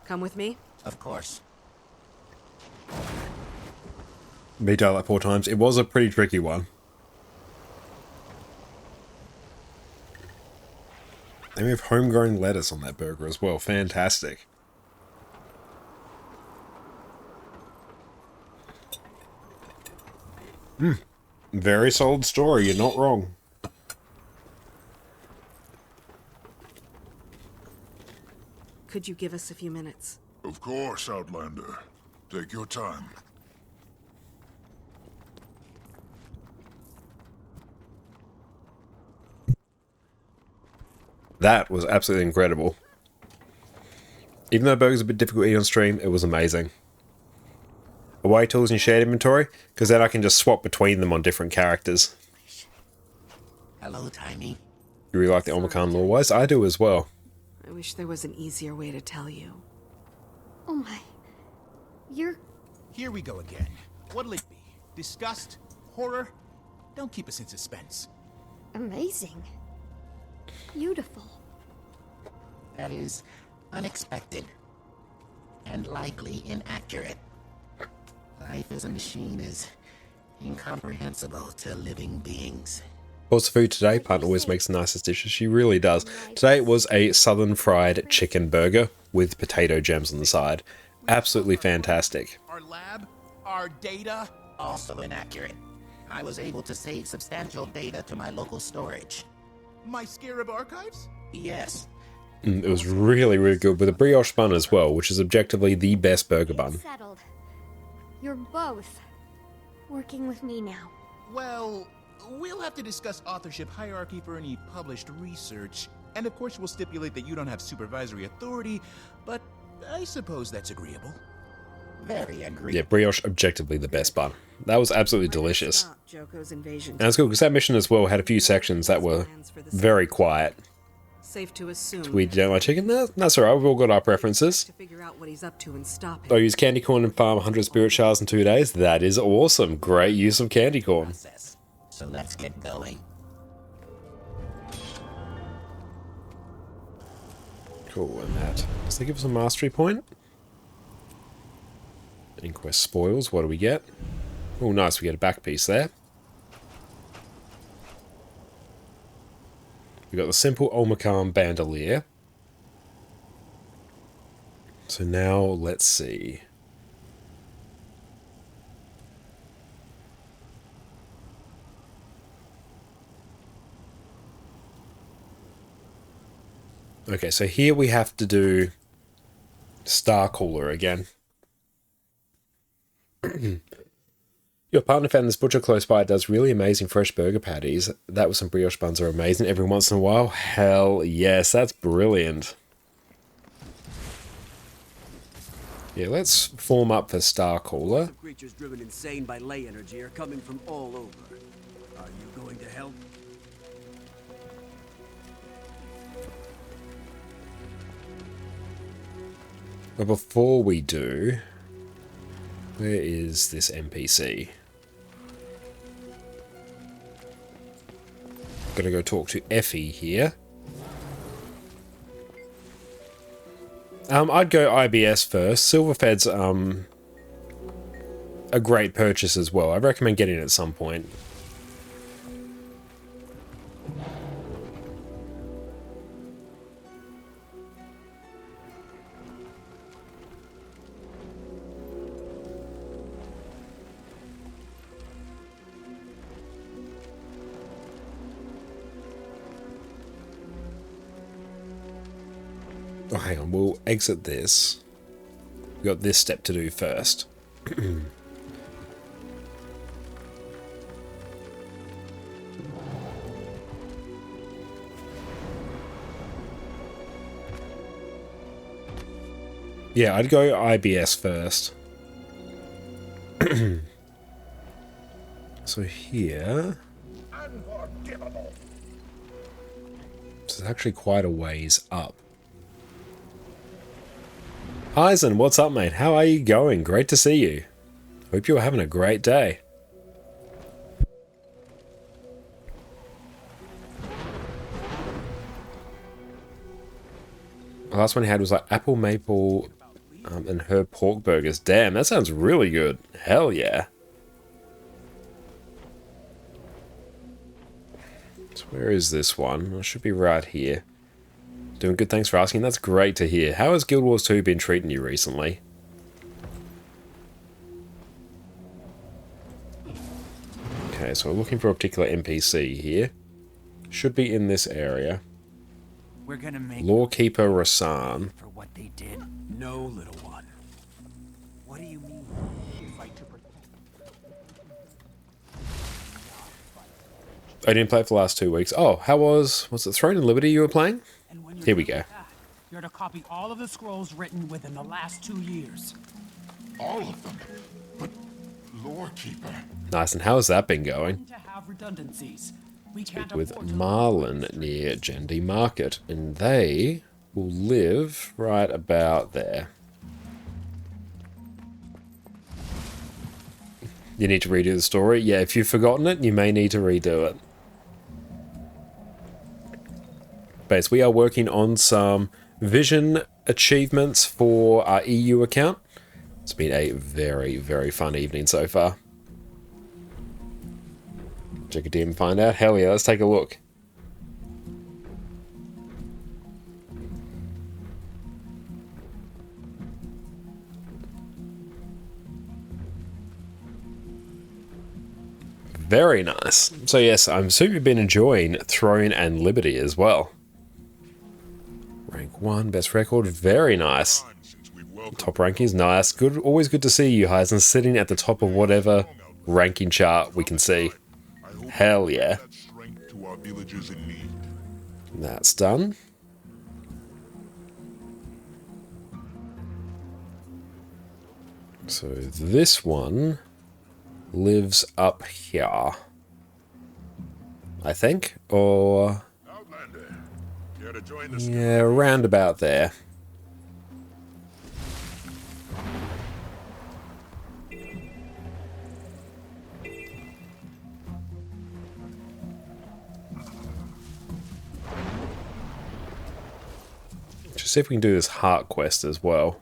Come with me?
Of course.
Retail like 4 times. It was a pretty tricky one. And we have homegrown lettuce on that burger as well. Fantastic. Very solid story. You're not wrong.
Could you give us a few minutes?
Of course, Outlander. Take your time.
That was absolutely incredible. Even though burger's a bit difficult to eat on stream, it was amazing. Away tools and shared inventory, because then I can just swap between them on different characters.
Hello, Taimi.
You really like the Omicron lore-wise? I do as well.
I wish there was an easier way to tell you.
Oh my. You're...
Here we go again. What'll it be? Disgust? Horror? Don't keep us in suspense.
amazing. Beautiful.
That is unexpected and likely inaccurate. Life as a machine is incomprehensible to living beings.
What's the food today? Partner always makes the nicest dishes. She really does. Today was a southern fried chicken burger with potato gems on the side. Absolutely fantastic.
Our lab? Our data?
Also inaccurate. I was able to save substantial data to my local storage.
My Scarab archives?
Yes.
It was really, really good with a brioche bun as well, which is objectively the best burger bun.
Settled. You're both working with me now.
Well, we'll have to discuss authorship hierarchy for any published research. And of course we'll stipulate that you don't have supervisory authority, but I suppose that's agreeable.
Very agreeable.
Yeah, brioche objectively the best bun. That was absolutely delicious.
Stop Joko's invasion.
And it's cool because that mission as well had a few sections that were very quiet.
Safe to assume.
We don't like chicken? No, that's alright, we've all got our preferences.
To figure out what he's up to and stop him.
I use candy corn and farm 100 spirit shards in 2 days. That is awesome. Great use of candy corn.
So let's get going.
Cool, and that. Does they give us a mastery point? Inquest spoils, what do we get? Oh, nice, we get a back piece there. We got the simple Olmacan bandolier. So now, let's see. Okay, so here we have to do Star Cooler again. Your partner found this butcher close by. It does really amazing fresh burger patties. That with some brioche buns are amazing every once in a while. Hell yes, that's brilliant. Yeah, let's form up for Star Cooler.
Creatures driven insane by ley energy are coming from all over. Are you going to help?
But before we do, where is this NPC? Gonna go talk to Effie here. I'd go IBS first. Silverfed's a great purchase as well. I recommend getting it at some point. Oh, hang on, we'll exit this. We've got this step to do first. Yeah, I'd go IBS first. So here... This is actually quite a ways up. Eisen, what's up, mate? How are you going? Great to see you. Hope you're having a great day. The last one I had was like apple maple and herb pork burgers. Damn, that sounds really good. Hell yeah. So where is this one? It should be right here. Doing good, thanks for asking. That's great to hear. How has Guild Wars 2 been treating you recently? Okay, so we're looking for a particular NPC here. Should be in this area.
We're gonna make
Lawkeeper Rasan.
for what they did.
No, little one.
What do you mean? Fight to protect.
I didn't play it for the last 2 weeks. Oh, how was it Throne and Liberty you were playing? Here we go.
You're to copy all of the scrolls written within the last 2 years.
All of them? But, Lorekeeper...
Nice, and how has that been going?
To have redundancies. We can't
With
afford to
Marlin near Gendy Market, and they will live right about there. You need to redo the story? Yeah, if you've forgotten it, you may need to redo it. Base, we are working on some vision achievements for our EU account. It's been a very, very fun evening so far. Check a team and find out. Hell yeah, let's take a look. Very nice. So yes, I'm assuming you've been enjoying Throne and Liberty as well. Rank 1, best record, very nice. Top rankings, nice. Good, always good to see you, Heisen, sitting at the top of whatever ranking chart we can see. Hell yeah. That's done. So this one lives up here, I think, or yeah, around about there. Just see if we can do this heart quest as well.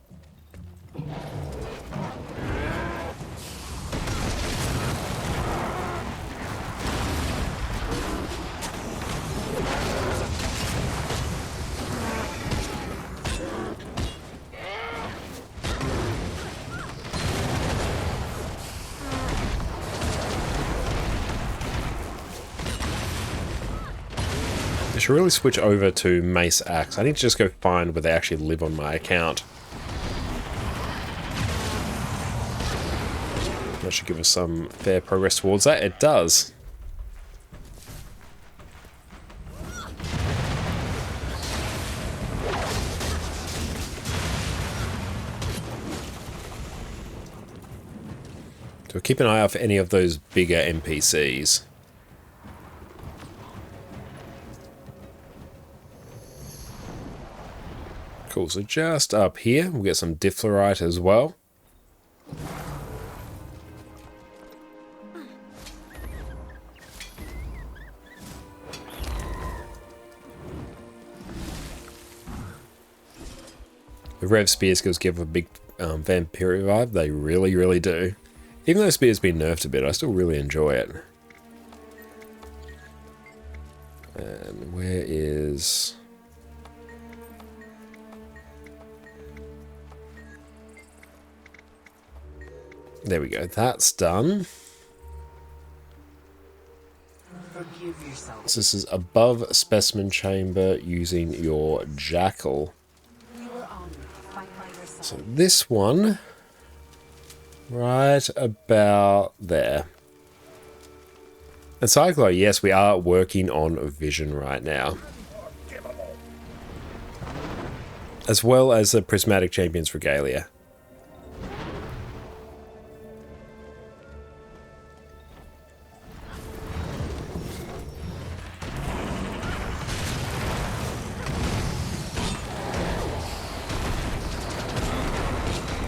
I should really switch over to Mace Axe. I need to just go find where they actually live on my account. That should give us some fair progress towards that. It does. So keep an eye out for any of those bigger NPCs. Cool, so just up here, we'll get some Diflorite as well. The Rev Spear skills give a big vampire vibe, they really, really do. Even though Spear's been nerfed a bit, I still really enjoy it. And where is... There we go, that's done. So this is above specimen chamber using your jackal. So this one, right about there. And Cyclo, yes, we are working on vision right now. As well as the Prismatic Champions Regalia.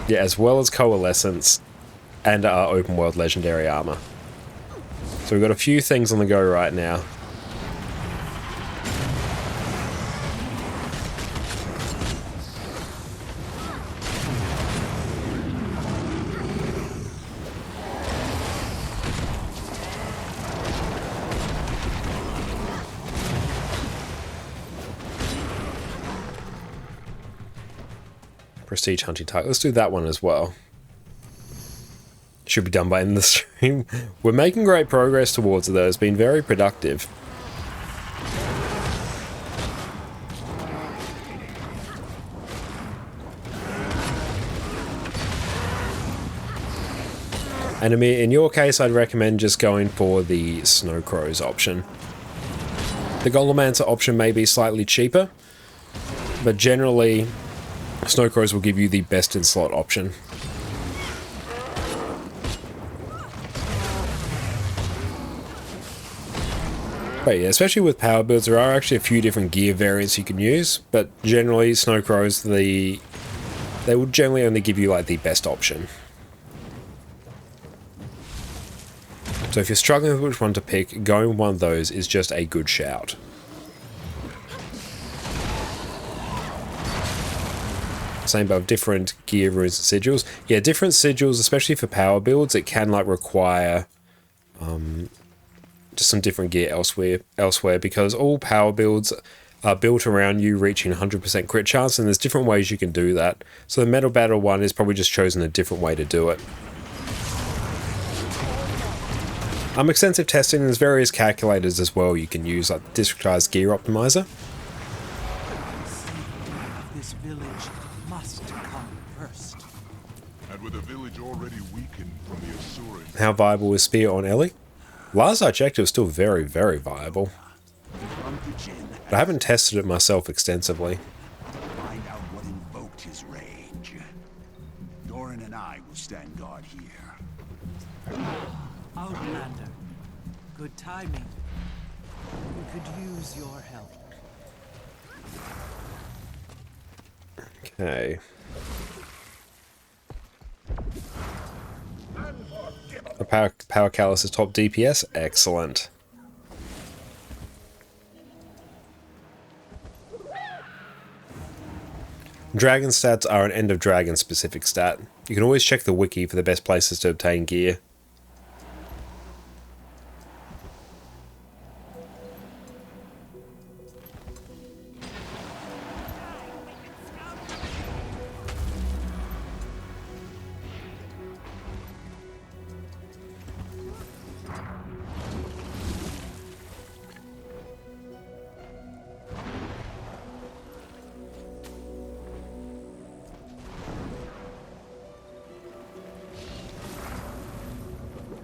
Yeah, as well as Coalescence and our open world legendary armor. So we've got a few things on the go right now. Prestige hunting target. Let's do that one as well. Should be done by the end of the stream. We're making great progress towards it though. It's been very productive. And Amir, in your case, I'd recommend just going for the Snow Crows option. The Golomancer option may be slightly cheaper, but generally Snow Crows will give you the best in slot option. But yeah, especially with power builds, there are actually a few different gear variants you can use, but generally Snow Crows, they will generally only give you like the best option. So if you're struggling with which one to pick, going with one of those is just a good shout. Same about different gear runes and sigils. Yeah, different sigils, especially for power builds, it can like require just some different gear elsewhere because all power builds are built around you reaching 100% crit chance, and there's different ways you can do that. So the Metal Battle one is probably just chosen a different way to do it. Extensive testing, there's various calculators as well you can use, like the Discretized Gear Optimizer.
this village must come first.
And with a village already weakened from the Asurans...
How viable is Spear on Ellie? Last I checked, it was still very, very viable. But I haven't tested it myself extensively.
Find out what invoked his rage. Doran and I will stand guard here.
Outlander. Good timing. We could use your help.
Okay. A power callus is top DPS. Excellent. Dragon stats are an end of dragon specific stat. You can always check the wiki for the best places to obtain gear.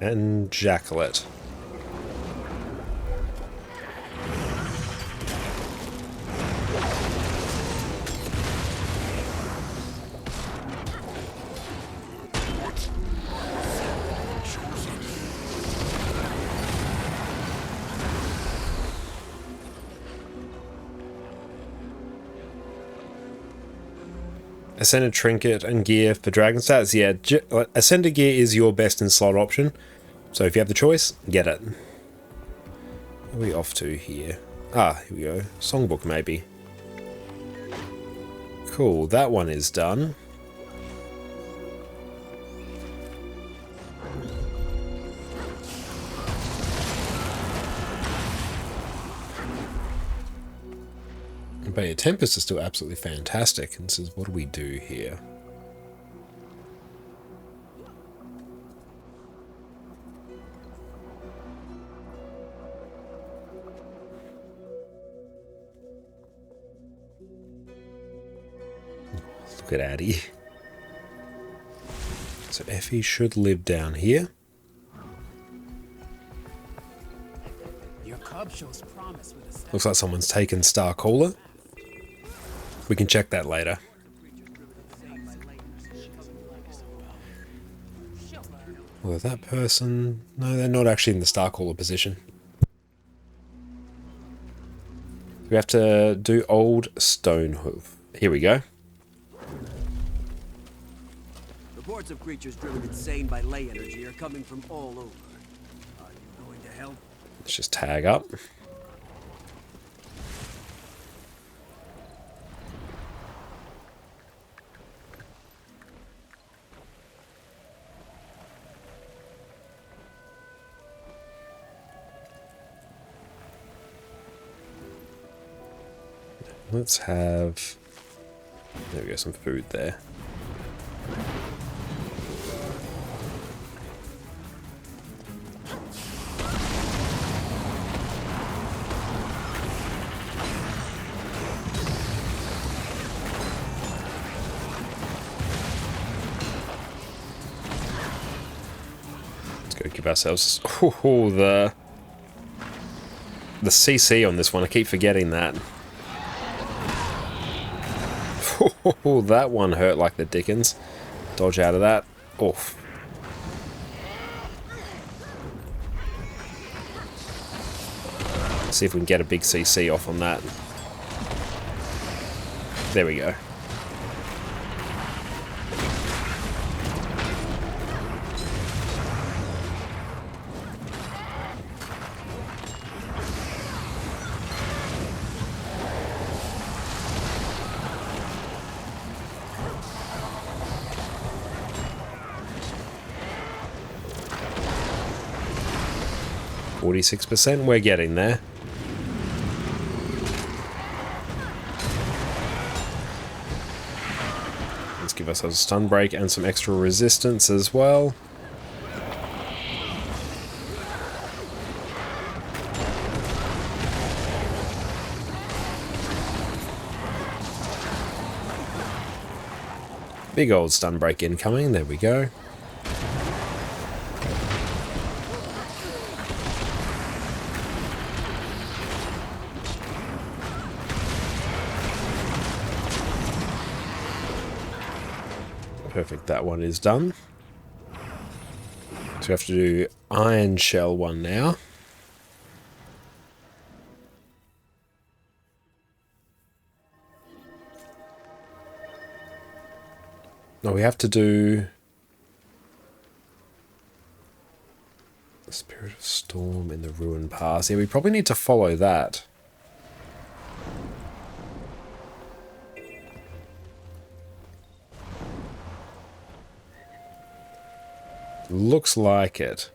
And Jacqueline. Ascended Trinket and gear for Dragon stats. Yeah, Ascended gear is your best in slot option. So if you have the choice, get it. Where are we off to here? Ah, here we go. Songbook, maybe. Cool, that one is done. But yeah, Tempest is still absolutely fantastic. And says, what do we do here? Look at Addy. So Effie should live down here.
Your cub shows promise with a
Looks like someone's taken Starcaller. We can check that later. Well, that person... No, they're not actually in the Starcaller position. We have to do Old Stonehoof. Here we go.
Reports of creatures driven insane by ley energy are coming from all over. Are you going to help?
Let's just tag up. Let's have... There we go, some food there. Let's go give ourselves... Oh, the CC on this one, I keep forgetting that. Oh, that one hurt like the dickens. Dodge out of that. Oof. See if we can get a big CC off on that. There we go. %, we're getting there. Let's give ourselves a stun break and some extra resistance as well. Big old stun break incoming. There we go. Perfect, that one is done. So we have to do Iron Shell one now. No, we have to do the Spirit of Storm in the Ruin Pass. Yeah, we probably need to follow that. Looks like it.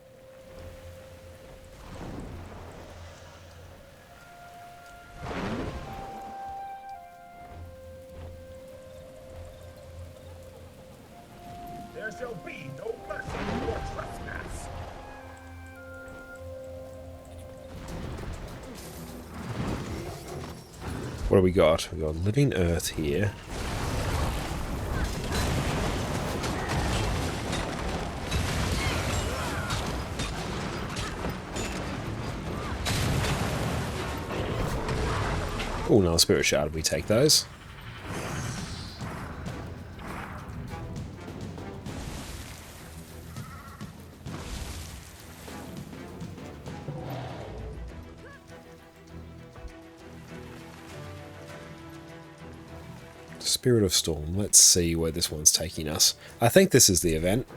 There shall be no mercy for your trespass.
What do we got? We got Living Earth here. Oh, no, Spirit Shard. We take those. Spirit of Storm. Let's see where this one's taking us. I think this is the event.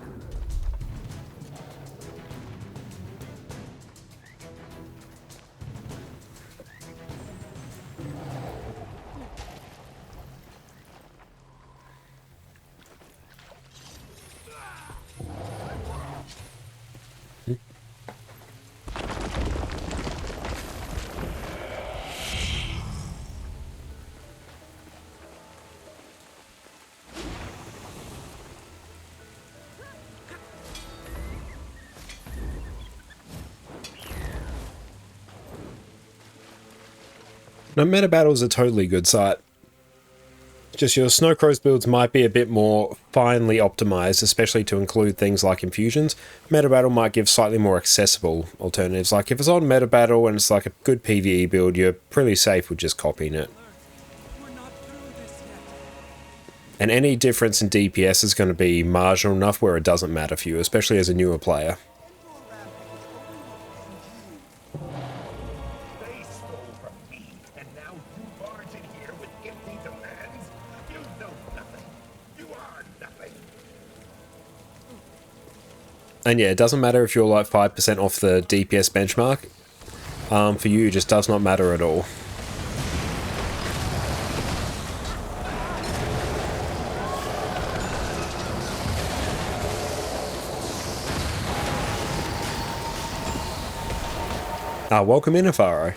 No, meta battle's a totally good site. Just your Snowcrow's builds might be a bit more finely optimized, especially to include things like infusions. Meta battle might give slightly more accessible alternatives. Like if it's on meta battle and it's like a good PvE build, you're pretty safe with just copying it. And any difference in DPS is going to be marginal enough where it doesn't matter for you, especially as a newer player. And yeah, it doesn't matter if you're like 5% off the DPS benchmark. For you, it just does not matter at all. Welcome in, Afaro.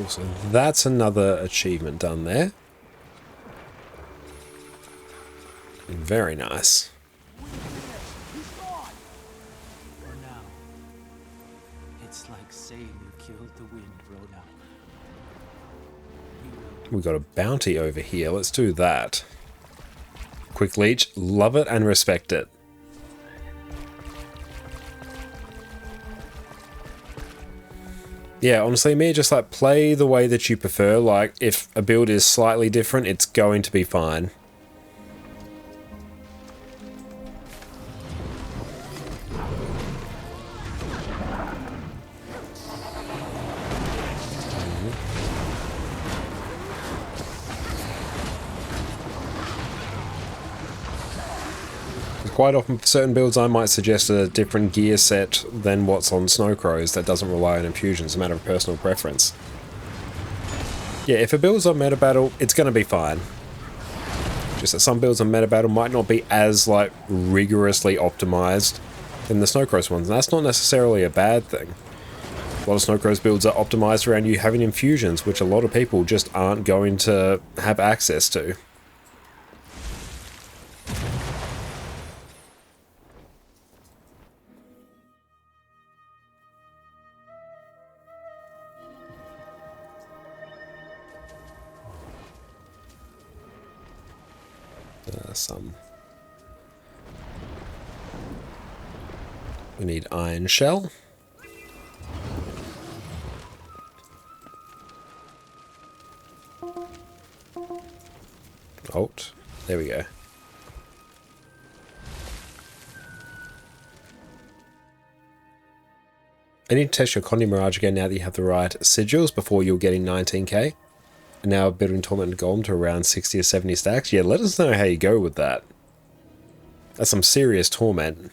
So that's another achievement done there. Very nice.
For now, it's like saying you killed the wind, Rona.
We've got a bounty over here. Let's do that. Quick leech. Love it and respect it. Yeah, honestly, me, just like play the way that you prefer. Like, if a build is slightly different, it's going to be fine. Quite often for certain builds I might suggest a different gear set than what's on Snowcrows that doesn't rely on infusions. It's a matter of personal preference. Yeah, if a build's on meta battle, it's going to be fine. Just that some builds on meta battle might not be as like rigorously optimized than the Snowcrows ones, and that's not necessarily a bad thing. A lot of Snowcrows builds are optimized around you having infusions, which a lot of people just aren't going to have access to. We need iron shell. Alt. There we go. I need to test your Condi Mirage again now that you have the right sigils before you're getting 19k. And now building Torment Golem to around 60 or 70 stacks. Yeah, let us know how you go with that. That's some serious torment.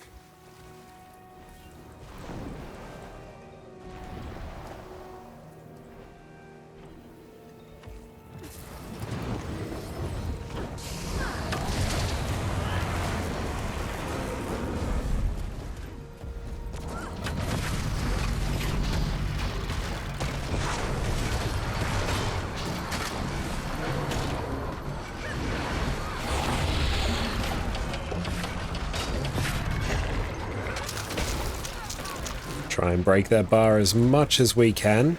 Try and break that bar as much as we can.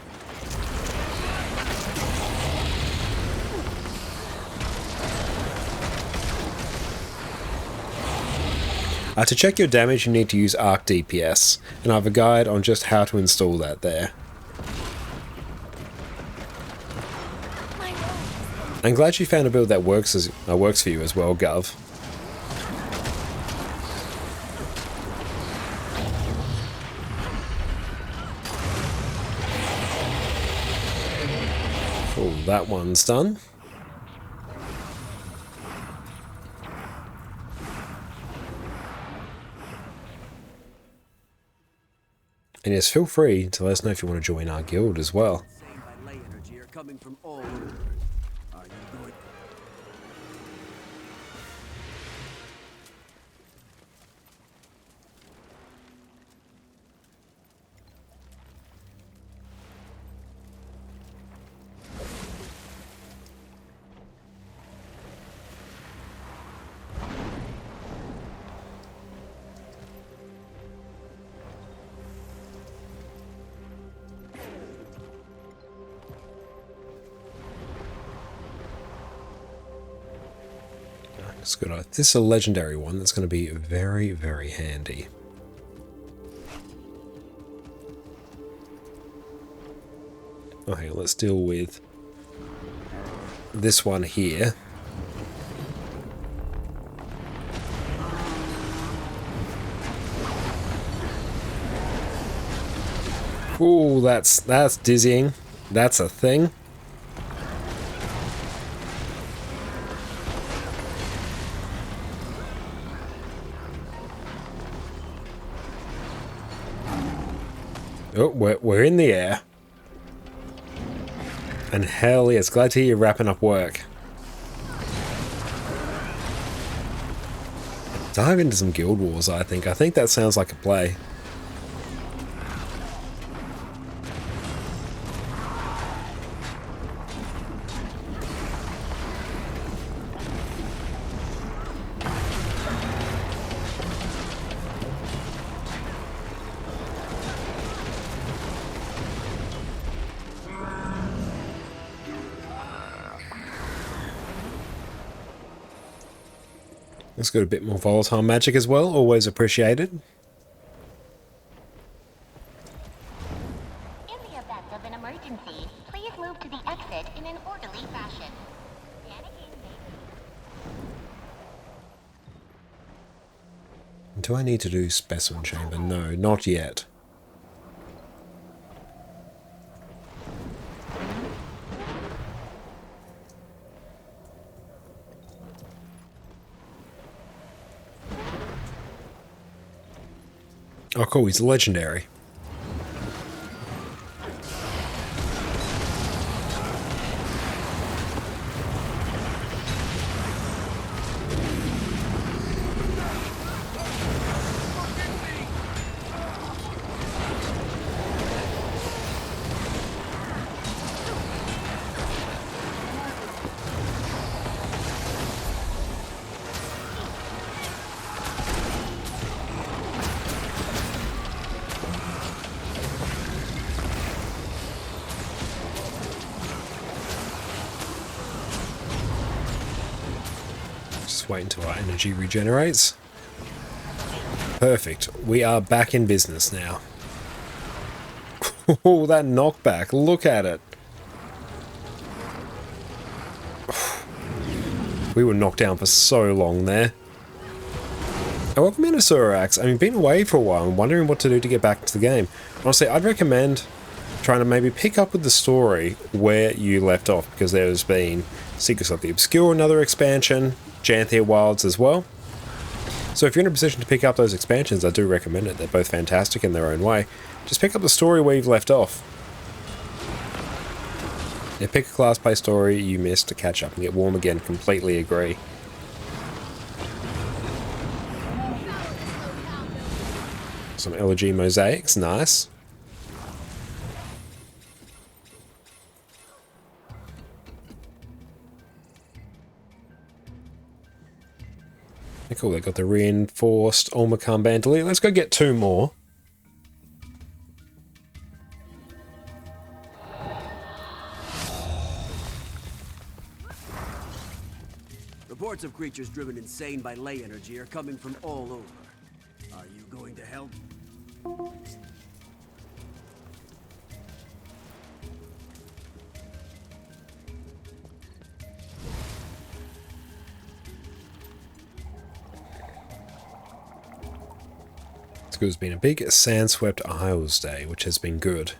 To check your damage, you need to use Arc DPS, and I have a guide on just how to install that there. I'm glad you found a build that works for you as well, Gov. Cool, that one's done. And yes, feel free to let us know if you want to join our guild as well. It's good. This is a legendary one that's going to be very, very handy. Okay, let's deal with this one here. Ooh, that's dizzying. That's a thing. Oh, we're in the air. And hell yes, glad to hear you're wrapping up work. Dive into some Guild Wars, I think. I think that sounds like a play. Let's go a bit more volatile magic as well, always appreciated.
In the event of an emergency, please move to the exit in an orderly fashion. Panicking may...
Do I need to do Specimen Chamber? No, not yet. Oh, cool. He's legendary. Just wait until our energy regenerates. Perfect. We are back in business now. Oh, that knockback. Look at it. We were knocked down for so long there. Oh, welcome into Surax. I mean, been away for a while. I'm wondering what to do to get back to the game. Honestly, I'd recommend trying to maybe pick up with the story where you left off, because there's been Secrets of the Obscure, another expansion, Janthia Wilds as well. So if you're in a position to pick up those expansions, I do recommend it. They're both fantastic in their own way. Just pick up the story where you've left off. Yeah, pick a class play story you missed to catch up and get warm again. Completely agree. Some elegy mosaics, nice. Cool, they got the reinforced Olmacan bandolier. Let's go get 2 more.
Reports of creatures driven insane by ley energy are coming from all over. Are you going to help?
It's been a big Sandswept Isles day, which has been good.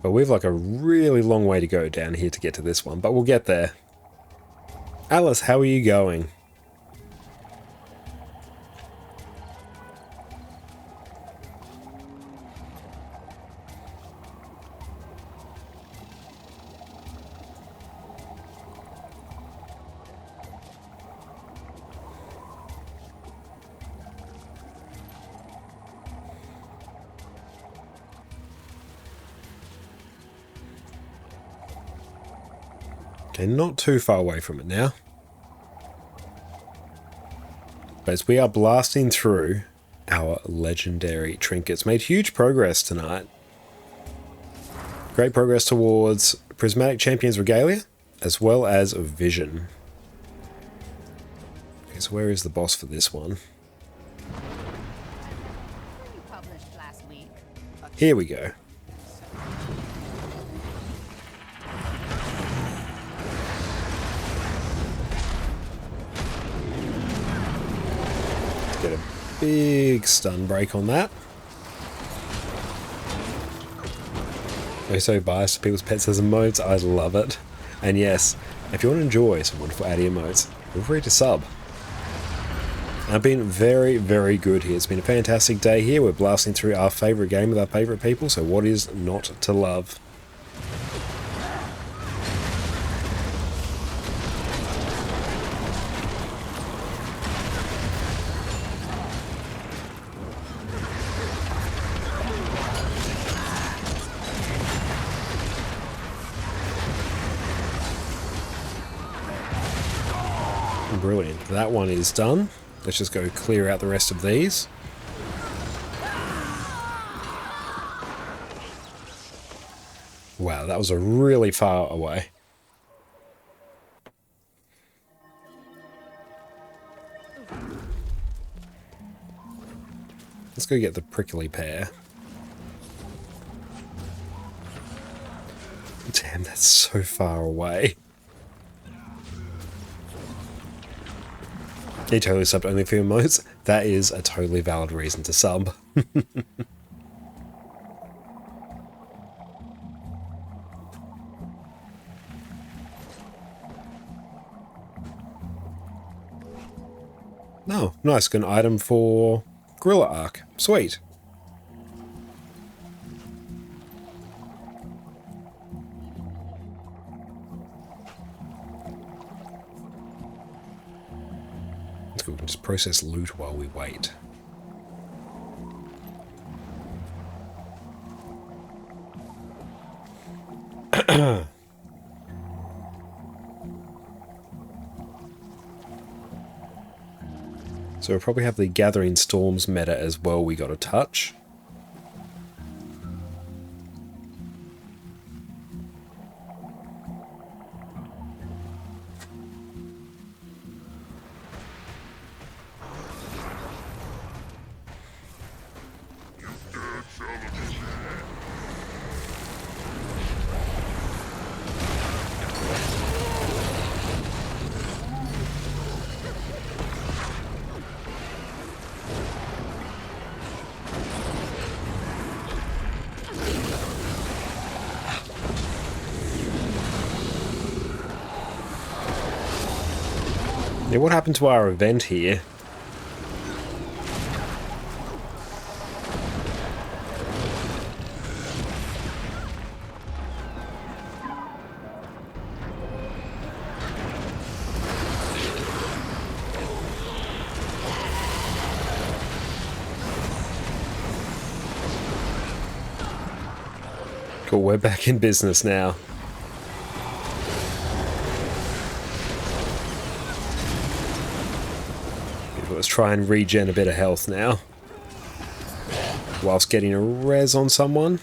But we've like a really long way to go down here to get to this one, but we'll get there. Alice, how are you going? Okay, not too far away from it now. But as we are blasting through our legendary trinkets, made huge progress tonight. Great progress towards Prismatic Champion's Regalia, as well as Vision. Okay, so where is the boss for this one? Here we go. Get a big stun break on that. We're so biased to people's pets as emotes. I love it. And yes, if you want to enjoy some wonderful AD emotes, feel free to sub. I've been very, very good here. It's been a fantastic day here. We're blasting through our favourite game with our favourite people, so what is not to love? Brilliant. That one is done. Let's just go clear out the rest of these. Wow, that was a really far away. Let's go get the prickly pear. Damn, that's so far away. He totally subbed only for emotes. That is a totally valid reason to sub. Oh, nice. Got an item for Gorilla Arc. Sweet. Let's go. We can just process loot while we wait. So we'll probably have the Gathering Storms meta as well we got to touch. Yeah, what happened to our event here? Cool, we're back in business now. Let's try and regen a bit of health now. Whilst getting a res on someone.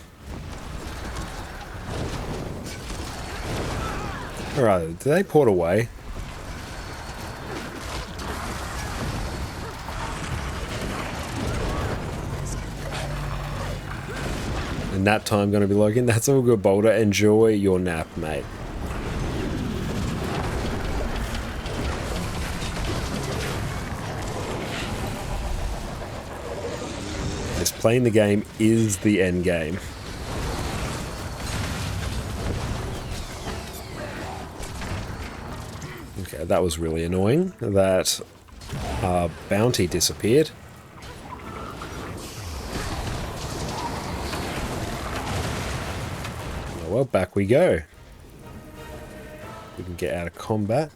Alright, did they port away? And nap time gonna be logging. That's all good, Boulder. Enjoy your nap, mate. Playing the game is the end game. Okay, that was really annoying. That bounty disappeared. Oh, well, back we go. We can get out of combat.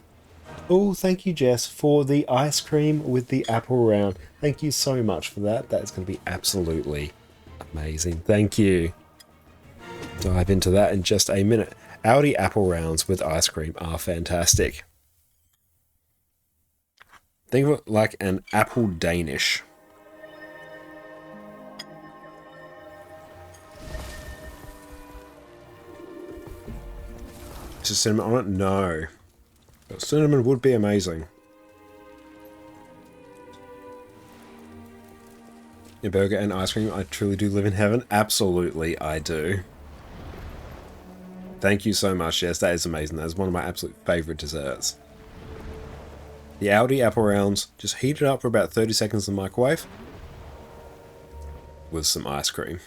Oh, thank you, Jess, for the ice cream with the apple round. Thank you so much for that. That is going to be absolutely amazing. Thank you. Dive into that in just a minute. Audi apple rounds with ice cream are fantastic. Think of it like an apple Danish. Is there cinnamon on it? No. But cinnamon would be amazing. A burger and ice cream, I truly do live in heaven. Absolutely, I do. Thank you so much. Yes, that is amazing. That is one of my absolute favourite desserts. The Audi apple rounds, just heat it up for about 30 seconds in the microwave with some ice cream.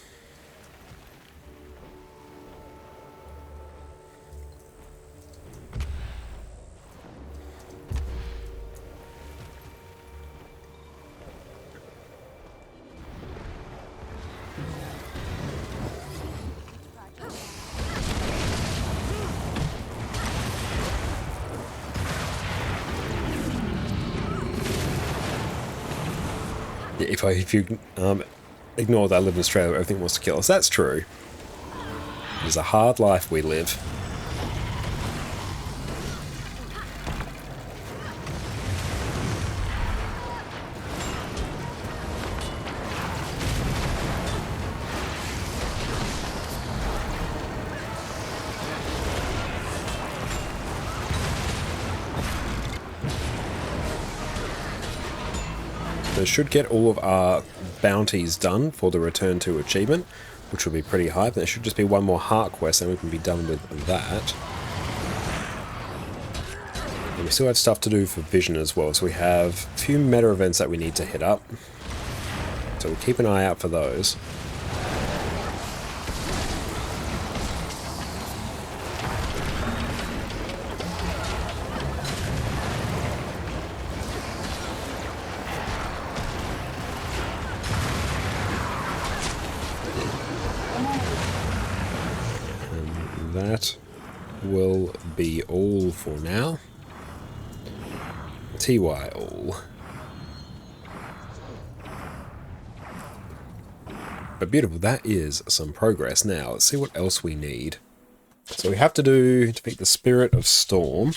If you ignore that I live in Australia, everything wants to kill us. That's true. It is a hard life we live. So should get all of our bounties done for the return to achievement, which will be pretty high. There should just be one more heart quest and we can be done with that. And we still have stuff to do for Vision as well, so we have a few meta events that we need to hit up. So we'll keep an eye out for those. And that will be all for now. TY all. But beautiful, that is some progress. Now, let's see what else we need. So we have to defeat the Spirit of Storm.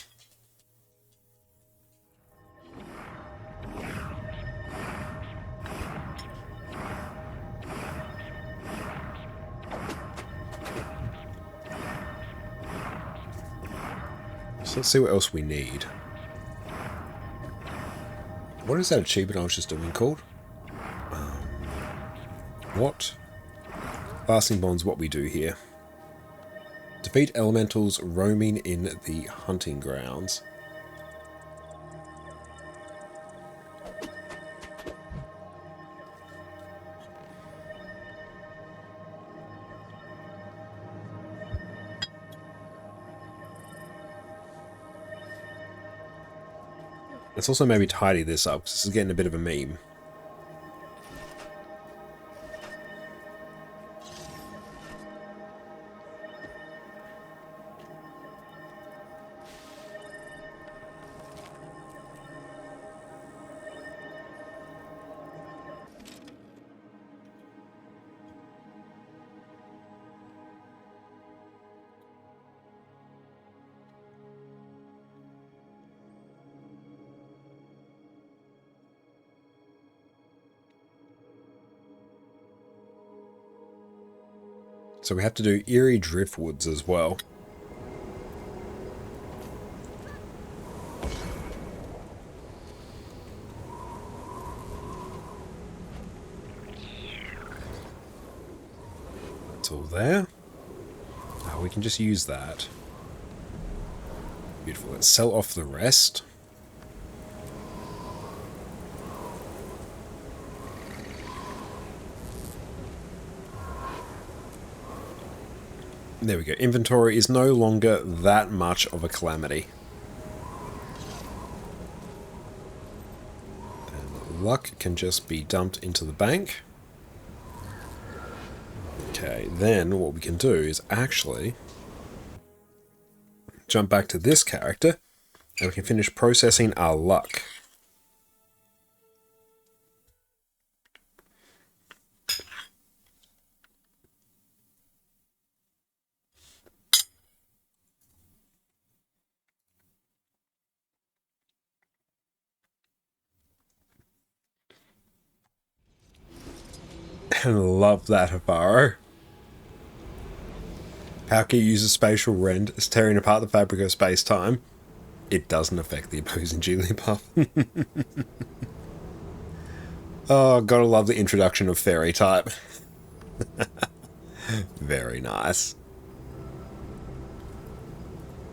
So let's see what else we need. What is that achievement I was just doing called? What? Lasting Bonds, what we do here. Defeat elementals roaming in the hunting grounds. Let's also maybe tidy this up, because this is getting a bit of a meme. So we have to do Eerie Driftwoods as well. It's all there. Oh, we can just use that. Beautiful. Let's sell off the rest. There we go. Inventory is no longer that much of a calamity. And luck can just be dumped into the bank. Okay, then what we can do is actually jump back to this character and we can finish processing our luck. And love that, Hafaro. Palkia uses spatial rend as tearing apart the fabric of space-time. It doesn't affect the opposing Jigglypuff. Oh, gotta love the introduction of Fairy type. Very nice.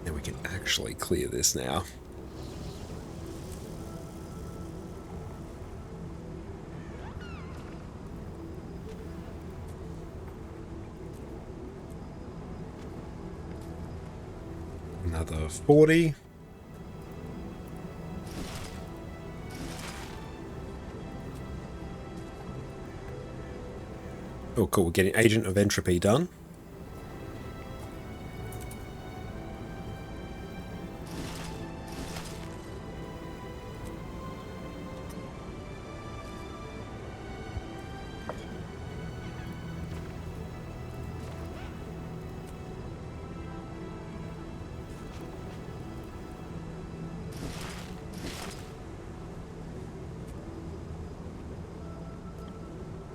And we can actually clear this now. Another 40. Oh, cool. We're getting Agent of Entropy done.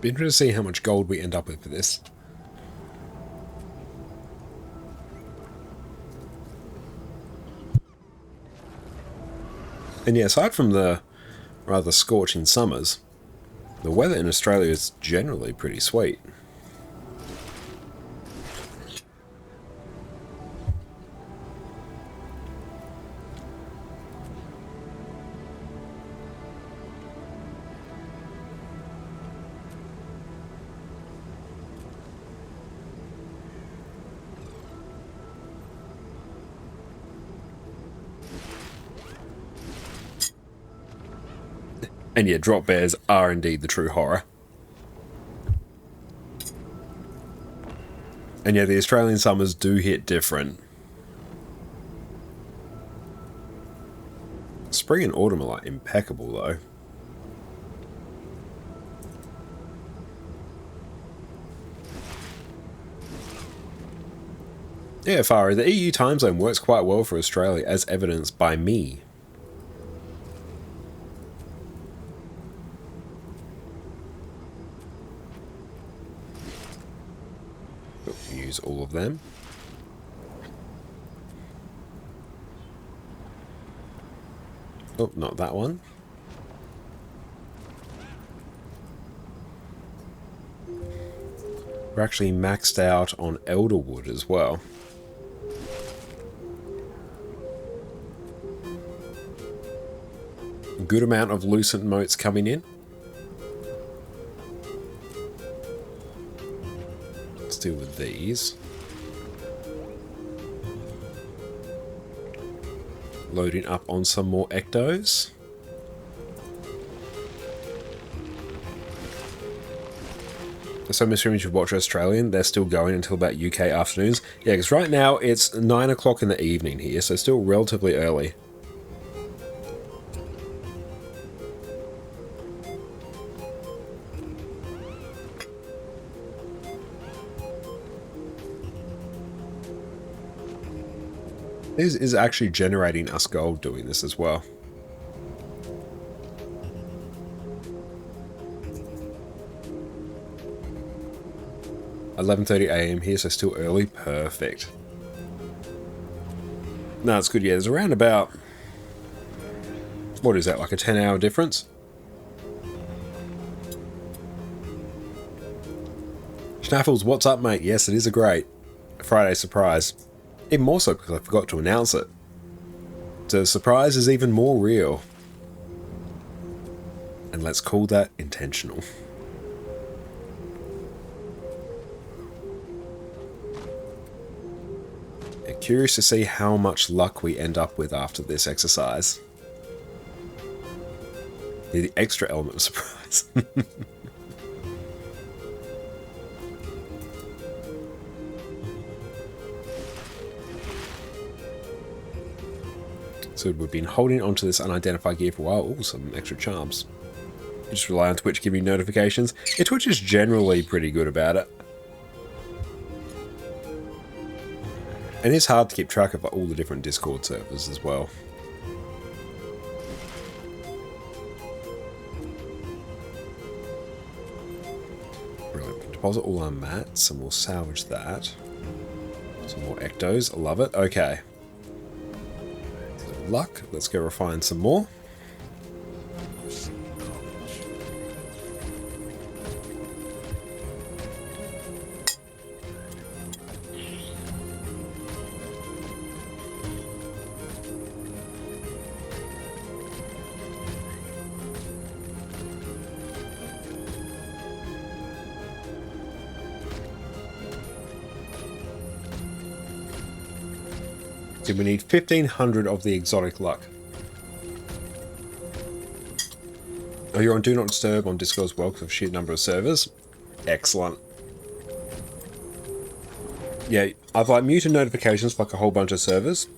Be interested to see how much gold we end up with for this. And yeah, aside from the rather scorching summers, the weather in Australia is generally pretty sweet. And yeah, drop bears are indeed the true horror. And yeah, the Australian summers do hit different. Spring and autumn are like impeccable though. Yeah, Fari, the EU time zone works quite well for Australia, as evidenced by me. Use all of them. Oh, not that one. We're actually maxed out on elderwood as well. A good amount of lucent motes coming in. Let's deal with these. Loading up on some more ectos. So I'm assuming you've watched Australian. They're still going until about UK afternoons. Yeah, because right now it's 9 o'clock in the evening here, so still relatively early. This is actually generating us gold doing this as well. $11:30 AM here, so still early. Perfect. No, it's good. Yeah, there's around about... What is that, like a 10-hour difference? Schnaffles, what's up, mate? Yes, it is a great Friday surprise. Even more so because I forgot to announce it. The surprise is even more real. And let's call that intentional. Yeah, curious to see how much luck we end up with after this exercise. Yeah, the extra element of surprise. So we've been holding onto this unidentified gear for a while. Oh, some extra charms. Just rely on Twitch giving you notifications. Yeah, Twitch is generally pretty good about it. And it's hard to keep track of all the different Discord servers as well. Brilliant. Deposit all our mats and we'll salvage that. Some more ectos. I love it. Okay. Luck. Let's go refine some more. So we need 1,500 of the exotic luck. Oh, you're on Do Not Disturb on Discord as well because of sheer number of servers. Excellent. Yeah, I've like muted notifications for like a whole bunch of servers.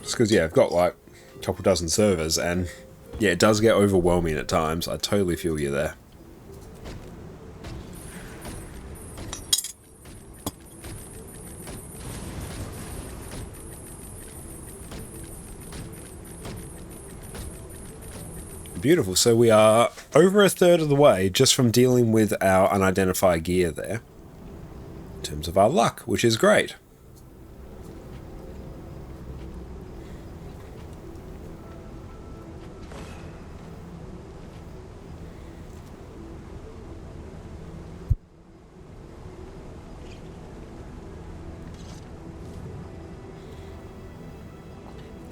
Just because, yeah, I've got like a couple dozen servers and yeah, it does get overwhelming at times. I totally feel you there. Beautiful. So we are over a third of the way just from dealing with our unidentified gear there. In terms of our luck, which is great.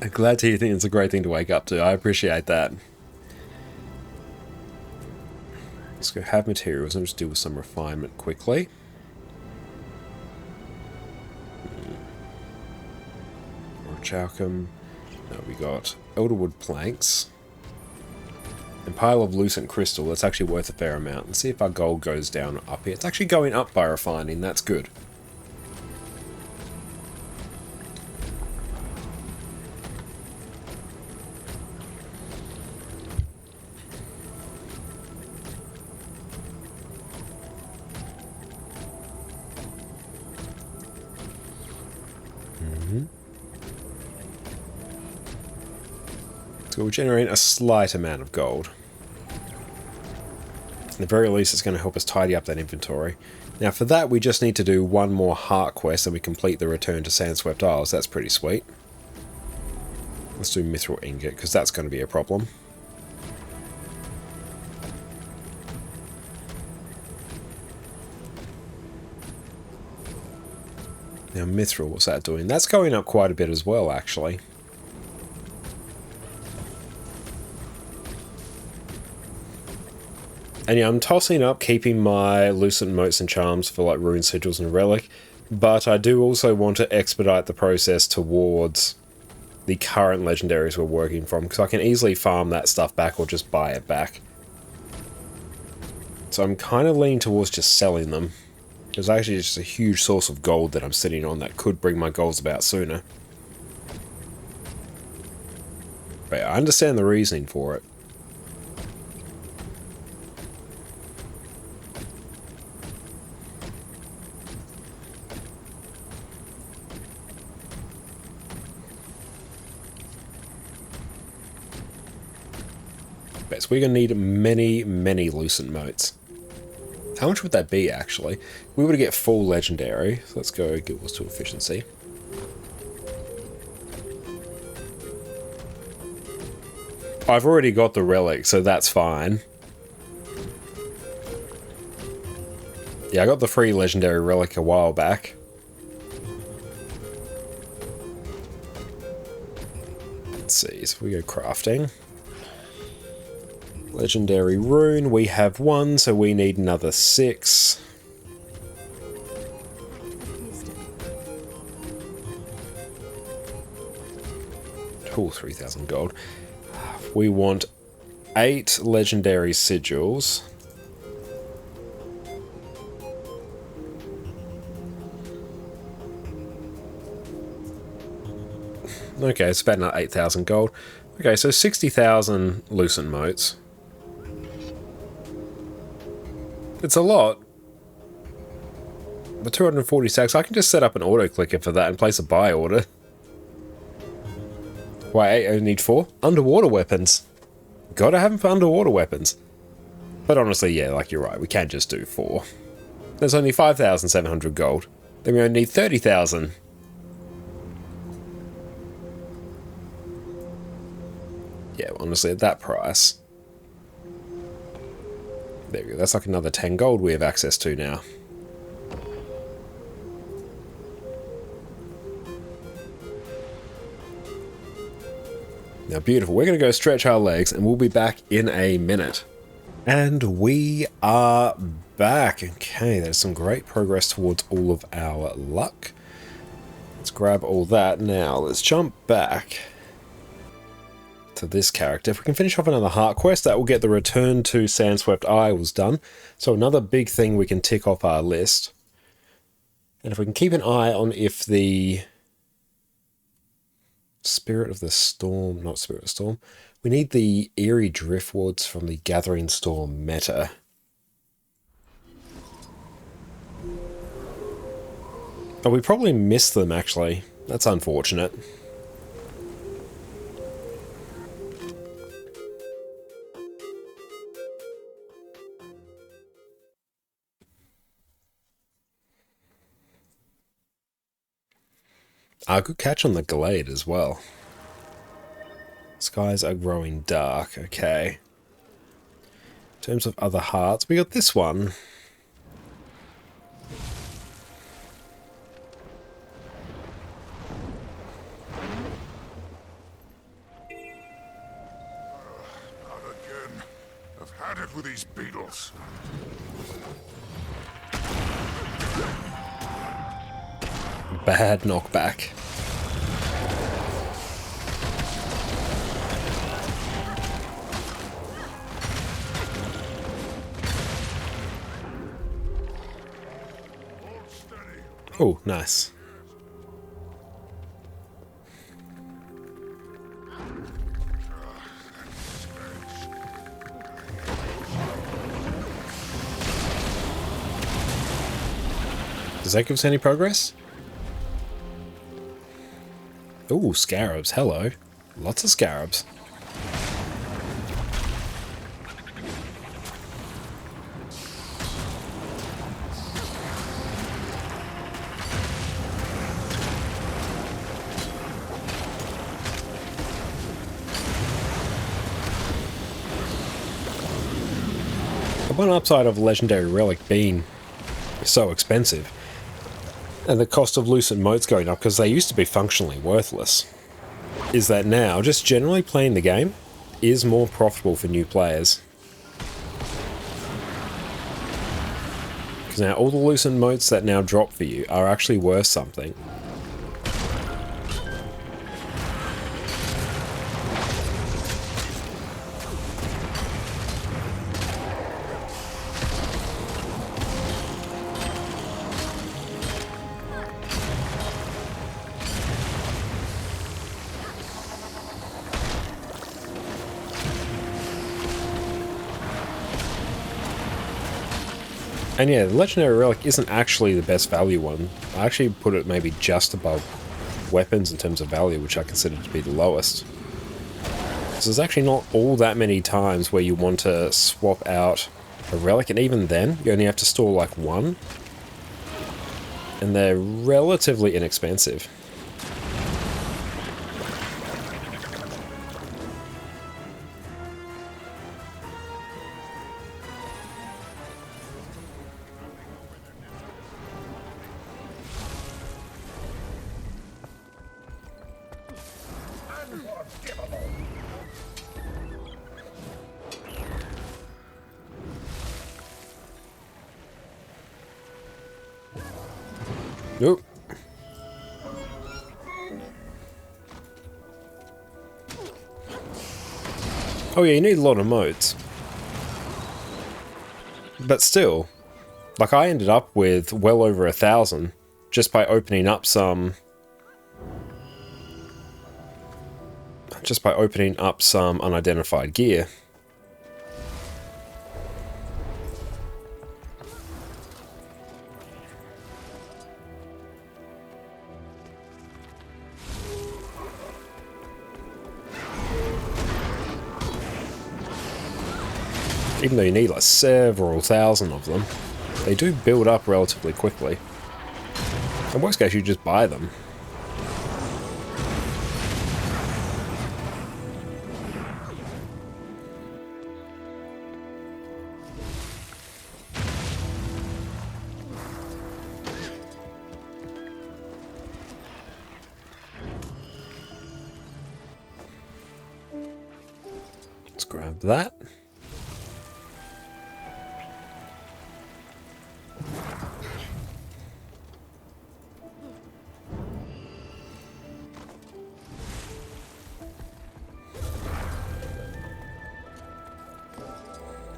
I'm glad to hear you think it's a great thing to wake up to. I appreciate that. Let's go have materials and just deal with some refinement quickly. Or Chowcum. Now we got elderwood planks. A pile of lucent crystal, that's actually worth a fair amount. Let's see if our gold goes down up here. It's actually going up by refining, that's good. So we'll generate a slight amount of gold. At the very least, it's going to help us tidy up that inventory. Now for that, we just need to do one more heart quest and we complete the return to Sandswept Isles. That's pretty sweet. Let's do Mithril Ingot, because that's going to be a problem. Now Mithril, what's that doing? That's going up quite a bit as well, actually. And yeah, I'm tossing up keeping my Lucent Motes and Charms for like Rune Sigils and Relic, but I do also want to expedite the process towards the current legendaries we're working from, because I can easily farm that stuff back or just buy it back. So I'm kind of leaning towards just selling them. There's actually just a huge source of gold that I'm sitting on that could bring my goals about sooner. But I understand the reasoning for it. So we're going to need many, many Lucent Motes. How much would that be, actually? We were to get full legendary. So let's go Guild's to efficiency. I've already got the relic, so that's fine. Yeah, I got the free legendary relic a while back. Let's see, so we go crafting. Legendary rune, we have 1, so we need another 6. Cool, 3,000 gold. We want 8 legendary sigils. Okay, it's about another 8,000 gold. Okay, so 60,000 Lucent Motes. It's a lot. But 240 stacks, I can just set up an auto clicker for that and place a buy order. Wait, I only need 4? Underwater weapons. Gotta have them for underwater weapons. But honestly, yeah, like you're right, we can just do 4. There's only 5,700 gold. Then we only need 30,000. Yeah, honestly, at that price. There we go, that's like another 10 gold we have access to now. Now, beautiful. We're going to go stretch our legs and we'll be back in a minute. And we are back. Okay, there's some great progress towards all of our luck. Let's grab all that now. Let's jump back to this character. If we can finish off another heart quest, that will get the return to Sandswept Isles done. So another big thing we can tick off our list. And if we can keep an eye on if the Spirit of the Storm, not Spirit of the Storm, we need the Eerie Driftwoods from the Gathering Storm meta. Oh, we probably missed them actually. That's unfortunate. Good catch on the Glade as well. Skies are growing dark, okay. In terms of other hearts, we got this one.
Not again. I've had it with these beetles.
Bad knockback. Oh, nice. Does that give us any progress? Oh, scarabs. Hello. Lots of scarabs. The one upside of a legendary relic being so expensive, and the cost of lucent motes going up because they used to be functionally worthless, is that now just generally playing the game is more profitable for new players. Because now all the lucent motes that now drop for you are actually worth something. And yeah, the Legendary Relic isn't actually the best value one. I actually put it maybe just above weapons in terms of value, which I consider to be the lowest. So there's actually not all that many times where you want to swap out a relic, and even then, you only have to store like one. And they're relatively inexpensive. Nope. Oh yeah, you need a lot of modes. But still, like I ended up with well over 1,000 just by opening up some... unidentified gear. Even though you need like several thousand of them, they do build up relatively quickly. In worst case, you just buy them. Let's grab that.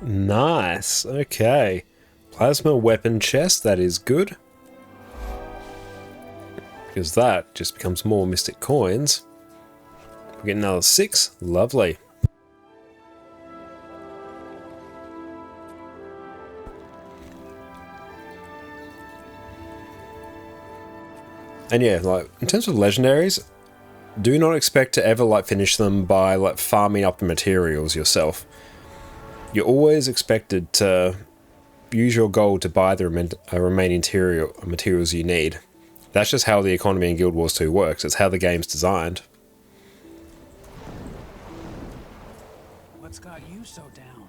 Nice, okay. Plasma weapon chest, that is good. Because that just becomes more mystic coins. We get another 6, lovely. And yeah, like, in terms of legendaries, do not expect to ever, like, finish them by, like, farming up the materials yourself. You're always expected to use your gold to buy the remaining materials you need. That's just how the economy in Guild Wars 2 works. It's how the game's designed.
What's got you so down?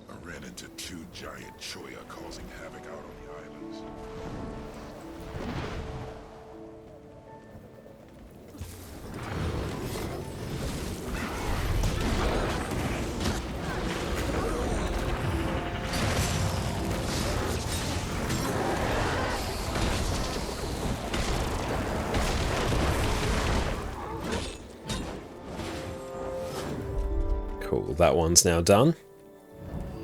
I ran into 2 giant choya causing havoc out on the islands.
Cool, that one's now done.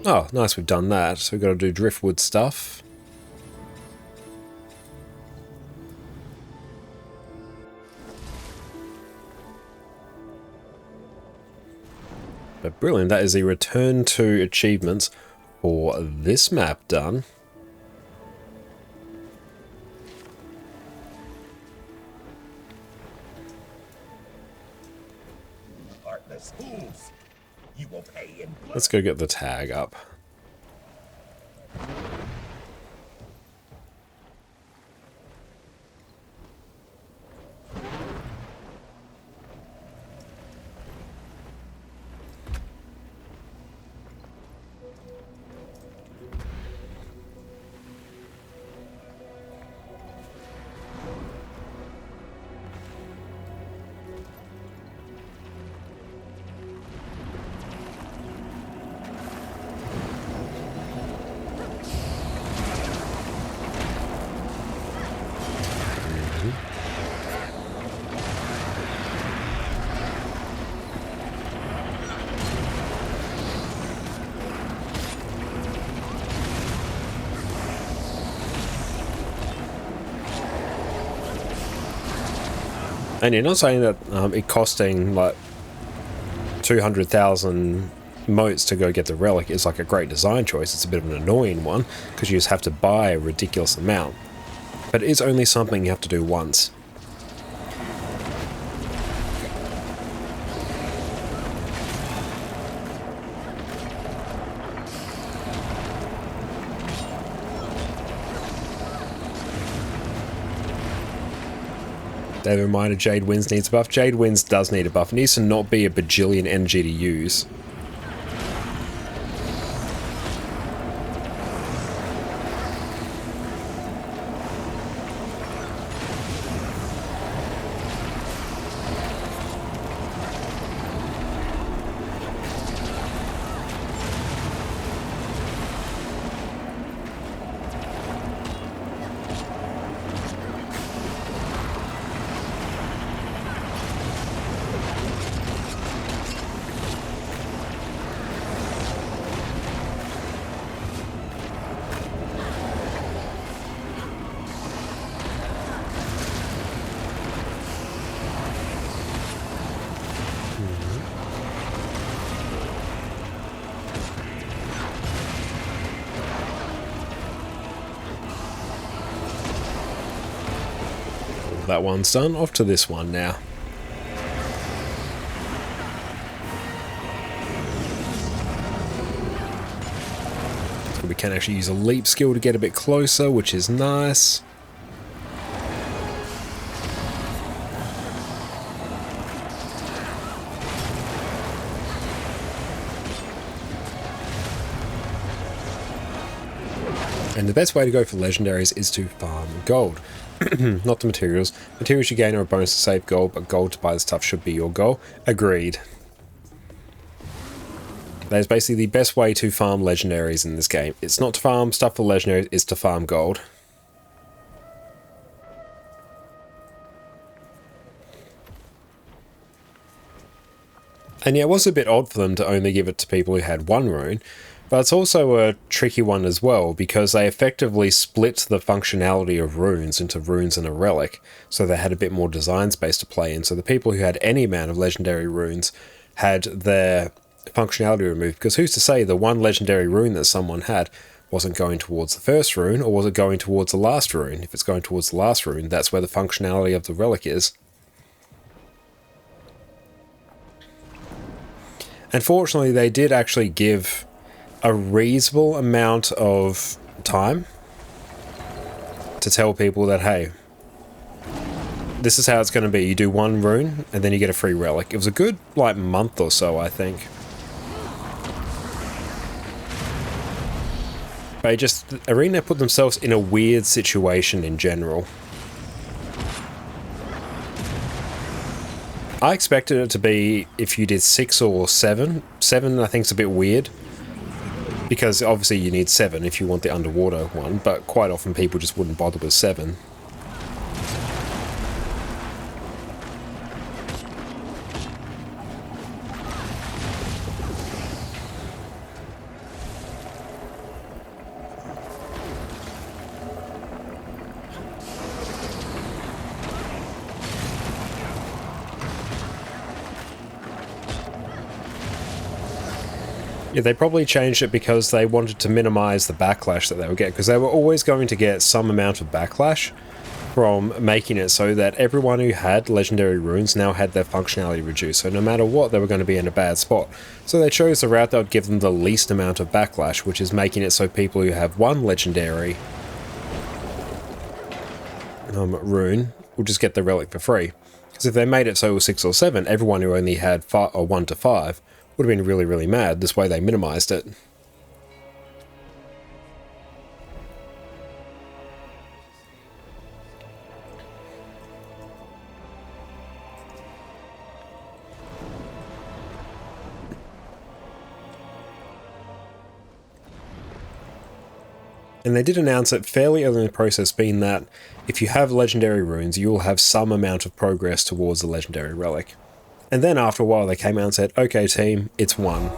Oh, nice, we've done that. So we've got to do driftwood stuff. But brilliant, that is the return to achievements for this map done.
Heartless fools! You will pay in blood.
Let's go get the tag up. And you're not saying that it costing like 200,000 motes to go get the relic is like a great design choice. It's a bit of an annoying one because you just have to buy a ridiculous amount. But it is only something you have to do once. They reminded Jade Winds needs a buff. Jade Winds does need a buff. It needs to not be a bajillion energy to use. That one's done. Off to this one now. So we can actually use a leap skill to get a bit closer, which is nice. And the best way to go for legendaries is to farm gold. Not the materials. Materials you gain are a bonus to save gold, but gold to buy the stuff should be your goal. Agreed. That is basically the best way to farm legendaries in this game. It's not to farm stuff for legendaries, it's to farm gold. And yeah, it was a bit odd for them to only give it to people who had one rune. But it's also a tricky one as well, because they effectively split the functionality of runes into runes and a relic, so they had a bit more design space to play in. So the people who had any amount of legendary runes had their functionality removed, because who's to say the one legendary rune that someone had wasn't going towards the first rune, or was it going towards the last rune? If it's going towards the last rune, that's where the functionality of the relic is. Unfortunately, they did actually give a reasonable amount of time to tell people that, hey, this is how it's going to be. You do one rune and then you get a free relic. It was a good like month or so, I think. But Arena put themselves in a weird situation in general. I expected it to be if you did 6 or 7. 7 I think is a bit weird, because obviously you need 7 if you want the underwater one, but quite often people just wouldn't bother with 7. Yeah, they probably changed it because they wanted to minimize the backlash that they would get, because they were always going to get some amount of backlash from making it so that everyone who had legendary runes now had their functionality reduced. So no matter what, they were going to be in a bad spot. So they chose the route that would give them the least amount of backlash, which is making it so people who have one legendary rune will just get the relic for free. Because if they made it so it was 6 or 7, everyone who only had 5 or 1 to 5 would have been really, really mad. This way they minimized it. And they did announce it fairly early in the process, being that if you have legendary runes, you will have some amount of progress towards the legendary relic. And then after a while, they came out and said, "Okay, team, it's 1."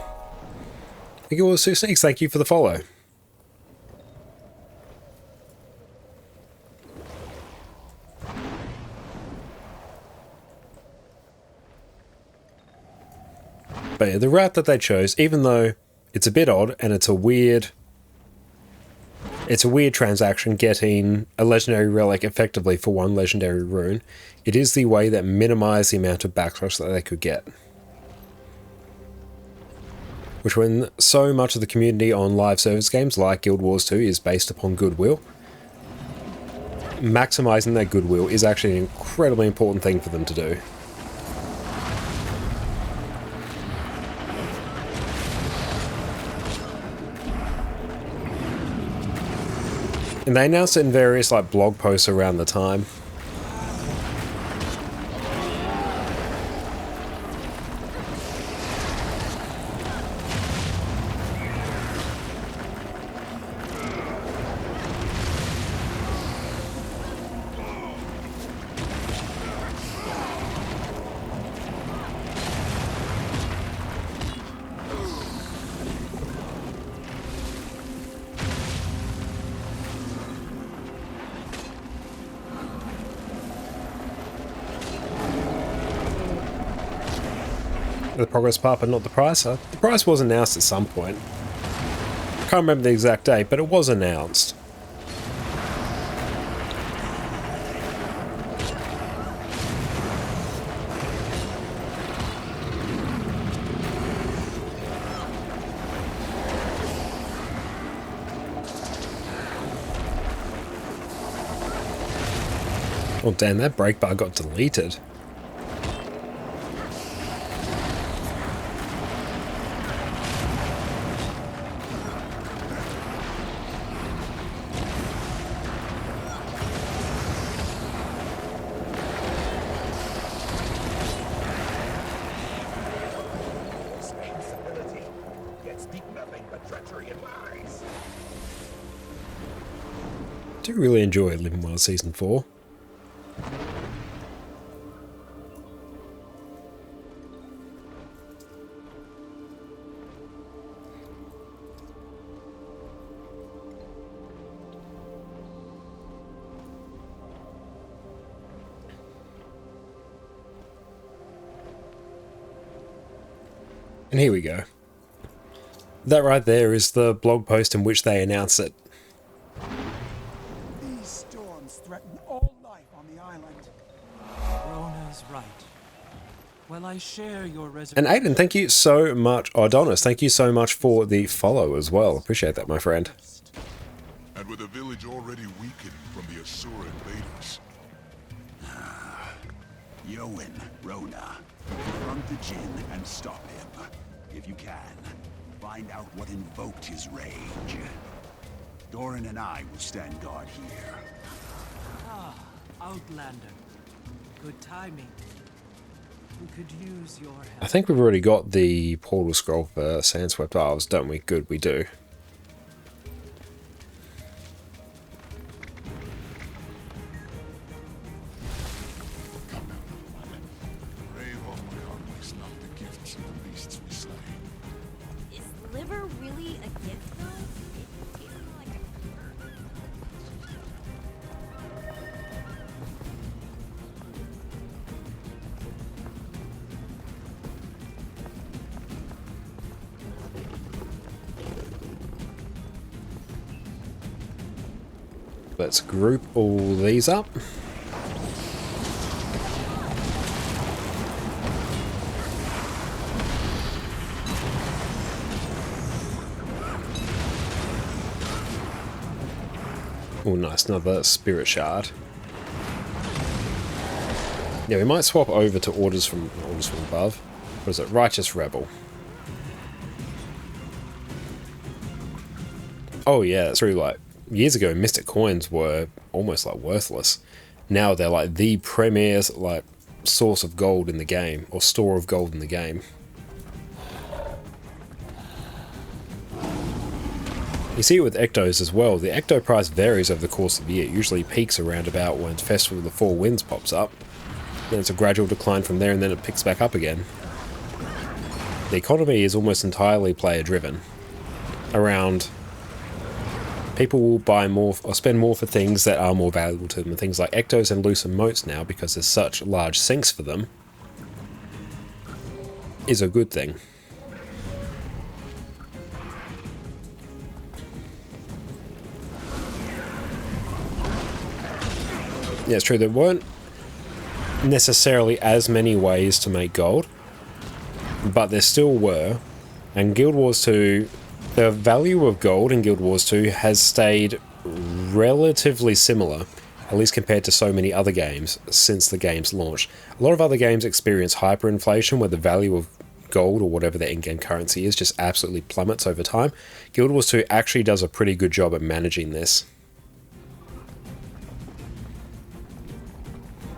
Thank you all, Sue Sneaks. Thank you for the follow. But yeah, the route that they chose, even though it's a bit odd and it's a weird transaction getting a legendary relic effectively for 1 legendary rune, it is the way that minimized the amount of backlash that they could get. Which, when so much of the community on live service games like Guild Wars 2 is based upon goodwill, maximizing that goodwill is actually an incredibly important thing for them to do. And they announced it in various blog posts around the time. The progress part, but not the price. The price was announced at some point. I can't remember the exact date, but it was announced. Oh damn, that brake bar got deleted. I do really enjoy Living Wild Season 4. And here we go. That right there is the blog post in which they announce it.
These storms threaten all life on the island. Rona's right. Well, I share your
And Aiden, thank you so much. Oh, Adonis, thank you so much for the follow as well. Appreciate that, my friend.
And with the village already weakened from the Asura invaders.
Yowen, Rona, confront the Jinn and stop him. If you can, find out what invoked his rage. Doran and I will stand guard here.
Ah, Outlander. Good timing. We could use your help.
I think we've already got the portal scroll for Sandswept Isles, don't we? Good, we do.
Is liver really a gift, though? It tastes like a...
Let's group all these up. Oh, nice, another spirit shard. Yeah, we might swap over to orders from above. What is it? Righteous Rebel. Oh yeah, that's true. Like years ago, Mystic Coins were almost like worthless. Now they're like the premier like source of gold in the game, or store of gold in the game. You see it with Ectos as well. The Ecto price varies over the course of the year. It usually peaks around about when Festival of the Four Winds pops up. Then it's a gradual decline from there, and then it picks back up again. The economy is almost entirely player driven. Around people will buy more or spend more for things that are more valuable to them. Things like Ectos and Loose Motes now, because there's such large sinks for them, is a good thing. Yeah, it's true, there weren't necessarily as many ways to make gold, but there still were, and Guild Wars 2, the value of gold in Guild Wars 2 has stayed relatively similar, at least compared to so many other games since the game's launch. A lot of other games experience hyperinflation where the value of gold or whatever their in-game currency is just absolutely plummets over time. Guild Wars 2 actually does a pretty good job at managing this.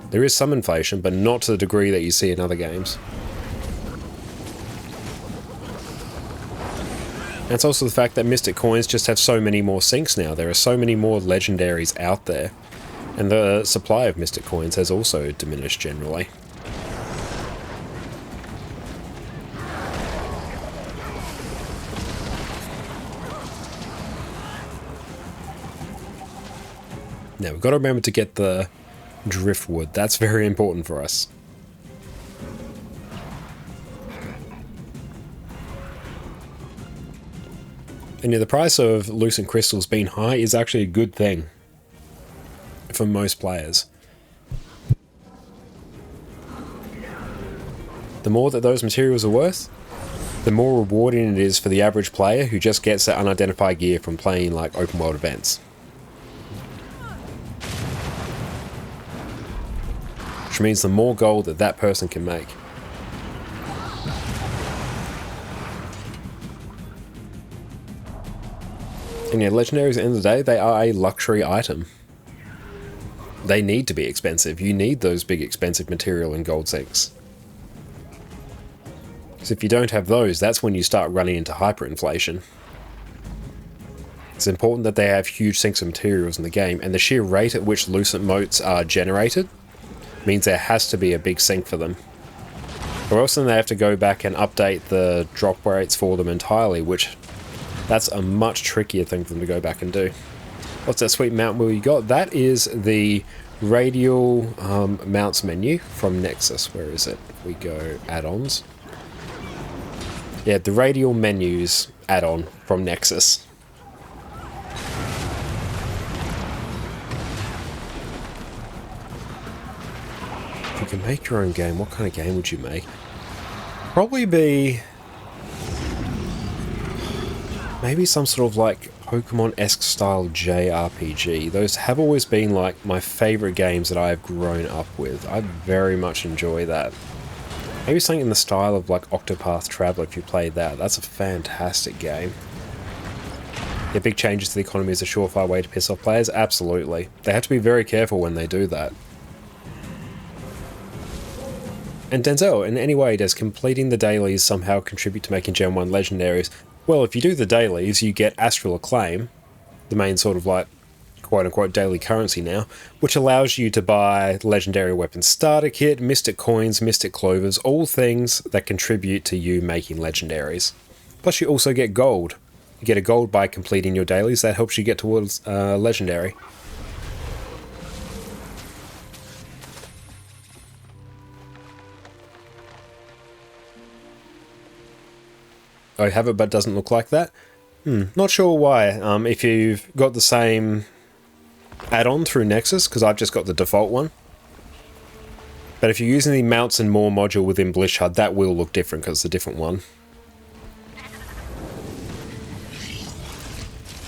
There is some inflation, but not to the degree that you see in other games. And it's also the fact that Mystic Coins just have so many more sinks now. There are so many more legendaries out there. And the supply of Mystic Coins has also diminished generally. Now, we've got to remember to get the driftwood. That's very important for us. And yeah, the price of lucent crystals being high is actually a good thing for most players. The more that those materials are worth, the more rewarding it is for the average player who just gets that unidentified gear from playing like open world events. Which means the more gold that that person can make. And yeah, legendaries at the end of the day, they are a luxury item. They need to be expensive. You need those big expensive material and gold sinks. Because if you don't have those, that's when you start running into hyperinflation. It's important that they have huge sinks of materials in the game, and the sheer rate at which lucent motes are generated means there has to be a big sink for them. Or else then they have to go back and update the drop rates for them entirely, which that's a much trickier thing for them to go back and do. What's that sweet mount wheel you got? That is the radial mounts menu from Nexus. Where is it? We go add-ons. Yeah, the radial menus add-on from Nexus. If you can make your own game, what kind of game would you make? Probably be maybe some sort of like Pokemon-esque style JRPG. Those have always been like my favorite games that I've grown up with. I very much enjoy that. Maybe something in the style of like Octopath Traveler if you played that. That's a fantastic game. Yeah, big changes to the economy is a surefire way to piss off players? Absolutely. They have to be very careful when they do that. And Denzel, in any way, does completing the dailies somehow contribute to making Gen 1 legendaries? Well, if you do the dailies, you get Astral Acclaim, the main sort of like quote-unquote daily currency now, which allows you to buy Legendary Weapon Starter Kit, Mystic Coins, Mystic Clovers, all things that contribute to you making legendaries. Plus you also get gold. You get a gold by completing your dailies, that helps you get towards Legendary. I have it but doesn't look like that. Not sure why. If you've got the same add-on through Nexus, because I've just got the default one. But if you're using the Mounts and More module within Bliss HUD, that will look different because it's a different one.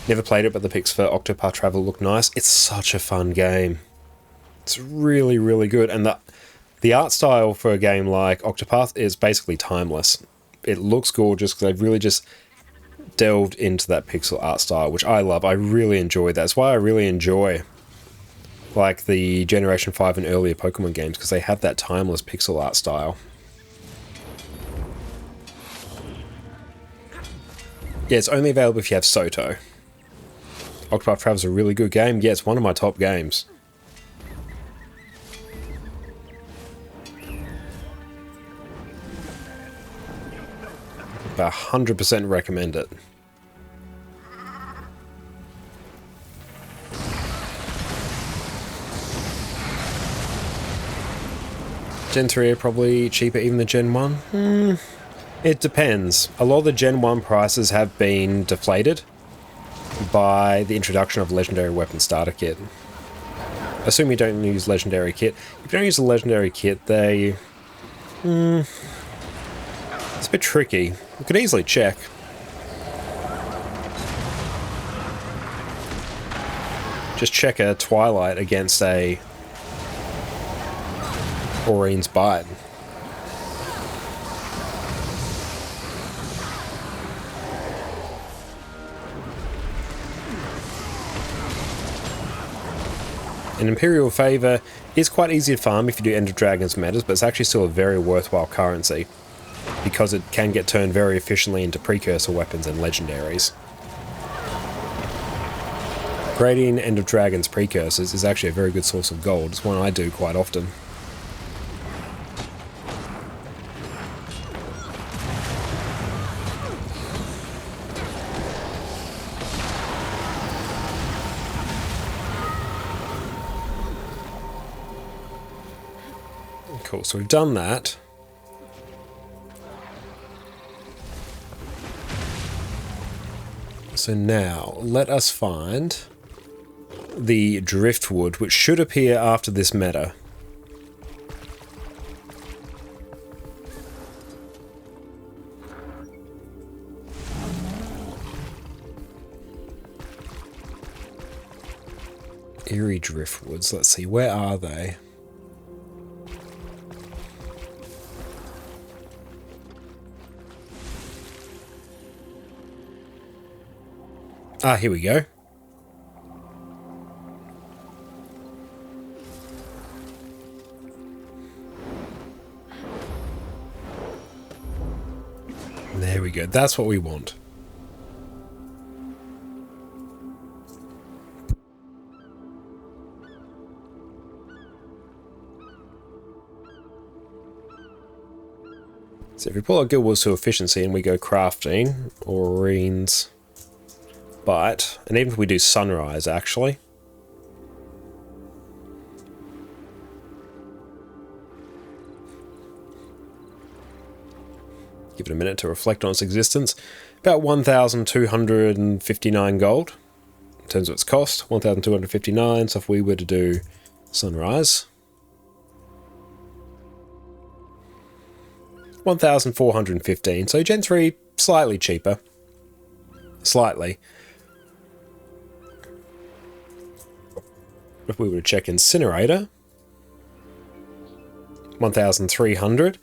Never played it, but the pics for Octopath Travel look nice. It's such a fun game. It's really, really good. And the art style for a game like Octopath is basically timeless. It looks gorgeous because they've really just delved into that pixel art style, which I love. I really enjoy that. That's why I really enjoy like the Generation 5 and earlier Pokemon games, because they have that timeless pixel art style. Yeah, it's only available if you have Soto. Octopath Travel is a really good game. Yeah, it's one of my top games. But 100% recommend it. Gen 3 are probably cheaper even than Gen 1? It depends. A lot of the Gen 1 prices have been deflated by the introduction of Legendary Weapon Starter Kit. Assume you don't use Legendary Kit. If you don't use a Legendary Kit, they... it's a bit tricky. You could easily check. Just check a Twilight against a Aurine's Bite. An Imperial Favor is quite easy to farm if you do End of Dragons metas, but it's actually still a very worthwhile currency because it can get turned very efficiently into precursor weapons and legendaries. Grading End of Dragons precursors is actually a very good source of gold. It's one I do quite often. Cool, so we've done that. So now, let us find the Driftwood, which should appear after this meta. Eerie Driftwoods, let's see, where are they? Ah, here we go. There we go. That's what we want. So if we pull our guild wars to efficiency and we go crafting, Aurine's Bite, and even if we do Sunrise, actually. Give it a minute to reflect on its existence. About 1,259 gold in terms of its cost. 1,259, so if we were to do Sunrise, 1,415, so Gen 3 slightly cheaper. Slightly. If we were to check Incinerator, 1,300,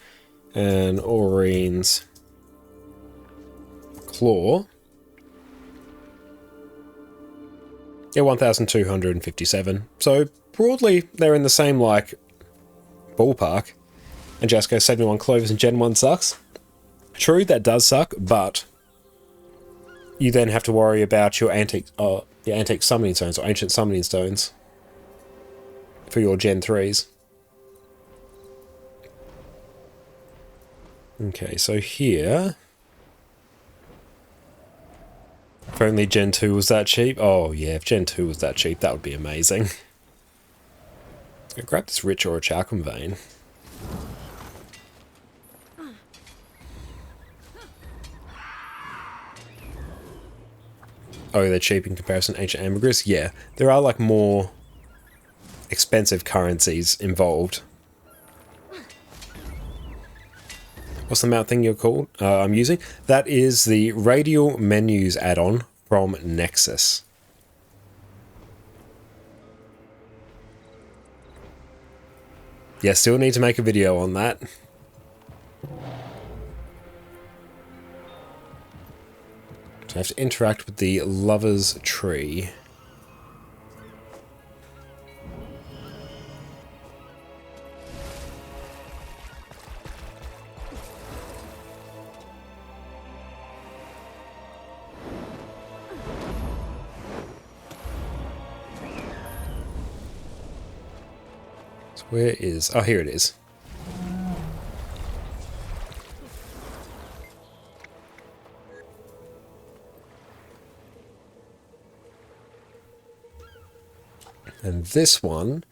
and Aurine's Claw, yeah, 1,257. So broadly, they're in the same like ballpark. And just go 71 Clovers and Gen 1 sucks. True, that does suck, but you then have to worry about your antique summoning stones or ancient summoning stones for your Gen 3s. Okay, so here... If only Gen 2 was that cheap. Oh yeah, if Gen 2 was that cheap, that would be amazing. I'll grab this Rich Orichalcum Vein. Oh, they're cheap in comparison to Ancient Ambergris? Yeah, there are like more expensive currencies involved. What's the mount thing I'm using? That is the Radial Menus add-on from Nexus. Yeah, still need to make a video on that. So I have to interact with the Lover's Tree. So where is... Oh, here it is. And this one,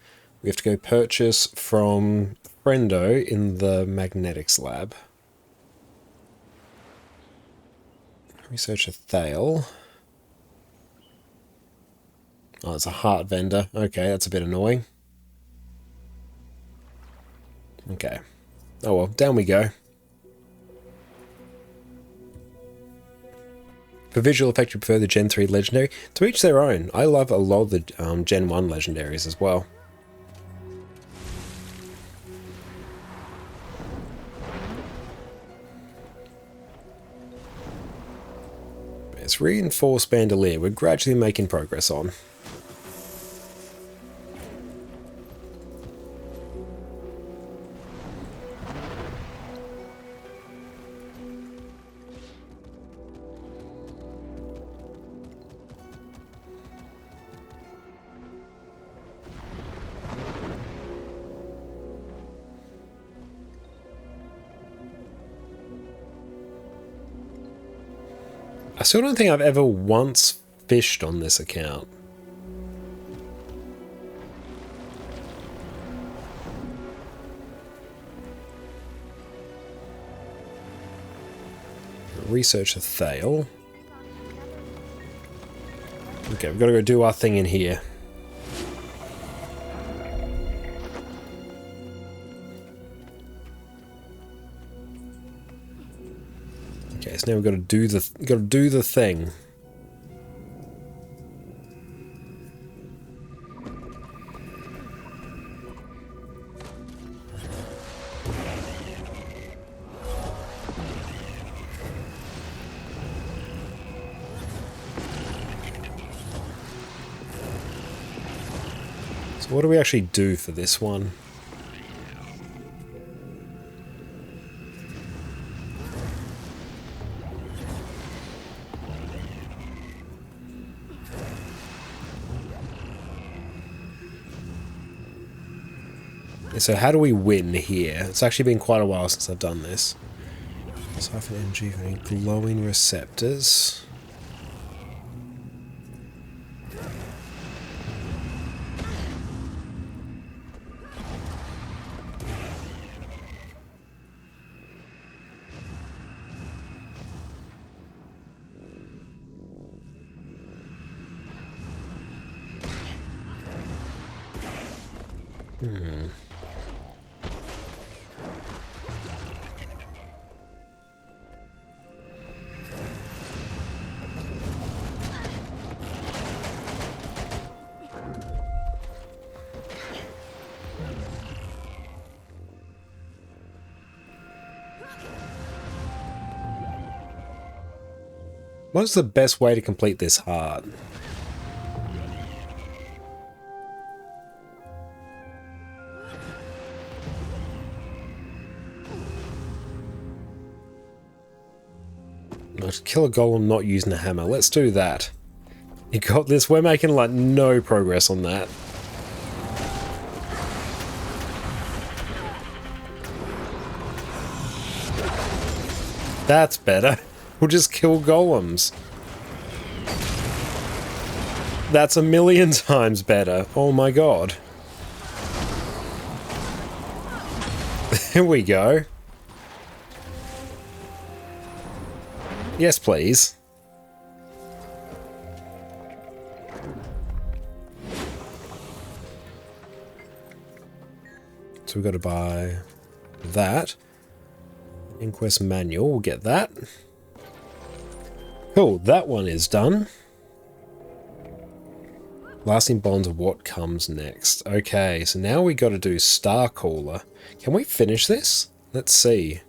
we have to go purchase from Friendo in the Magnetics Lab. Research a Thale. Oh, it's a heart vendor. Okay, that's a bit annoying. Okay. Oh well, down we go. For visual effect, you prefer the Gen 3 Legendary? To each their own. I love a lot of the Gen 1 Legendaries as well. It's Reinforced Bandolier. We're gradually making progress on. I still don't think I've ever once fished on this account. Research a Thale. Okay, we've got to go do our thing in here. Okay, so now we've got to do the thing. So what do we actually do for this one? So how do we win here? It's actually been quite a while since I've done this. Siphon energy for any glowing receptors. What's the best way to complete this heart? Let's kill a golem not using a hammer. Let's do that. You got this. We're making like no progress on that. That's better. We'll just kill golems. That's a million times better. Oh my god. There we go. Yes, please. So we've got to buy that. Inquest manual, we'll get that. Cool, that one is done. Lasting bonds of what comes next. Okay, so now we got to do Starcaller. Can we finish this? Let's see.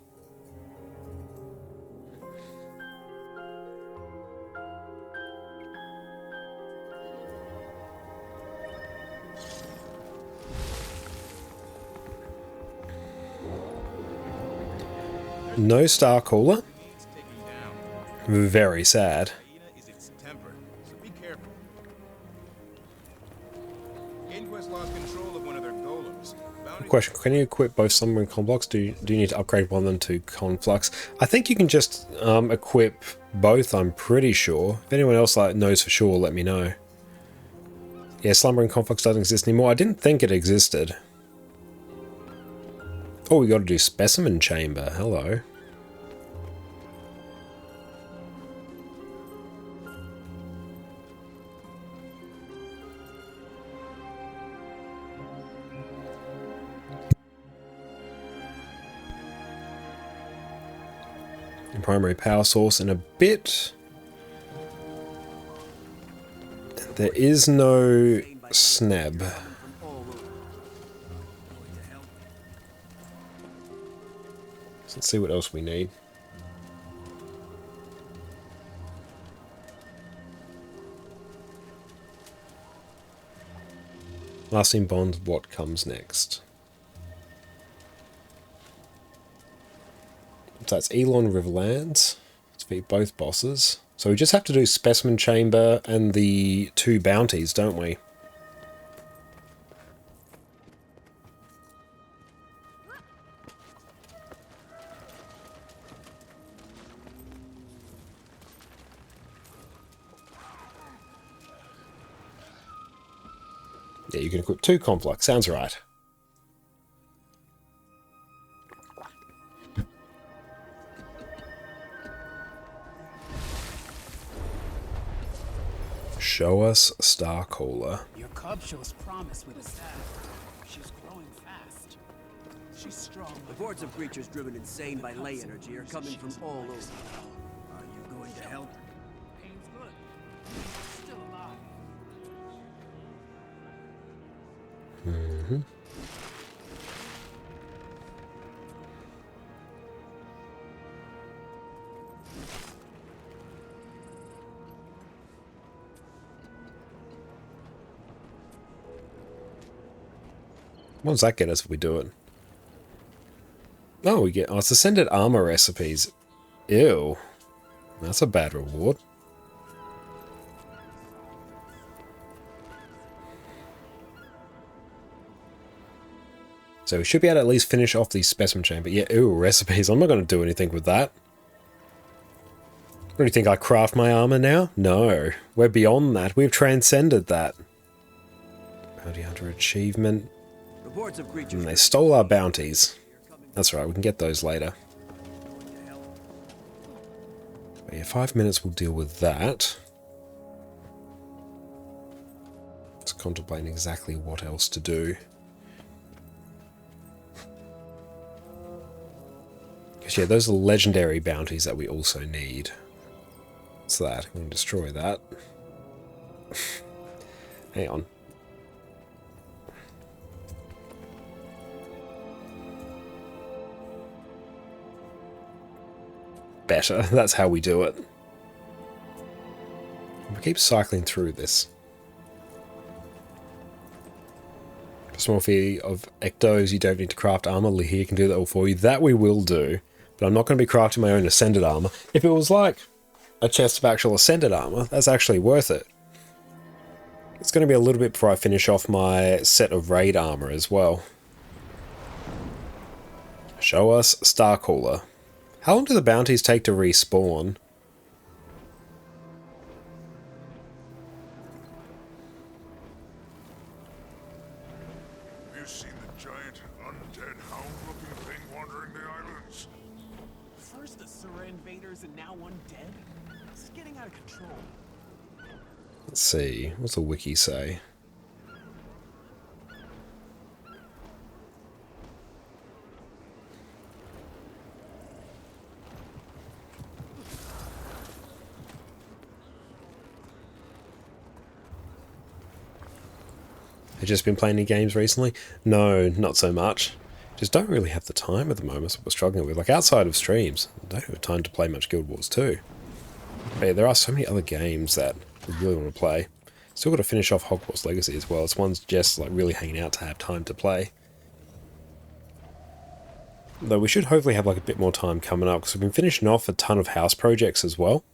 No Starcaller. Very sad. Question, can you equip both Slumber and Conflux? Do you need to upgrade one of them to Conflux? I think you can just equip both, I'm pretty sure. If anyone else knows for sure, let me know. Yeah, Slumber and Conflux doesn't exist anymore. I didn't think it existed. Oh, we got to do Specimen Chamber. Hello. Primary power source in a bit. There is no snab. So let's see what else we need. Lasting bonds, what comes next? So that's Elon Riverlands. Let's beat both bosses. So we just have to do Specimen Chamber and the 2 bounties, don't we? Yeah, you can equip 2 Conflux. Sounds right. Show us Starcaller.
Your cub shows promise with a staff. She's growing fast. She's strong.
Reports of creatures driven insane by ley energy are coming from all over. Are you going to help?
Pain's good. Still alive.
Mm-hmm. What does that get us if we do it? Oh, we get... Oh, it's Ascended Armor recipes. Ew. That's a bad reward. So we should be able to at least finish off the Specimen Chamber. Yeah, ew, recipes. I'm not going to do anything with that. What do you think, I craft my armor now? No. We're beyond that. We've transcended that. Bounty Hunter achievement. And they stole our bounties. That's right, we can get those later. But yeah, 5 minutes will deal with that. Just contemplating exactly what else to do. Because yeah, those are legendary bounties that we also need. What's that? I'm going to destroy that. Hang on. Better. That's how we do it. We keep cycling through this. For small fee of ectos, you don't need to craft armor. Lahir can do that all for you. That we will do. But I'm not going to be crafting my own Ascended armor. If it was like a chest of actual Ascended armor, that's actually worth it. It's going to be a little bit before I finish off my set of raid armor as well. Show us Starcaller. How long do the bounties take to respawn?
Have you seen the giant, undead hound-looking thing wandering the islands?
First the Sura invaders and now undead? This is getting out of control.
Let's see. What's the wiki say? Have you just been playing any games recently? No, not so much. Just don't really have the time at the moment, so we're struggling with. Like, outside of streams, I don't have time to play much Guild Wars 2. But yeah, there are so many other games that we really want to play. Still got to finish off Hogwarts Legacy as well. It's one's just like really hanging out to have time to play. Though we should hopefully have like a bit more time coming up, because we've been finishing off a ton of house projects as well.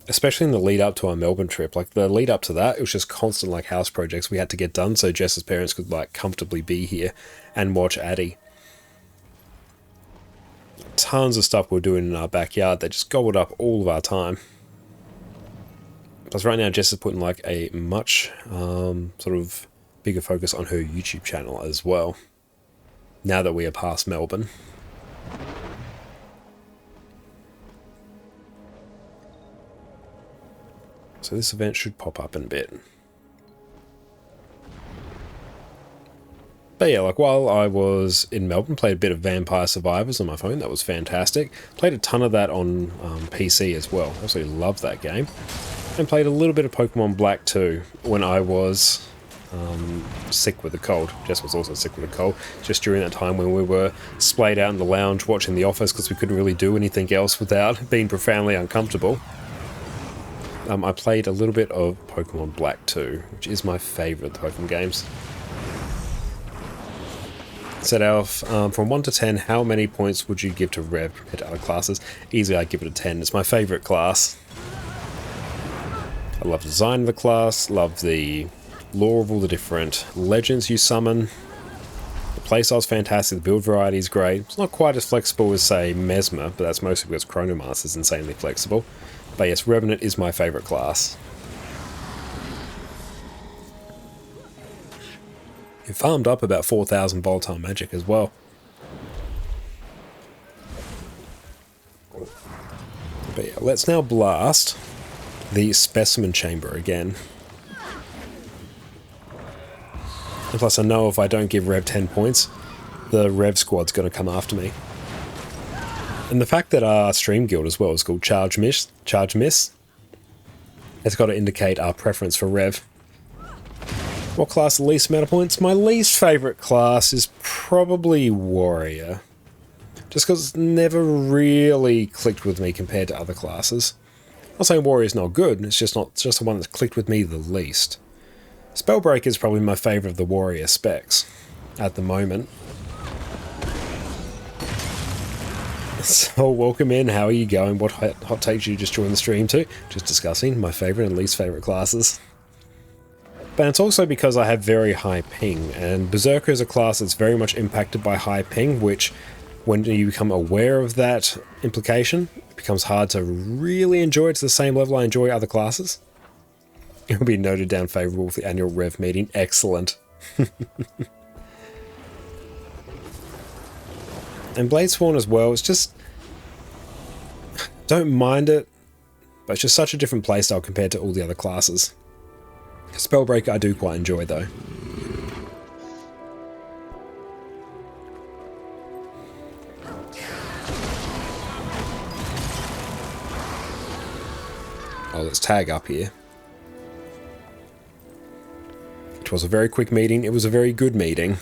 Especially in the lead up to our Melbourne trip. Like the lead up to that, it was just constant like house projects we had to get done so Jess's parents could like comfortably be here and watch Addie. Tons of stuff we're doing in our backyard that just gobbled up all of our time. Plus right now Jess is putting like a much sort of bigger focus on her YouTube channel as well. Now that we are past Melbourne. So this event should pop up in a bit. But yeah, like while I was in Melbourne, played a bit of Vampire Survivors on my phone. That was fantastic. Played a ton of that on PC as well. Absolutely loved that game. And played a little bit of Pokemon Black too when I was sick with a cold. Jess was also sick with a cold. Just during that time when we were splayed out in the lounge watching The Office because we couldn't really do anything else without being profoundly uncomfortable. I played a little bit of Pokemon Black 2, which is my favourite of the Pokemon games. Set off from 1 to 10, how many points would you give to Rev compared to other classes? Easily I'd give it a 10. It's my favourite class. I love the design of the class, love the lore of all the different legends you summon. The playstyle's fantastic, the build variety is great. It's not quite as flexible as, say, Mesmer, but that's mostly because Chronomaster is insanely flexible. But yes, Revenant is my favourite class. It farmed up about 4,000 volatile magic as well. But yeah, let's now blast the specimen chamber again. And plus I know if I don't give Rev 10 points, the Rev squad's going to come after me. And the fact that our stream guild as well is called Charge Miss, it's got to indicate our preference for Rev. What class the least amount of points? My least favourite class is probably Warrior. Just because it's never really clicked with me compared to other classes. I'm not saying Warrior's not good, it's just the one that's clicked with me the least. Spellbreaker is probably my favourite of the Warrior specs at the moment. So welcome in, how are you going? What hot takes you just joined the stream to? Just discussing my favourite and least favourite classes. But it's also because I have very high ping, and Berserker is a class that's very much impacted by high ping, which when you become aware of that implication, it becomes hard to really enjoy it to the same level I enjoy other classes. It will be noted down favourable for the annual Rev meeting. Excellent. And Bladespawn as well, it's just... don't mind it, but it's just such a different playstyle compared to all the other classes. Spellbreaker I do quite enjoy though. Oh, let's tag up here. It was a very quick meeting, it was a very good meeting.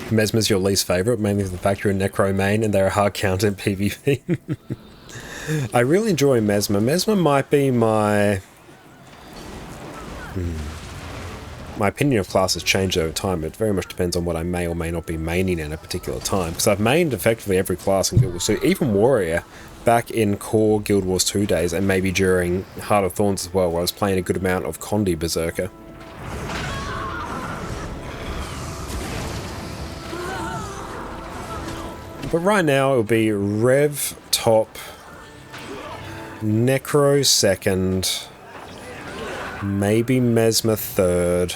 Mesmer's your least favourite, mainly for the fact you're a Necro main and they're a hard counter in PvP. I really enjoy Mesmer. Mesmer might be my... My opinion of class has changed over time. It very much depends on what I may or may not be maining at a particular time. Because I've mained effectively every class in Guild Wars 2, even Warrior, back in core Guild Wars 2 days, and maybe during Heart of Thorns as well, where I was playing a good amount of Condi Berserker. But right now it'll be Rev top, Necro second, maybe Mesmer third.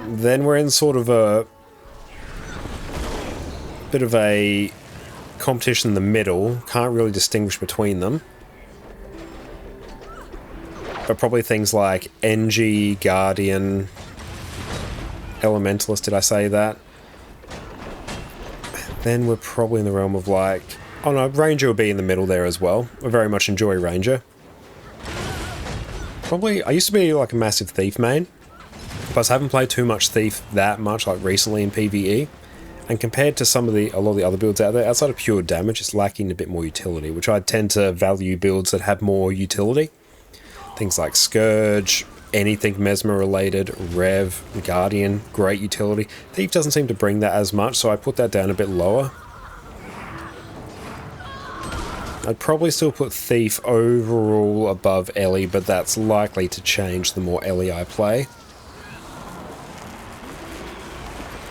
Then we're in sort of a bit of a competition in the middle. Can't really distinguish between them. But probably things like NG, Guardian, Elementalist, did I say that? Then we're probably in the realm of like... Oh no, Ranger will be in the middle there as well. I very much enjoy Ranger. Probably, I used to be like a massive Thief main, but I haven't played too much Thief that much like recently in PvE. And compared to a lot of the other builds out there, outside of pure damage, it's lacking a bit more utility, which I tend to value builds that have more utility. Things like Scourge, anything Mesmer related, Rev, Guardian, great utility. Thief doesn't seem to bring that as much, so I put that down a bit lower. I'd probably still put Thief overall above Ellie, but that's likely to change the more Ellie I play.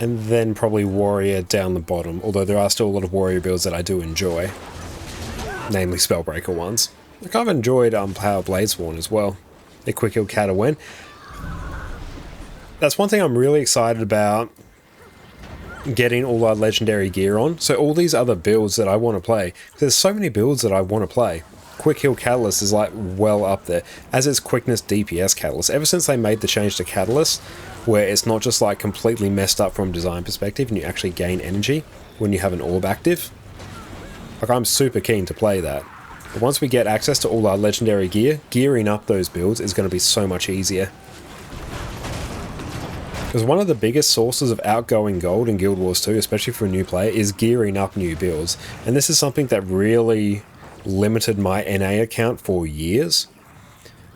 And then probably Warrior down the bottom, although there are still a lot of Warrior builds that I do enjoy. Namely Spellbreaker ones. Like I've enjoyed Power Bladesworn as well. A quick kill Catawen. That's one thing I'm really excited about, getting all our legendary gear on. So all these other builds that I want to play, there's so many builds that I want to play. Quick Heal Catalyst is like well up there, as is Quickness DPS Catalyst. Ever since they made the change to Catalyst, where it's not just like completely messed up from design perspective and you actually gain energy when you have an orb active, like I'm super keen to play that. But once we get access to all our legendary gear, gearing up those builds is going to be so much easier. Because one of the biggest sources of outgoing gold in Guild Wars 2, especially for a new player, is gearing up new builds. And this is something that really limited my NA account for years.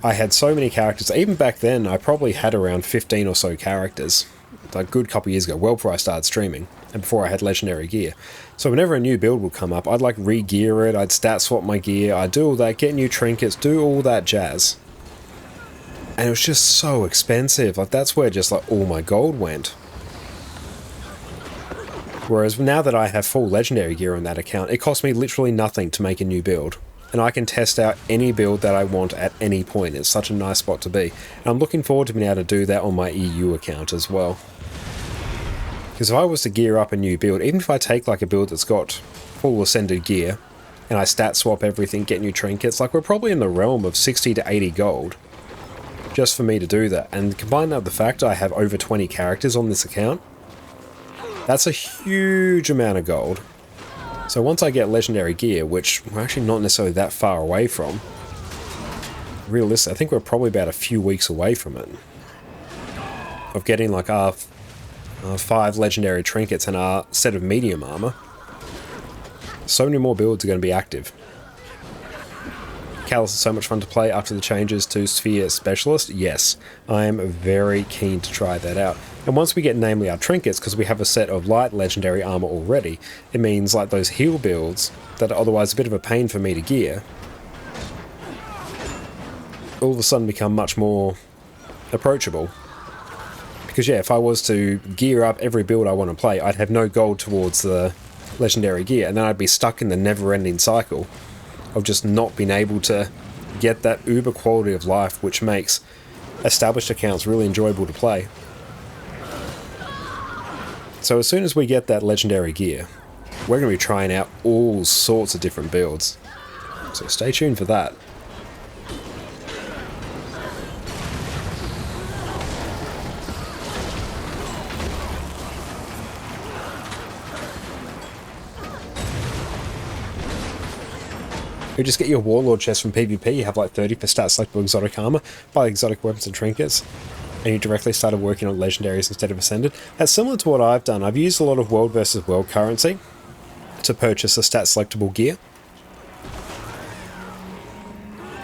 I had so many characters. Even back then, I probably had around 15 or so characters. A good couple years ago, well before I started streaming, and before I had legendary gear. So whenever a new build would come up, I'd like re-gear it, I'd stat swap my gear, I'd do all that, get new trinkets, do all that jazz. And it was just so expensive. Like that's where just like all my gold went. Whereas now that I have full legendary gear on that account, it costs me literally nothing to make a new build. And I can test out any build that I want at any point. It's such a nice spot to be. And I'm looking forward to being able to do that on my EU account as well. Because if I was to gear up a new build, even if I take like a build that's got full ascended gear, and I stat swap everything, get new trinkets, like we're probably in the realm of 60 to 80 gold. Just for me to do that. And combine that with the fact I have over 20 characters on this account, that's a huge amount of gold. So once I get legendary gear, which we're actually not necessarily that far away from, realistically, I think we're probably about a few weeks away from it, of getting like our 5 legendary trinkets and our set of medium armor. So many more builds are going to be active. Callus is so much fun to play after the changes to Sphere Specialist. Yes, I am very keen to try that out. And once we get namely our trinkets, because we have a set of light legendary armor already, it means like those heal builds that are otherwise a bit of a pain for me to gear, all of a sudden become much more approachable. Because yeah, if I was to gear up every build I want to play, I'd have no gold towards the legendary gear, and then I'd be stuck in the never-ending cycle of just not being able to get that uber quality of life, which makes established accounts really enjoyable to play. So as soon as we get that legendary gear, we're going to be trying out all sorts of different builds. So stay tuned for that. You just get your Warlord chest from PvP, you have like 30 for stat selectable exotic armor, buy exotic weapons and trinkets, and you directly started working on legendaries instead of ascended. That's similar to what I've done. I've used a lot of world versus world currency to purchase the stat selectable gear.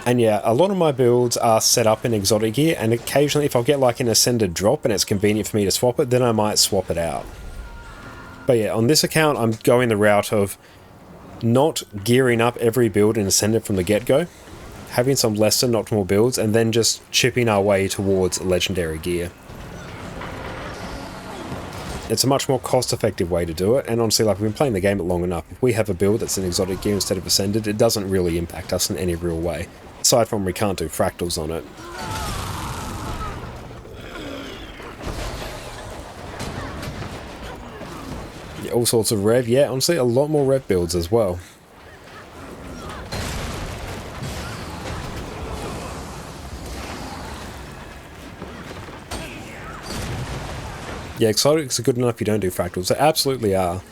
And yeah, a lot of my builds are set up in exotic gear, and occasionally if I'll get like an ascended drop and it's convenient for me to swap it, then I might swap it out. But yeah, on this account I'm going the route of not gearing up every build in Ascended from the get-go, having some less than optimal builds, and then just chipping our way towards legendary gear. It's a much more cost-effective way to do it, and honestly, like, we've been playing the game long enough. If we have a build that's an exotic gear instead of Ascended, it doesn't really impact us in any real way, aside from we can't do fractals on it. All sorts of rev, yeah, honestly a lot more rev builds as well. Yeah, exotics are good enough if you don't do fractals. They absolutely are.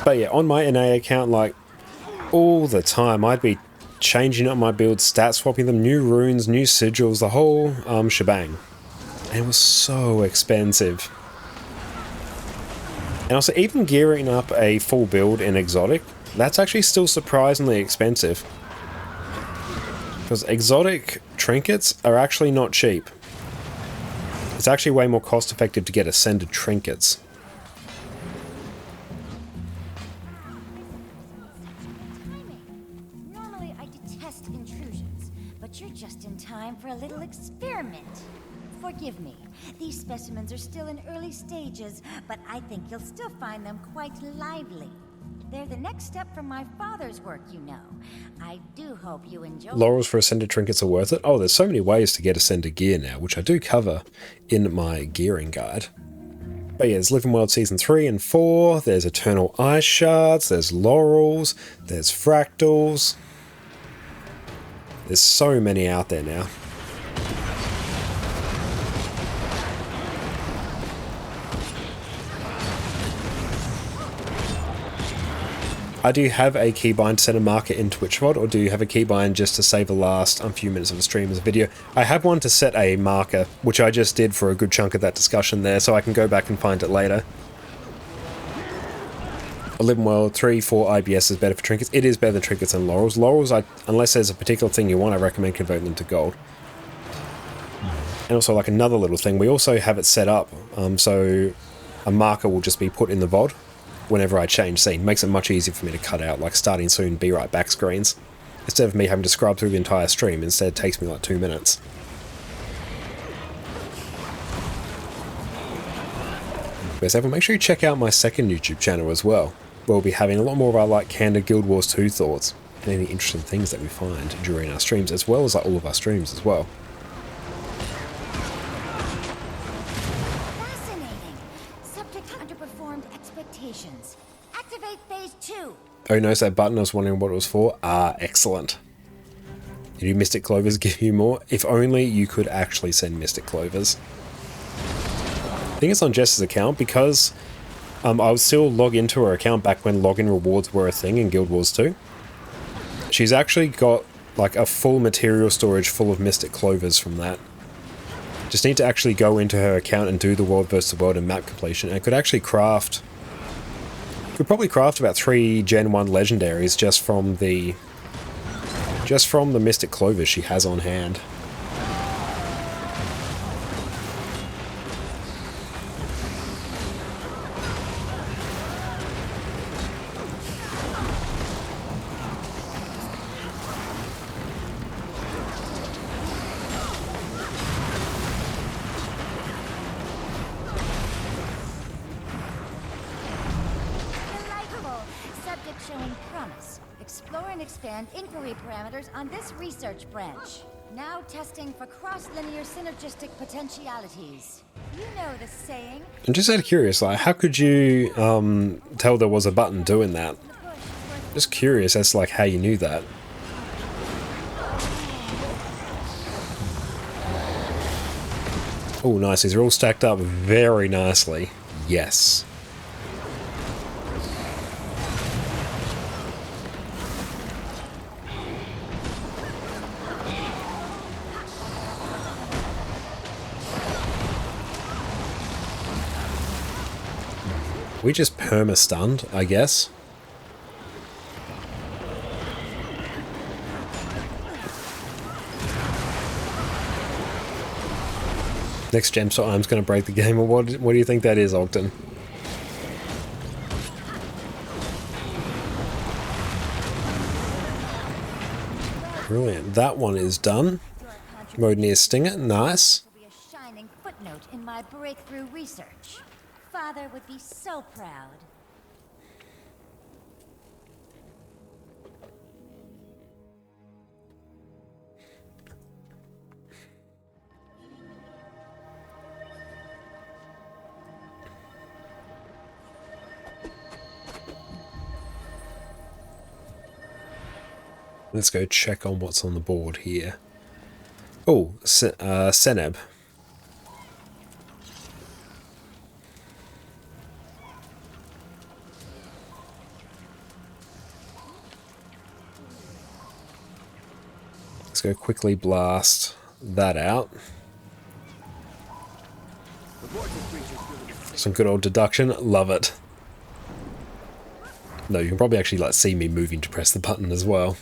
But yeah, on my NA account, like, all the time, I'd be changing up my builds, stat swapping them, new runes, new sigils, the whole shebang. And it was so expensive. And also, even gearing up a full build in exotic, that's actually still surprisingly expensive. Because exotic trinkets are actually not cheap. It's actually way more cost effective to get ascended trinkets.
Normally I detest intrusions, but you're just in time for a little experiment. Forgive me, these specimens are still in early stages, but I think you'll still find them quite lively. They're the next step from my father's work, you know. I do hope you enjoy.
Laurels for ascended trinkets are worth it. Oh, there's so many ways to get ascended gear now, which I do cover in my gearing guide. But yeah, there's Living World Season 3 and 4, there's Eternal Ice Shards, there's Laurels, there's Fractals. There's so many out there now. Do you have a keybind to set a marker in Twitch VOD, or do you have a keybind just to save the last few minutes of the stream as a video? I have one to set a marker, which I just did for a good chunk of that discussion there, so I can go back and find it later. Living World 3 for IBS is better for trinkets. It is better than trinkets and laurels. Laurels, unless there's a particular thing you want, I recommend converting them to gold. And also, like, another little thing, we also have it set up so a marker will just be put in the VOD whenever I change scene. Makes it much easier for me to cut out, like, starting soon, be right back screens. Instead of me having to scrub through the entire stream, instead it takes me like 2 minutes. But so make sure you check out my second YouTube channel as well. We'll be having a lot more of our, like, candid Guild Wars 2 thoughts and any interesting things that we find during our streams, as well as, like, all of our streams as well.
Fascinating. Subject underperformed expectations. Activate phase 2.
Oh, notice that button? I was wondering what it was for. Ah, excellent. Do Mystic Clovers give you more? If only you could actually send Mystic Clovers. I think it's on Jess's account because I would still log into her account back when login rewards were a thing in Guild Wars 2. She's actually got like a full material storage full of Mystic Clovers from that. Just need to actually go into her account and do the world versus world and map completion, and could actually craft... Could probably craft about 3 Gen 1 legendaries just from the Mystic Clovers she has on hand.
Inquiry parameters on this research branch. Now testing for cross-linear synergistic potentialities. You know the saying.
I'm just out of curious, like, how could you tell there was a button doing that? Just curious as to, like, how you knew that. Oh, nice. These are all stacked up very nicely. Yes. We just perma-stunned, I guess. Next gemstone item's going to break the game, or what do you think that is, Ogden? Brilliant. That one is done. Mode near Stinger. Nice.
Will be a shining footnote in my breakthrough research. Father would be so proud.
Let's go check on what's on the board here. Oh, Seneb. go quickly blast that out. Some good old deduction. Love it. No, you can probably actually like see me moving to press the button as well.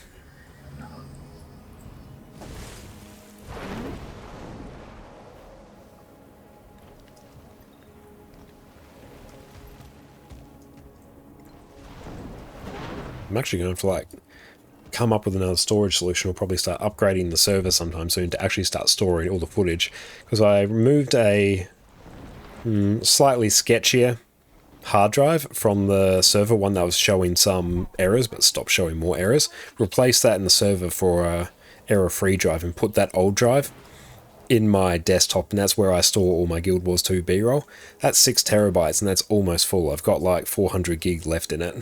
I'm actually going to like come up with another storage solution. Or probably start upgrading the server sometime soon to actually start storing all the footage, because I removed a slightly sketchier hard drive from the server, one that was showing some errors but stopped showing more errors. Replaced that in the server for a error-free drive and put that old drive in my desktop, and that's where I store all my Guild Wars 2 B-roll. That's 6 terabytes and that's almost full. I've got like 400 gig left in it.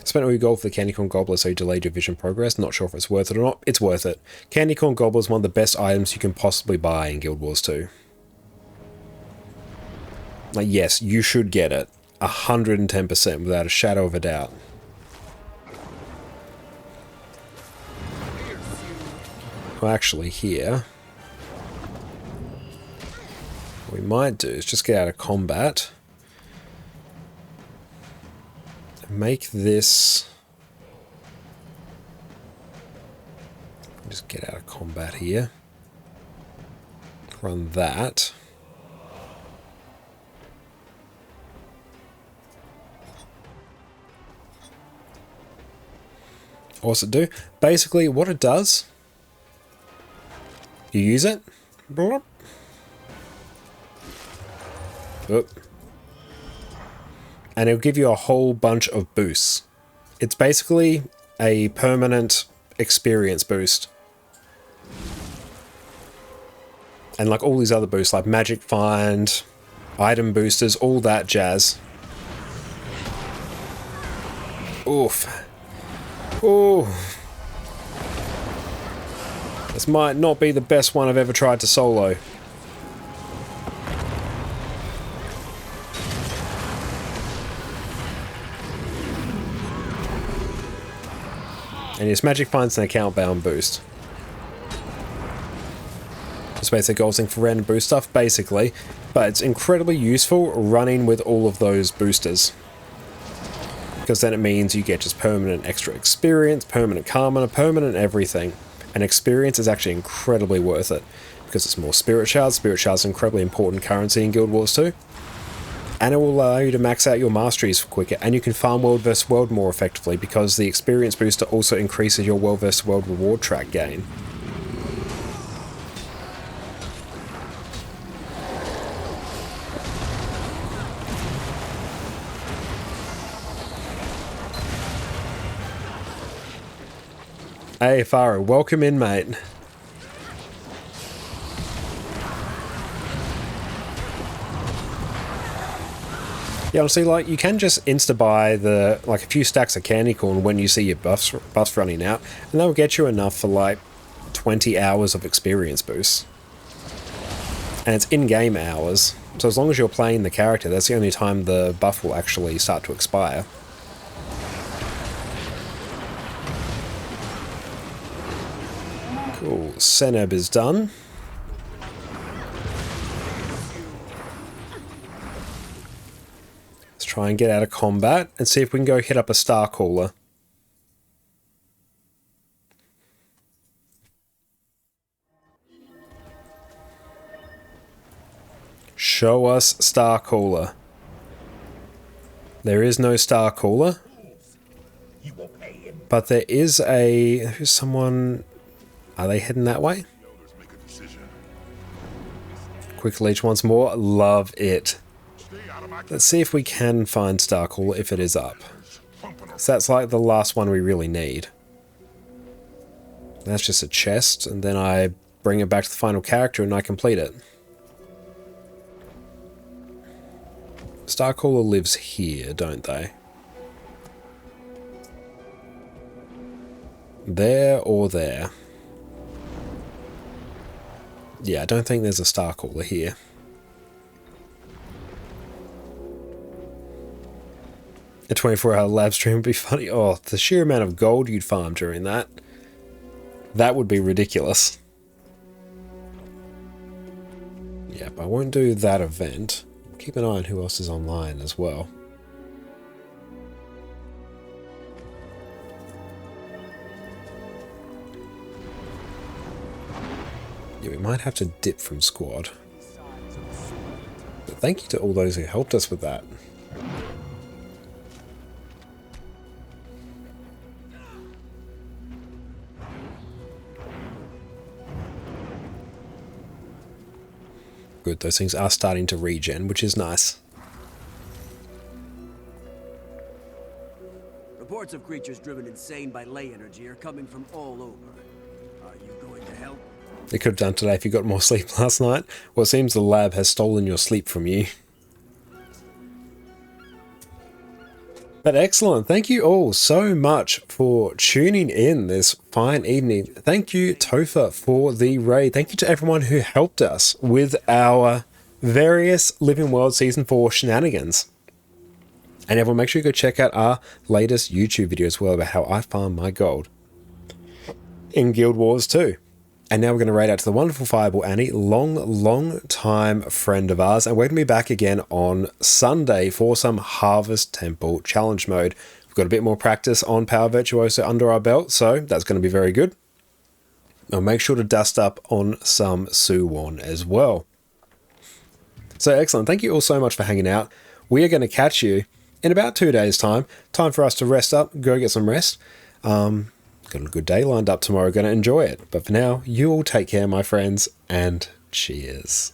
Spent all your gold for the Candy Corn Gobbler, so you delayed your vision progress. Not sure if it's worth it or not. It's worth it. Candy Corn Gobbler is one of the best items you can possibly buy in Guild Wars 2. Like, yes, you should get it. 110% without a shadow of a doubt. Well, actually, here, what we might do is just get out of combat. Make this... Just get out of combat here. Run that. What's it do? Basically, what it does, you use it. Oop. And it'll give you a whole bunch of boosts. It's basically a permanent experience boost. And like all these other boosts, like Magic Find, item boosters, all that jazz. Oof. Oh. This might not be the best one I've ever tried to solo. And yes, Magic Find's an account-bound boost. It's basically gold thing for random boost stuff, basically. But it's incredibly useful running with all of those boosters. Because then it means you get just permanent extra experience, permanent karma, permanent everything. And experience is actually incredibly worth it. Because it's more spirit shards. Spirit shards are incredibly important currency in Guild Wars 2. And it will allow you to max out your masteries quicker, and you can farm world vs world more effectively because the experience booster also increases your world vs world reward track gain. Hey Faro, welcome in, mate. Yeah, honestly, like, you can just insta-buy the, like, a few stacks of candy corn when you see your buffs running out, and that will get you enough for, like, 20 hours of experience boosts. And it's in-game hours, so as long as you're playing the character, that's the only time the buff will actually start to expire. Cool, Seneb is done. Try and get out of combat and see if we can go hit up a Star Caller. Show us Star Caller. There is no Star Caller. But there is a... There's someone... Are they heading that way? Quick leech once more. Love it. Let's see if we can find Starcaller if it is up. So that's like the last one we really need. That's just a chest, and then I bring it back to the final character and I complete it. Starcaller lives here, don't they? There or there? Yeah, I don't think there's a Starcaller here. A 24-hour live stream would be funny. Oh, the sheer amount of gold you'd farm during that. That would be ridiculous. Yep, I won't do that event. Keep an eye on who else is online as well. Yeah, we might have to dip from squad. But thank you to all those who helped us with that. Good, those things are starting to regen, which is nice.
Reports of creatures driven insane by ley energy are coming from all over. Are you going to help?
They could have done today if you got more sleep last night. Well, it seems the lab has stolen your sleep from you. But excellent. Thank you all so much for tuning in this fine evening. Thank you, Topher, for the raid. Thank you to everyone who helped us with our various Living World Season 4 shenanigans. And everyone, make sure you go check out our latest YouTube video as well about how I farm my gold in Guild Wars 2. And now we're going to raid out to the wonderful Fireball Annie, long time friend of ours. And we're going to be back again on Sunday for some Harvest Temple Challenge mode. We've got a bit more practice on Power Virtuoso under our belt, so that's going to be very good. I'll make sure to dust up on some Suwon as well. So excellent. Thank you all so much for hanging out. We are going to catch you in about 2 days' time. Time for us to rest up, go get some rest. Got a good day lined up tomorrow, going to enjoy it. But for now, you all take care, my friends, and cheers.